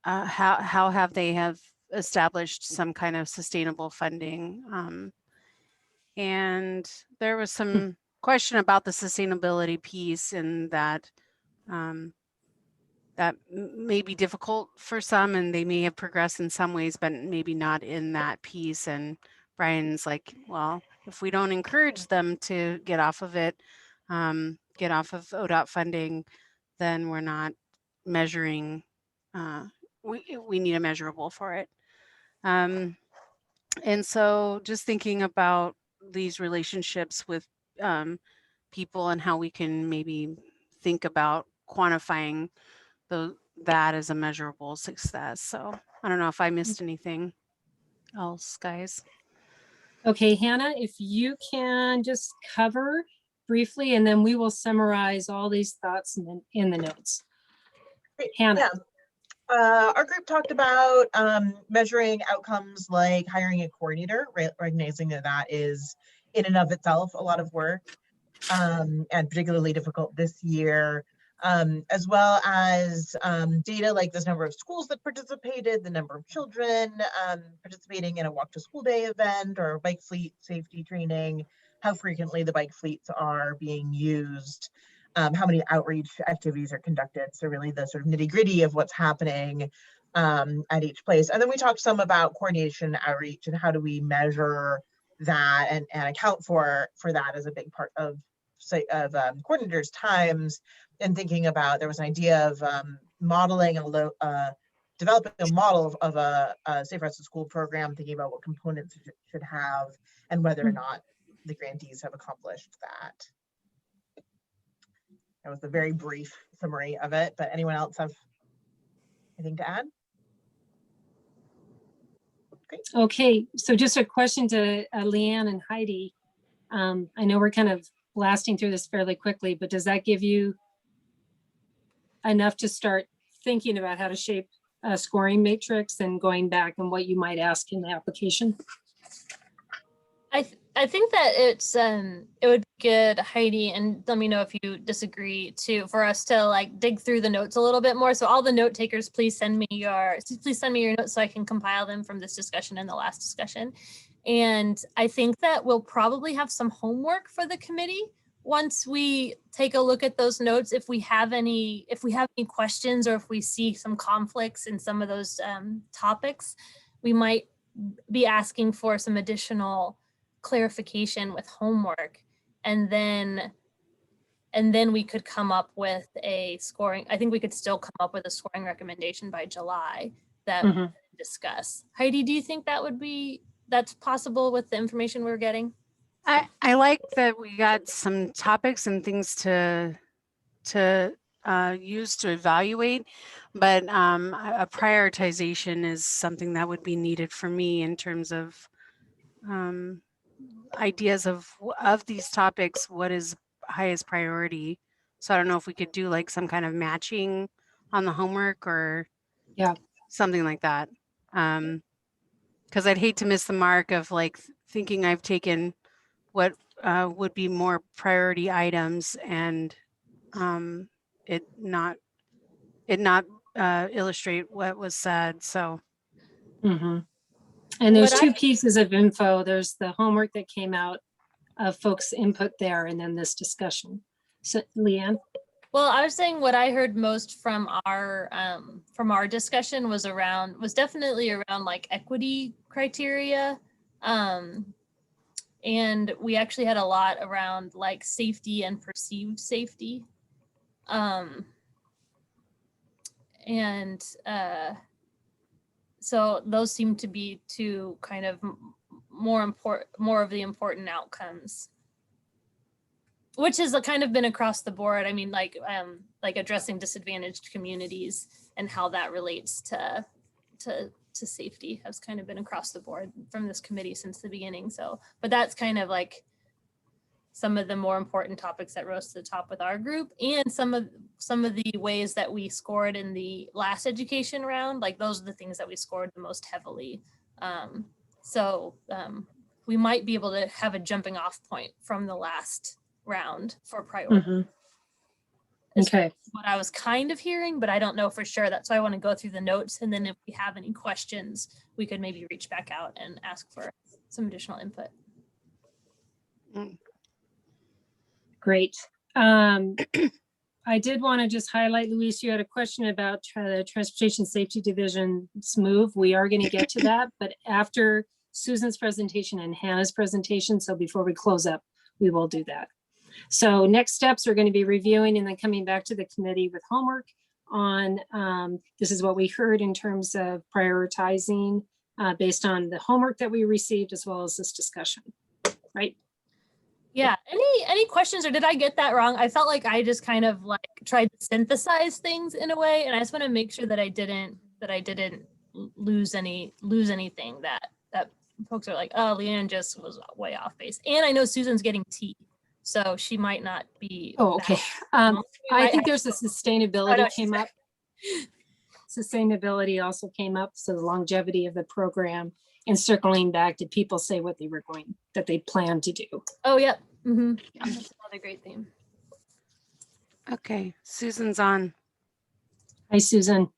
have they established some kind of sustainable funding? And there was some question about the sustainability piece, and that that may be difficult for some, and they may have progressed in some ways, but maybe not in that piece. And Brian's like, well, if we don't encourage them to get off of it, get off of ODOT funding, then we're not measuring. We need a measurable for it. And so just thinking about these relationships with people and how we can maybe think about quantifying that as a measurable success. So I don't know if I missed anything else, guys. Okay, Hannah, if you can just cover briefly, and then we will summarize all these thoughts in the notes. Great. Hannah. Yeah. Our group talked about measuring outcomes like hiring a coordinator, recognizing that that is in and of itself a lot of work, and particularly difficult this year, as well as data like this number of schools that participated, the number of children participating in a walk to school day event or bike fleet safety training, how frequently the bike fleets are being used, how many outreach activities are conducted. So really the sort of nitty gritty of what's happening at each place. And then we talked some about coordination, outreach, and how do we measure that and account for that as a big part of coordinators' times, and thinking about, there was an idea of modeling developing a model of a safe routes to school program, thinking about what components it should have and whether or not the grantees have accomplished that. That was a very brief summary of it, but anyone else have anything to add? Great. Okay, so just a question to Leanne and Heidi. I know we're kind of blasting through this fairly quickly, but does that give you enough to start thinking about how to shape a scoring matrix and going back and what you might ask in the application? I think that it would be good, Heidi, and let me know if you disagree too, for us to like dig through the notes a little bit more. So all the note takers, please send me your notes so I can compile them from this discussion and the last discussion. And I think that we'll probably have some homework for the committee once we take a look at those notes. If we have any questions, or if we see some conflicts in some of those topics, we might be asking for some additional clarification with homework, and then we could come up with a scoring. I think we could still come up with a scoring recommendation by July that we can discuss. Heidi, do you think that's possible with the information we're getting? I like that we got some topics and things to use to evaluate, but a prioritization is something that would be needed for me in terms of ideas of these topics, what is highest priority. So I don't know if we could do like some kind of matching on the homework or something like that. Because I'd hate to miss the mark of like thinking I've taken what would be more priority items and it not illustrate what was said. So. And there's two pieces of info. There's the homework that came out folks' input there and then this discussion. So Leanne? Well, I was saying what I heard most from our discussion was definitely around like equity criteria. And we actually had a lot around like safety and perceived safety. So those seem to be two kind of more of the important outcomes, which has kind of been across the board. I mean, like addressing disadvantaged communities and how that relates to safety has kind of been across the board from this committee since the beginning. So, but that's kind of like some of the more important topics that rose to the top with our group, and some of the ways that we scored in the last education round. Like those are the things that we scored the most heavily. We might be able to have a jumping off point from the last round for priority. Okay. What I was kind of hearing, but I don't know for sure. That's why I want to go through the notes. And then if we have any questions, we could maybe reach back out and ask for some additional input. Great. I did want to just highlight, Luis, you had a question about the Transportation Safety Division's move. We are going to get to that, but after Susan's presentation and Hannah's presentation, so before we close up, we will do that. So next steps are going to be reviewing and then coming back to the committee with homework on, this is what we heard in terms of prioritizing based on the homework that we received as well as this discussion, right? Yeah, any questions, or did I get that wrong? I felt like I just kind of like tried to synthesize things in a way, and I just want to make sure that I didn't lose anything that folks are like, oh, Leanne just was way off base. And I know Susan's getting tea, so she might not be. Oh, okay. I think there's a sustainability came up. Sustainability also came up, so the longevity of the program and circling back, did people say what they plan to do? Oh, yep. Mm-hmm. Yeah, that's another great theme. Okay, Susan's on. Hi, Susan.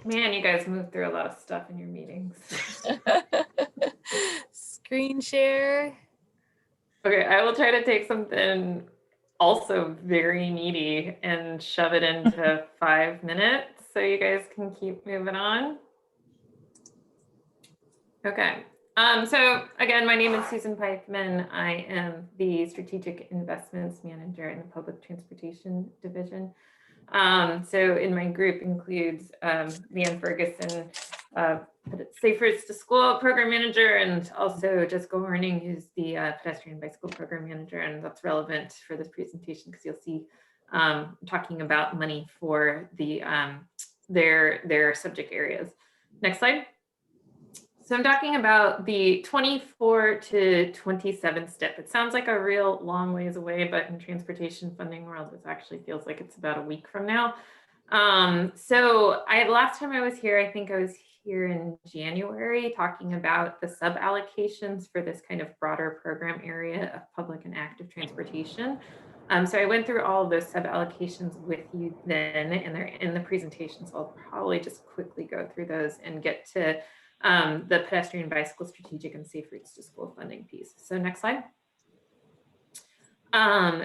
Man, you guys move through a lot of stuff in your meetings. Screen share. Okay, I will try to take something also very meaty and shove it into 5 minutes so you guys can keep moving on. Okay, so again, my name is Susan Pikeman. I am the Strategic Investments Manager in the Public Transportation Division. So in my group includes Leanne Ferguson, Safe Routes to School Program Manager, and also Jessica Horning, who's the Pedestrian Bicycle Program Manager, and that's relevant for this presentation because you'll see talking about money for the their subject areas. Next slide. So I'm talking about the 24 to 27 step. It sounds like a real long ways away, but in transportation funding world, it actually feels like it's about a week from now. So last time I was here, I think I was here in January talking about the sub allocations for this kind of broader program area of public and active transportation. So I went through all of those sub allocations with you then, and they're in the presentation. So I'll probably just quickly go through those and get to the pedestrian bicycle strategic and safe routes to school funding piece. So next slide.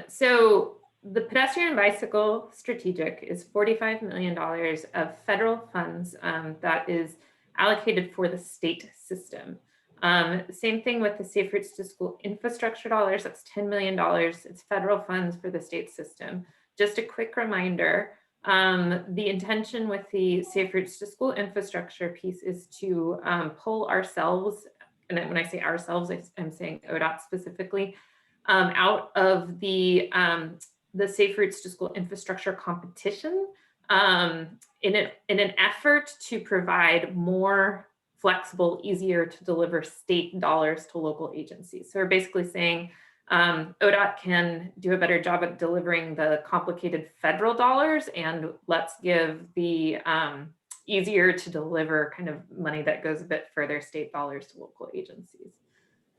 So the pedestrian bicycle strategic is $45 million of federal funds that is allocated for the state system. Same thing with the safe routes to school infrastructure dollars, that's $10 million. It's federal funds for the state system. Just a quick reminder, the intention with the safe routes to school infrastructure piece is to pull ourselves, and when I say ourselves, I'm saying ODOT specifically, out of the safe routes to school infrastructure competition in an effort to provide more flexible, easier to deliver state dollars to local agencies. So we're basically saying ODOT can do a better job at delivering the complicated federal dollars, and let's give the easier to deliver kind of money that goes a bit further state dollars to local agencies.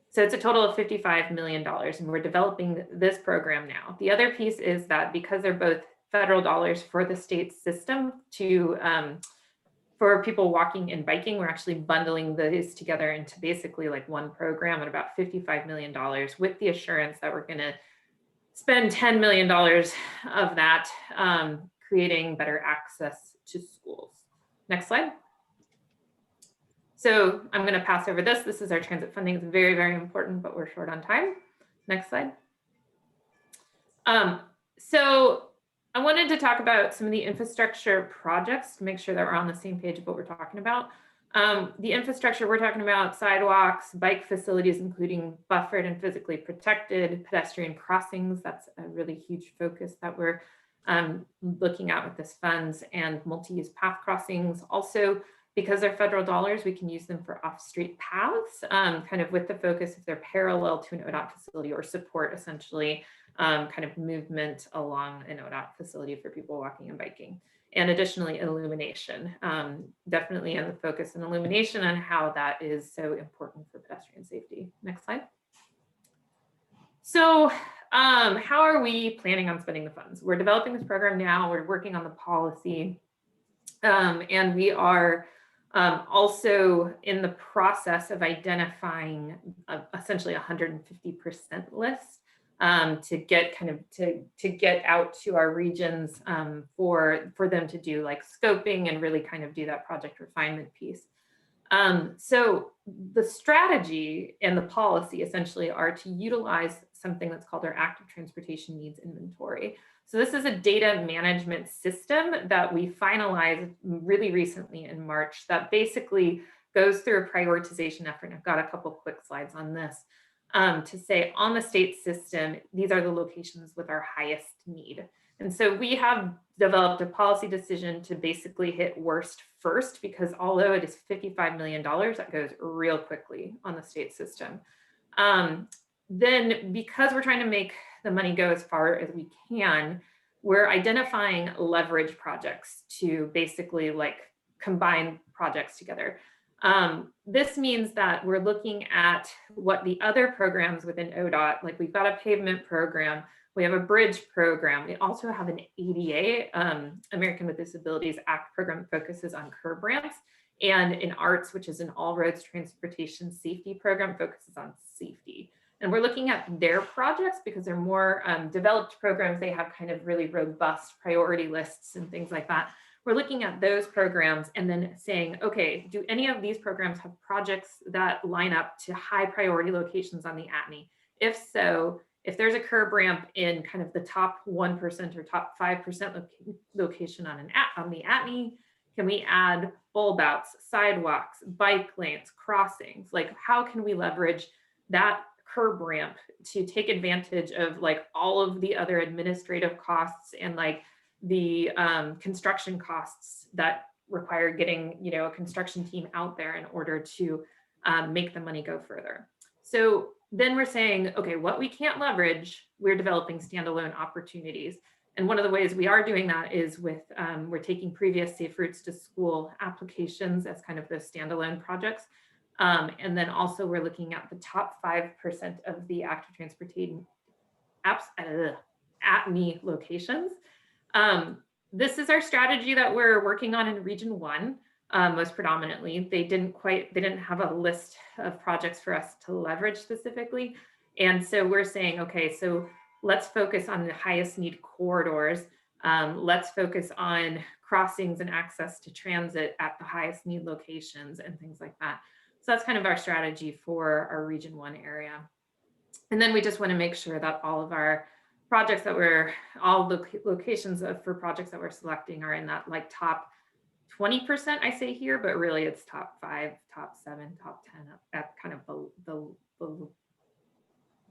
So it's a total of $55 million, and we're developing this program now. The other piece is that because they're both federal dollars for the state system to for people walking and biking, we're actually bundling those together into basically like one program at about $55 million, with the assurance that we're going to spend $10 million of that creating better access to schools. Next slide. So I'm going to pass over this. This is our transit funding. It's very, very important, but we're short on time. Next slide. So I wanted to talk about some of the infrastructure projects to make sure that we're on the same page of what we're talking about. The infrastructure, we're talking about sidewalks, bike facilities, including buffered and physically protected, pedestrian crossings. That's a really huge focus that we're looking at with this funds, and multi-use path crossings. Also, because they're federal dollars, we can use them for off-street paths, kind of with the focus if they're parallel to an ODOT facility or support essentially kind of movement along an ODOT facility for people walking and biking. And additionally, illumination, definitely in the focus and illumination on how that is so important for pedestrian safety. Next slide. So how are we planning on spending the funds? We're developing this program now, we're working on the policy, and we are also in the process of identifying essentially 150% list to get kind of to get out to our regions for them to do like scoping and really kind of do that project refinement piece. So the strategy and the policy essentially are to utilize something that's called our active transportation needs inventory. So this is a data management system that we finalized really recently in March that basically goes through a prioritization effort. And I've got a couple quick slides on this to say on the state system, these are the locations with our highest need. And so we have developed a policy decision to basically hit worst first, because although it is $55 million, that goes real quickly on the state system. Then because we're trying to make the money go as far as we can, we're identifying leverage projects to basically like combine projects together. This means that we're looking at what the other programs within ODOT, like we've got a pavement program, we have a bridge program, we also have an ADA, American with Disabilities Act program that focuses on curb ramps, and in ARTS, which is an all roads transportation safety program, focuses on safety. And we're looking at their projects because they're more developed programs. They have kind of really robust priority lists and things like that. We're looking at those programs and then saying, okay, do any of these programs have projects that line up to high priority locations on the ATNI? If so, if there's a curb ramp in kind of the top 1% or top 5% location on the ATNI, can we add bulb outs, sidewalks, bike lanes, crossings? Like how can we leverage that curb ramp to take advantage of like all of the other administrative costs and like the construction costs that require getting, you know, a construction team out there in order to make the money go further. So then we're saying, okay, what we can't leverage, we're developing standalone opportunities. And one of the ways we are doing that is with, we're taking previous Safe Routes to School applications as kind of those standalone projects. And then also we're looking at the top 5% of the active transportation ATNI locations. This is our strategy that we're working on in Region 1, most predominantly. They didn't have a list of projects for us to leverage specifically. And so we're saying, okay, so let's focus on the highest need corridors. Let's focus on crossings and access to transit at the highest need locations and things like that. So that's kind of our strategy for our Region 1 area. And then we just want to make sure that all of our projects that all the locations for projects that we're selecting are in that like top 20%, I say here, but really it's top 5, top 7, top 10 at kind of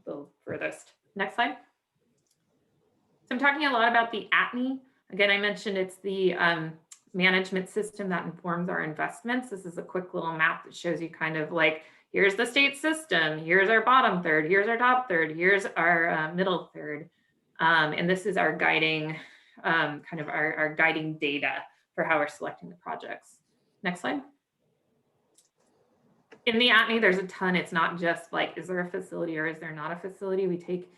the furthest. Next slide. So I'm talking a lot about the ATNI. Again, I mentioned it's the management system that informs our investments. This is a quick little map that shows you kind of like, here's the state system, here's our bottom third, here's our top third, here's our middle third. And this is our guiding, kind of our guiding data for how we're selecting the projects. Next slide. In the ATNI, there's a ton. It's not just like, is there a facility or is there not a facility? We take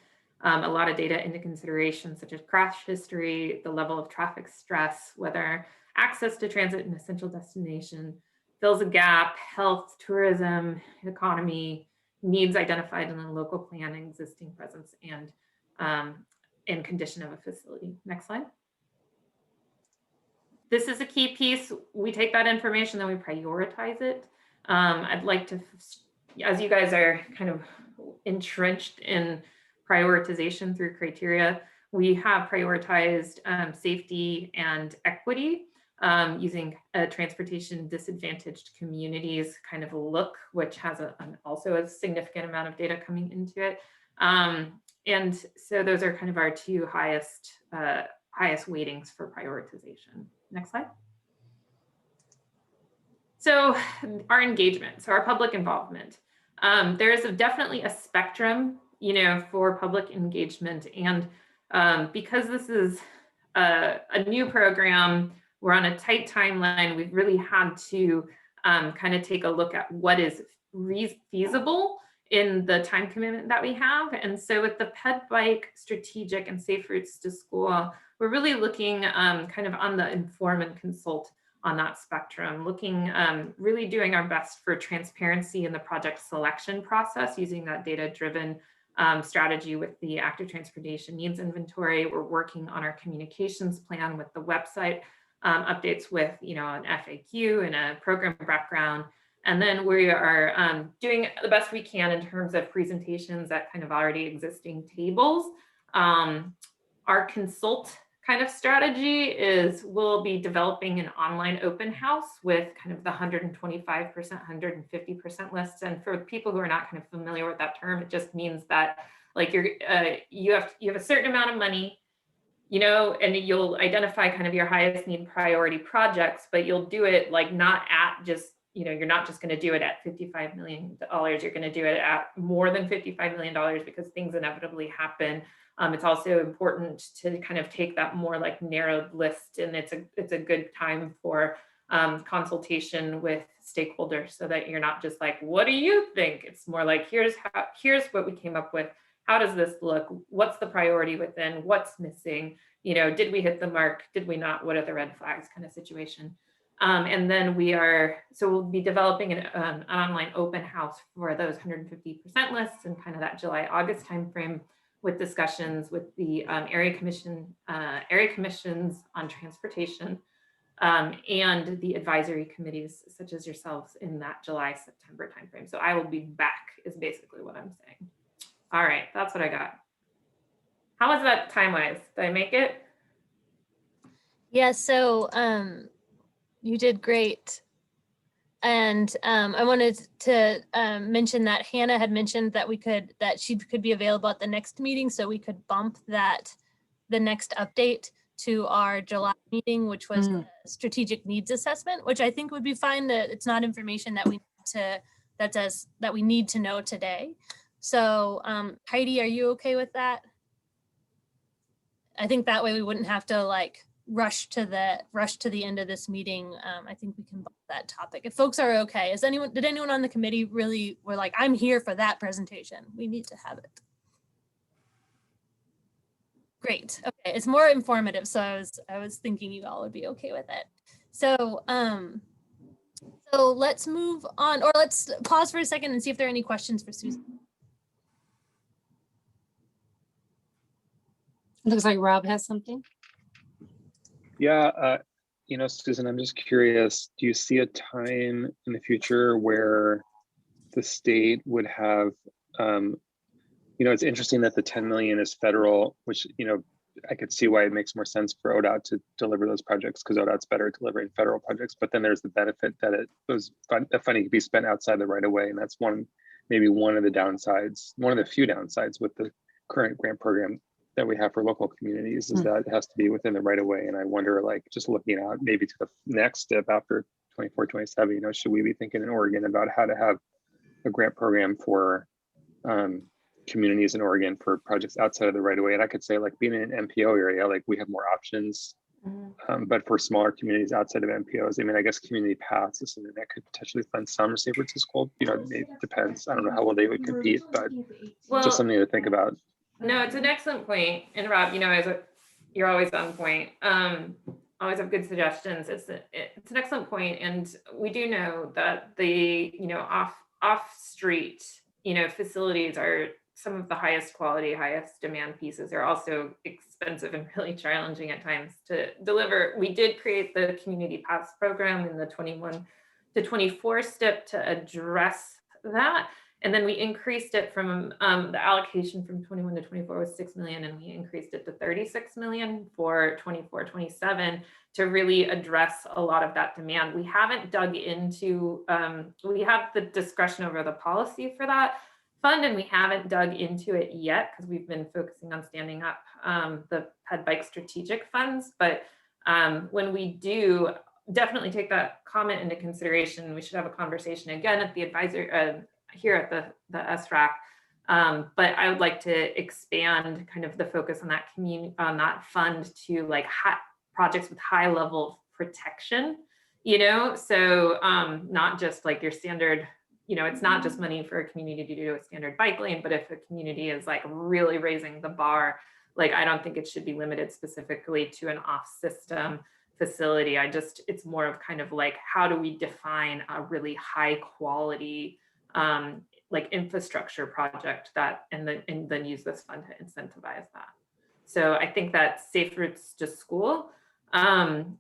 a lot of data into consideration, such as crash history, the level of traffic stress, whether access to transit and essential destination fills a gap, health, tourism, economy, needs identified in the local plan, existing presence, and condition of a facility. Next slide. This is a key piece. We take that information, then we prioritize it. I'd like to, as you guys are kind of entrenched in prioritization through criteria, we have prioritized safety and equity using a transportation disadvantaged communities kind of a look, which has also a significant amount of data coming into it. And so those are kind of our two highest weightings for prioritization. Next slide. So our engagement, so our public involvement. There is definitely a spectrum, for public engagement. And because this is a new program, we're on a tight timeline, we've really had to kind of take a look at what is feasible in the time commitment that we have. And so with the ped bike, strategic, and safe routes to school, we're really looking kind of on the inform and consult on that spectrum, looking, really doing our best for transparency in the project selection process, using that data-driven strategy with the active transportation needs inventory. We're working on our communications plan with the website updates with, an FAQ and a program background. And then we are doing the best we can in terms of presentations at kind of already existing tables. Our consult kind of strategy is we'll be developing an online open house with kind of the 125%, 150% lists. And for people who are not kind of familiar with that term, it just means that like you have a certain amount of money, and you'll identify kind of your highest need priority projects, but you'll do it like not at just, you're not just going to do it at $55 million. You're going to do it at more than $55 million because things inevitably happen. It's also important to kind of take that more like narrowed list, and it's a good time for consultation with stakeholders so that you're not just like, what do you think? It's more like, here's what we came up with. How does this look? What's the priority within? What's missing? Did we hit the mark? Did we not? What are the red flags kind of situation? And then we'll be developing an online open house for those 150% lists and kind of that July, August timeframe, with discussions with the area commissions on transportation and the advisory committees such as yourselves in that July, September timeframe. So I will be back is basically what I'm saying. All right, that's what I got. How was that time-wise? Did I make it? Yeah, so you did great. And I wanted to mention that Hannah had mentioned that she could be available at the next meeting, so we could bump the next update to our July meeting, which was the strategic needs assessment, which I think would be fine. That it's not information that we need to know today. So Heidi, are you okay with that? I think that way we wouldn't have to like rush to the end of this meeting. I think we can bump that topic if folks are okay. Did anyone on the committee really were like, I'm here for that presentation? We need to have it. Great. Okay, it's more informative, so I was thinking you all would be okay with it. So so let's move on, or let's pause for a second and see if there are any questions for Susan. Looks like Rob has something. Yeah, Susan, I'm just curious, do you see a time in the future where the state would have, it's interesting that the 10 million is federal, which, I could see why it makes more sense for ODOT to deliver those projects because ODOT's better at delivering federal projects, but then there's the benefit that the funding could be spent outside the right of way. And that's maybe one of the downsides, one of the few downsides with the current grant program that we have for local communities is that it has to be within the right of way. And I wonder, like, just looking out maybe to the next step after 24, 27, should we be thinking in Oregon about how to have a grant program for communities in Oregon for projects outside of the right of way? And I could say, like, being in an MPO area, like, we have more options. But for smaller communities outside of MPOs, I guess community paths is something that could potentially fund some safer to school. It depends. I don't know how well they would compete, but just something to think about. No, it's an excellent point. And Rob, you know, you're always on point. Always have good suggestions. It's an excellent point. And we do know that the, you know, off street, you know, facilities are some of the highest quality, highest demand pieces. Are also expensive and really challenging at times to deliver. We did create the Community Paths program in the 21 to 24 step to address that. And then we increased it from the allocation from 21 to 24 was 6 million, and we increased it to 36 million for 24, 27 to really address a lot of that demand. We haven't dug into, we have the discretion over the policy for that fund, and we haven't dug into it yet because we've been focusing on standing up the ped bike strategic funds. But when we do, definitely take that comment into consideration. We should have a conversation again at the advisor, here at the SRAC, but I would like to expand kind of the focus on that on that fund to like projects with high level protection, you know, so not just like your standard, you know, it's not just money for a community to do a standard bike lane, but if a community is like really raising the bar, like I don't think it should be limited specifically to an off-system facility. It's more of kind of like, how do we define a really high quality like infrastructure project that, and then use this fund to incentivize that. So I think that safe routes to school and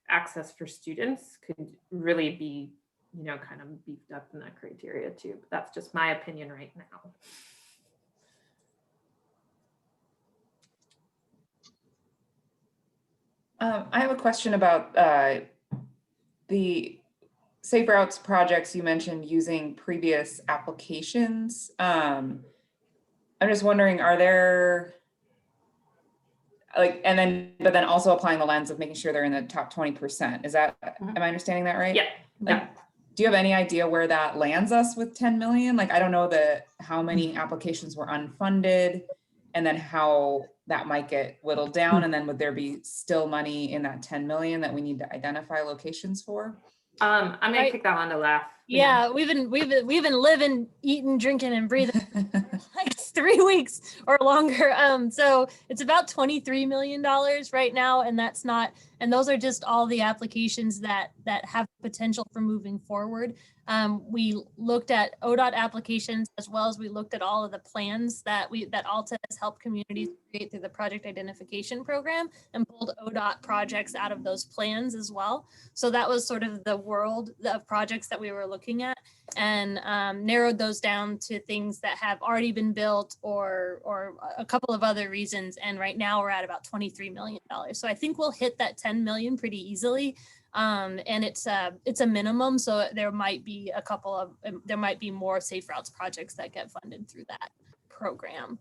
access for students could really be, you know, kind of beefed up in that criteria too. But that's just my opinion right now. I have a question about the Safe Routes projects you mentioned using previous applications. I'm just wondering, are there like, but then also applying the lens of making sure they're in the top 20%. Is that, am I understanding that right? Yeah. Like, do you have any idea where that lands us with 10 million? Like, I don't know how many applications were unfunded and then how that might get whittled down. And then would there be still money in that 10 million that we need to identify locations for? I'm gonna kick that one to laugh. Yeah, we've been living, eating, drinking, and breathing like 3 weeks or longer. So it's about $23 million right now, and that's not, and those are just all the applications that have potential for moving forward. We looked at ODOT applications as well as we looked at all of the plans that Alta has helped communities create through the project identification program, and pulled ODOT projects out of those plans as well. So that was sort of the world of projects that we were looking at, and narrowed those down to things that have already been built or a couple of other reasons. And right now we're at about $23 million. So I think we'll hit that 10 million pretty easily. And it's a minimum, so there might be there might be more Safe Routes projects that get funded through that program.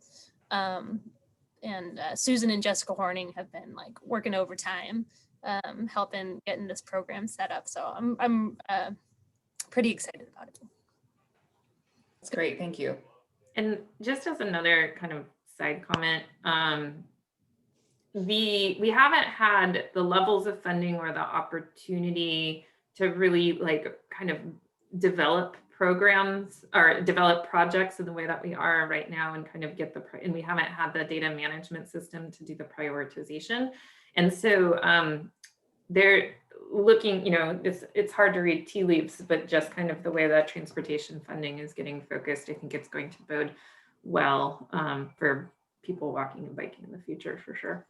And Susan and Jessica Horning have been like working overtime, helping getting this program set up. So I'm pretty excited about it. That's great, thank you. And just as another kind of side comment, we haven't had the levels of funding or the opportunity to really like kind of develop programs or develop projects in the way that we are right now, and kind of get and we haven't had the data management system to do the prioritization. And so they're looking, you know, it's hard to read tea leaves, but just kind of the way that transportation funding is getting focused, I think it's going to bode well for people walking and biking in the future for sure.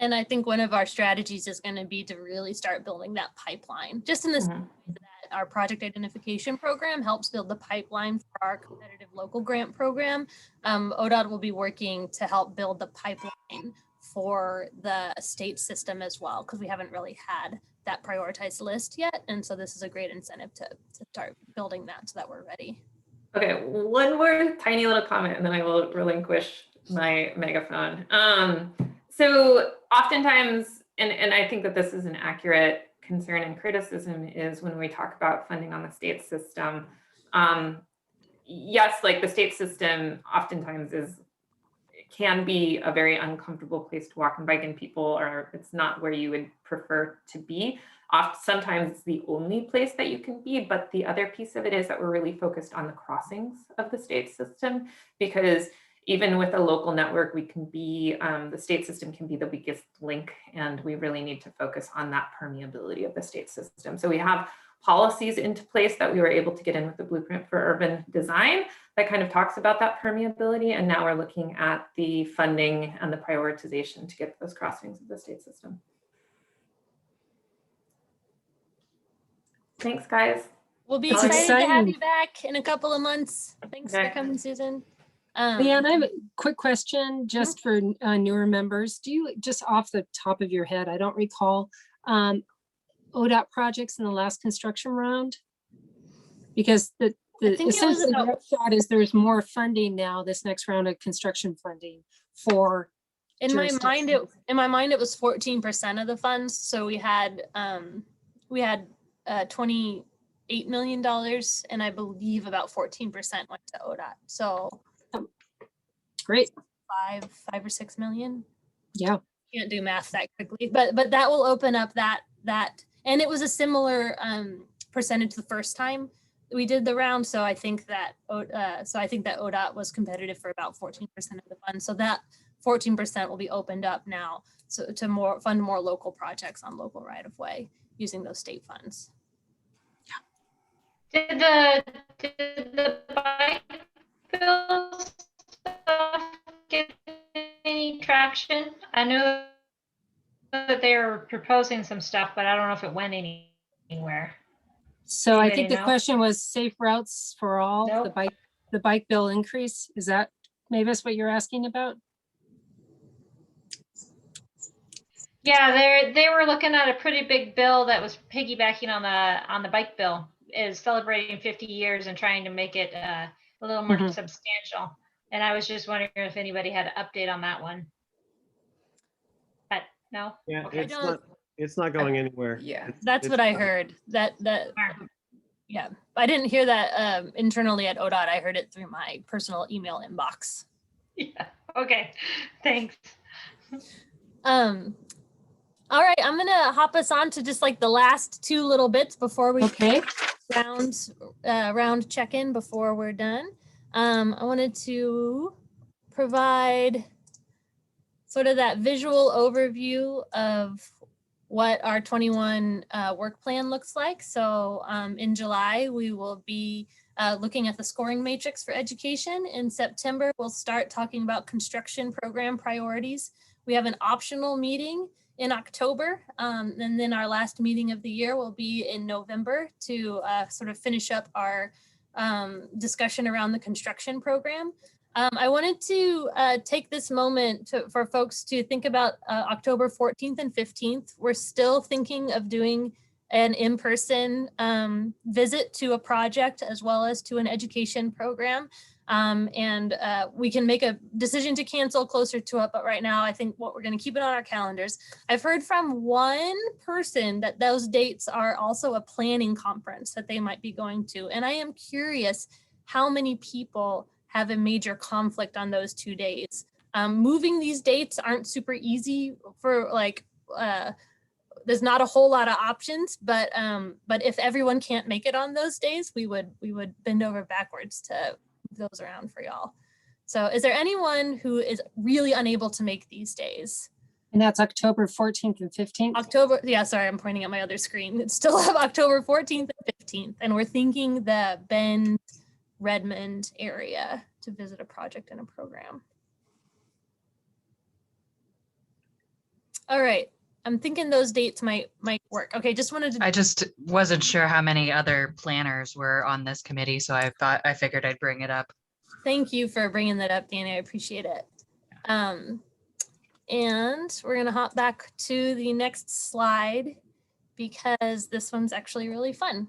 And I think one of our strategies is going to be to really start building that pipeline, just in this way that our project identification program helps build the pipeline for our competitive local grant program. ODOT will be working to help build the pipeline for the state system as well, because we haven't really had that prioritized list yet. And so this is a great incentive to start building that so that we're ready. Okay, one more tiny little comment and then I will relinquish my megaphone. So oftentimes, and I think that this is an accurate concern and criticism, is when we talk about funding on the state system, yes, like the state system oftentimes can be a very uncomfortable place to walk and bike, and people are, it's not where you would prefer to be. Sometimes it's the only place that you can be, but the other piece of it is that we're really focused on the crossings of the state system, because even with a local network, we can be, the state system can be the weakest link, and we really need to focus on that permeability of the state system. So we have policies into place that we were able to get in with the blueprint for urban design that kind of talks about that permeability. And now we're looking at the funding and the prioritization to get those crossings of the state system. Thanks, guys. We'll be It's excited to have exciting. you back in a couple of months. Thanks for coming, Susan. Leanne, I have a quick question just for newer members. Do you, just off the top of your head, I don't recall, ODOT projects in the last construction round? Because the essentially the upshot is there's more funding now, this next round of construction funding for in my mind it was 14% of the funds. So we had $28 million, and I believe about 14% went to ODOT. So great. 5 or 6 million. Yeah. Can't do math that quickly, but that will open up that, and it was a similar percentage the first time we did the round. So I think that ODOT was competitive for about 14% of the funds. So that 14% will be opened up now, so to fund more local projects on local right of way using those state funds. Did the bike bill stuff get any traction? I know that they were proposing some stuff, but I don't know if it went anywhere. So I think the question was safe routes for all, the bike bill increase. Is that maybe that's what you're asking about? Yeah, they were looking at a pretty big bill that was piggybacking on the bike bill, is celebrating 50 years and trying to make it a little more substantial. And I was just wondering if anybody had an update on that one. But no. Yeah, okay. it's not going anywhere. Yeah, that's what I heard. Yeah, I didn't hear that internally at ODOT. I heard it through my personal email inbox. Yeah. Okay. Thanks. All right, I'm gonna hop us on to just like the last two little bits before we round check-in before we're done. I wanted to provide sort of that visual overview of what our 21 work plan looks like. So in July, we will be looking at the scoring matrix for education. In September, we'll start talking about construction program priorities. We have an optional meeting in October, and then our last meeting of the year will be in November to sort of finish up our discussion around the construction program. I wanted to take this moment for folks to think about October 14th and 15th. We're still thinking of doing an in-person visit to a project as well as to an education program. And we can make a decision to cancel closer to it, but right now I think what we're going to keep it on our calendars. I've heard from one person that those dates are also a planning conference that they might be going to. And I am curious how many people have a major conflict on those 2 days. Moving these dates aren't super easy for there's not a whole lot of options, but if everyone can't make it on those days, we would bend over backwards to move those around for y'all. So is there anyone who is really unable to make these days? And that's October 14th and 15th? Yeah, sorry, I'm pointing at my other screen. It's still October 14th and 15th, and we're thinking the Bend, Redmond area to visit a project and a program. All right, I'm thinking those dates might work. Okay, just wanted to. I just wasn't sure how many other planners were on this committee, so I figured I'd bring it up. Thank you for bringing that up, Danny. I appreciate it. And we're gonna hop back to the next slide because this one's actually really fun.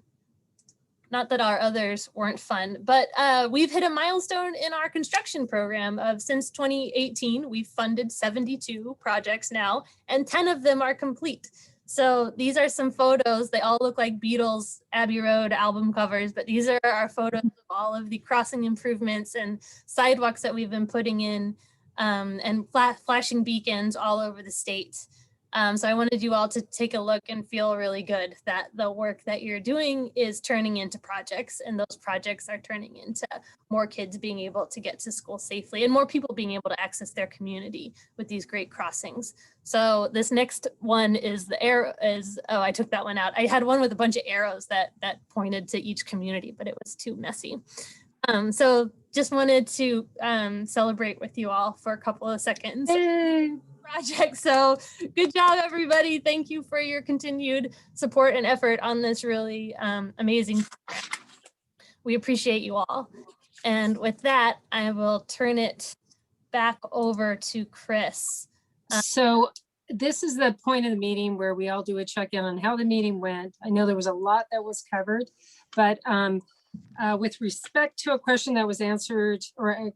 Not that our others weren't fun, but we've hit a milestone in our construction program of since 2018, we've funded 72 projects now, and 10 of them are complete. So these are some photos. They all look like Beatles Abbey Road album covers, but these are our photos of all of the crossing improvements and sidewalks that we've been putting in and flashing beacons all over the state. So I wanted you all to take a look and feel really good that the work that you're doing is turning into projects, and those projects are turning into more kids being able to get to school safely and more people being able to access their community with these great crossings. So this next one is the arrow oh, I took that one out. I had one with a bunch of arrows that pointed to each community, but it was too messy. So just wanted to celebrate with you all for a couple of seconds. Yay. Project. So good job, everybody. Thank you for your continued support and effort on this really amazing project. We appreciate you all. And with that, I will turn it back over to Chris. So this is the point of the meeting where we all do a check-in on how the meeting went. I know there was a lot that was covered, but with respect to a question that was answered or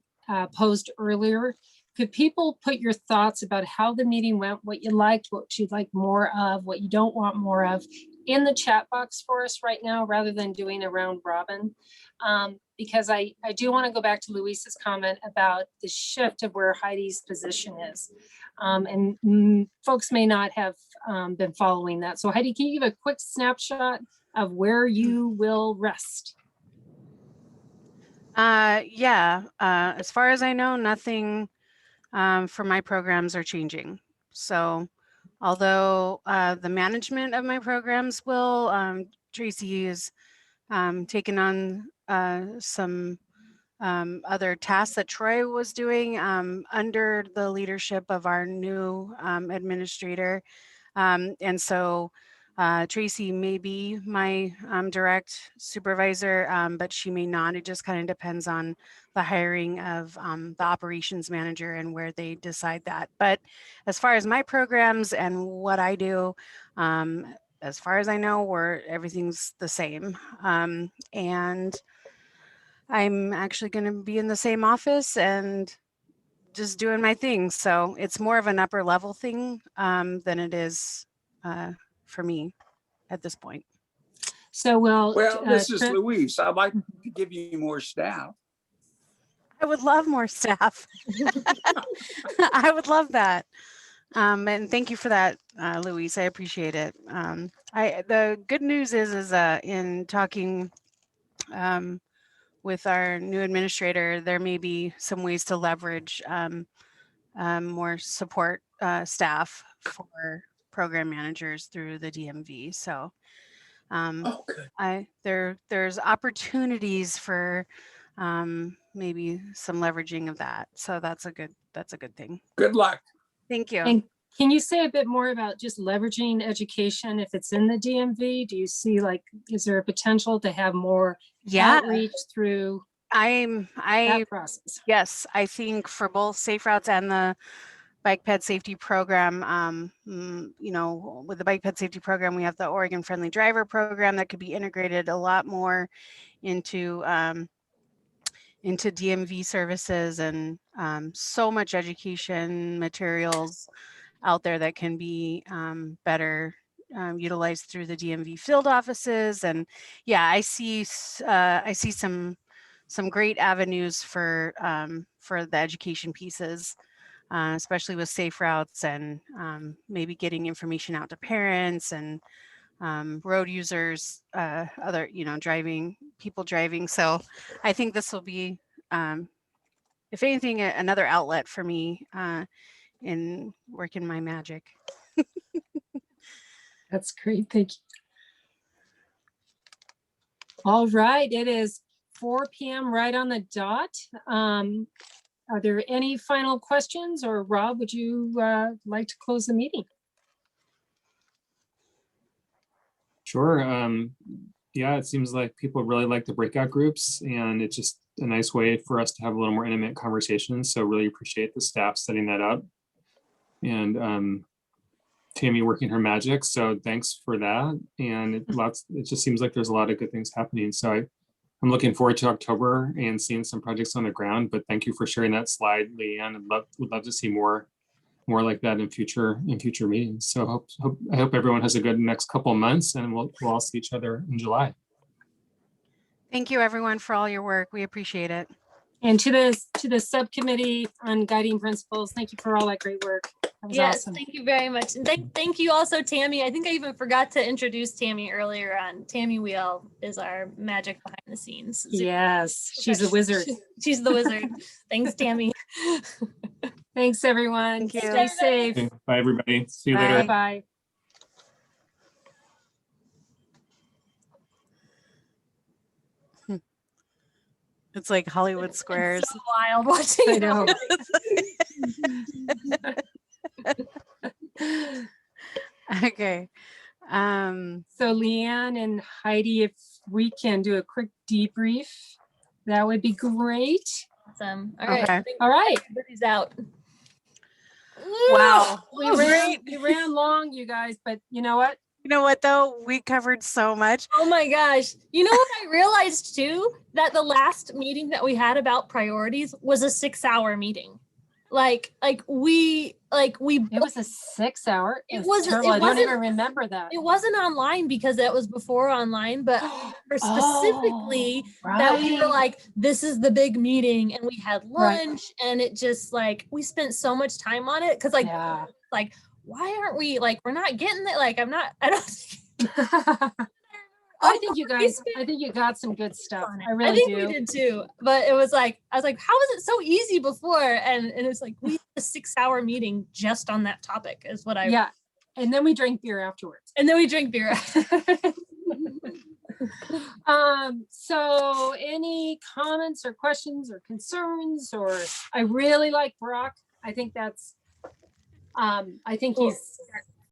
posed earlier, could people put your thoughts about how the meeting went, what you liked, what you'd like more of, what you don't want more of in the chat box for us right now, rather than doing a round robin? Because I do want to go back to Luis's comment about the shift of where Heidi's position is. And folks may not have been following that. So Heidi, can you give a quick snapshot of where you will rest? Yeah, as far as I know, nothing for my programs are changing. So although the management of my programs will, Tracy is taken on some other tasks that Troy was doing under the leadership of our new administrator. And so Tracy may be my direct supervisor, but she may not. It just kind of depends on the hiring of the operations manager and where they decide that. But as far as my programs and what I do, as far as I know, everything's the same. And I'm actually going to be in the same office and just doing my thing. So it's more of an upper level thing than it is for me at this point. So well, this is Luis. I'd like to give you more staff. I would love more staff. I would love that. And thank you for that, Luis. I appreciate it. The good news is in talking with our new administrator, there may be some ways to leverage more support staff for program managers through the DMV. So there's opportunities for maybe some leveraging of that. So that's a good thing. Good luck. Thank you. And can you say a bit more about just leveraging education if it's in the DMV? Do you see, like, is there a potential to have more outreach through that process? Yes, I think for both Safe Routes and the Bike Ped Safety Program, you know, with the Bike Ped Safety Program, we have the Oregon Friendly Driver Program that could be integrated a lot more into DMV services, and so much education materials out there that can be better utilized through the DMV field offices. And yeah, I see some great avenues for the education pieces, especially with Safe Routes, and maybe getting information out to parents and road users, other, you know, people driving. So I think this will be, if anything, another outlet for me in working my magic. That's great. Thank you. All right. It is 4 p.m. right on the dot. Are there any final questions, or Rob, would you like to close the meeting? Sure. Yeah, it seems like people really like the breakout groups, and it's just a nice way for us to have a little more intimate conversations. So really appreciate the staff setting that up, and Tammy working her magic. So thanks for that. And it just seems like there's a lot of good things happening. So I'm looking forward to October and seeing some projects on the ground. But thank you for sharing that slide, Leanne. Would love to see more like that in future meetings. So I hope everyone has a good next couple of months, and we'll all see each other in July. Thank you, everyone, for all your work. We appreciate it. And to the subcommittee on guiding principles, thank you for all that great work. That was Yes, awesome. thank you very much. And thank you also, Tammy. I think I even forgot to introduce Tammy earlier on. Tammy Wheel is our magic behind the scenes. Yes, she's a wizard. She's the wizard. Thanks, Tammy. Thanks, everyone. Thank you. Stay safe. Okay, bye, everybody. See you Bye. later. Bye-bye. It's like Hollywood Squares. So wild watching. I know. Okay. So Leanne and Heidi, if we can do a quick debrief, that would be great. Awesome. All right. Okay. All right. Everybody's out. Wow. We ran long, you guys, but you know what? You know what though? We covered so much. Oh my gosh. You know what I realized too? That the last meeting that we had about priorities was a 6-hour meeting. It was a 6 hour. It was terrible. I don't even remember that. It wasn't online because that was before online, but specifically that we were like, this is the big meeting, and we had lunch, and it just like we spent so much time on it because why aren't we we're not getting it? I don't think I think you got some good stuff. I really do. we did too. But it was like, I was like, how was it so easy before? And it's like we had a 6-hour meeting just on that topic is what I and then we drank beer afterwards. So any comments or questions or concerns? I really like Brock. I think that's I think he's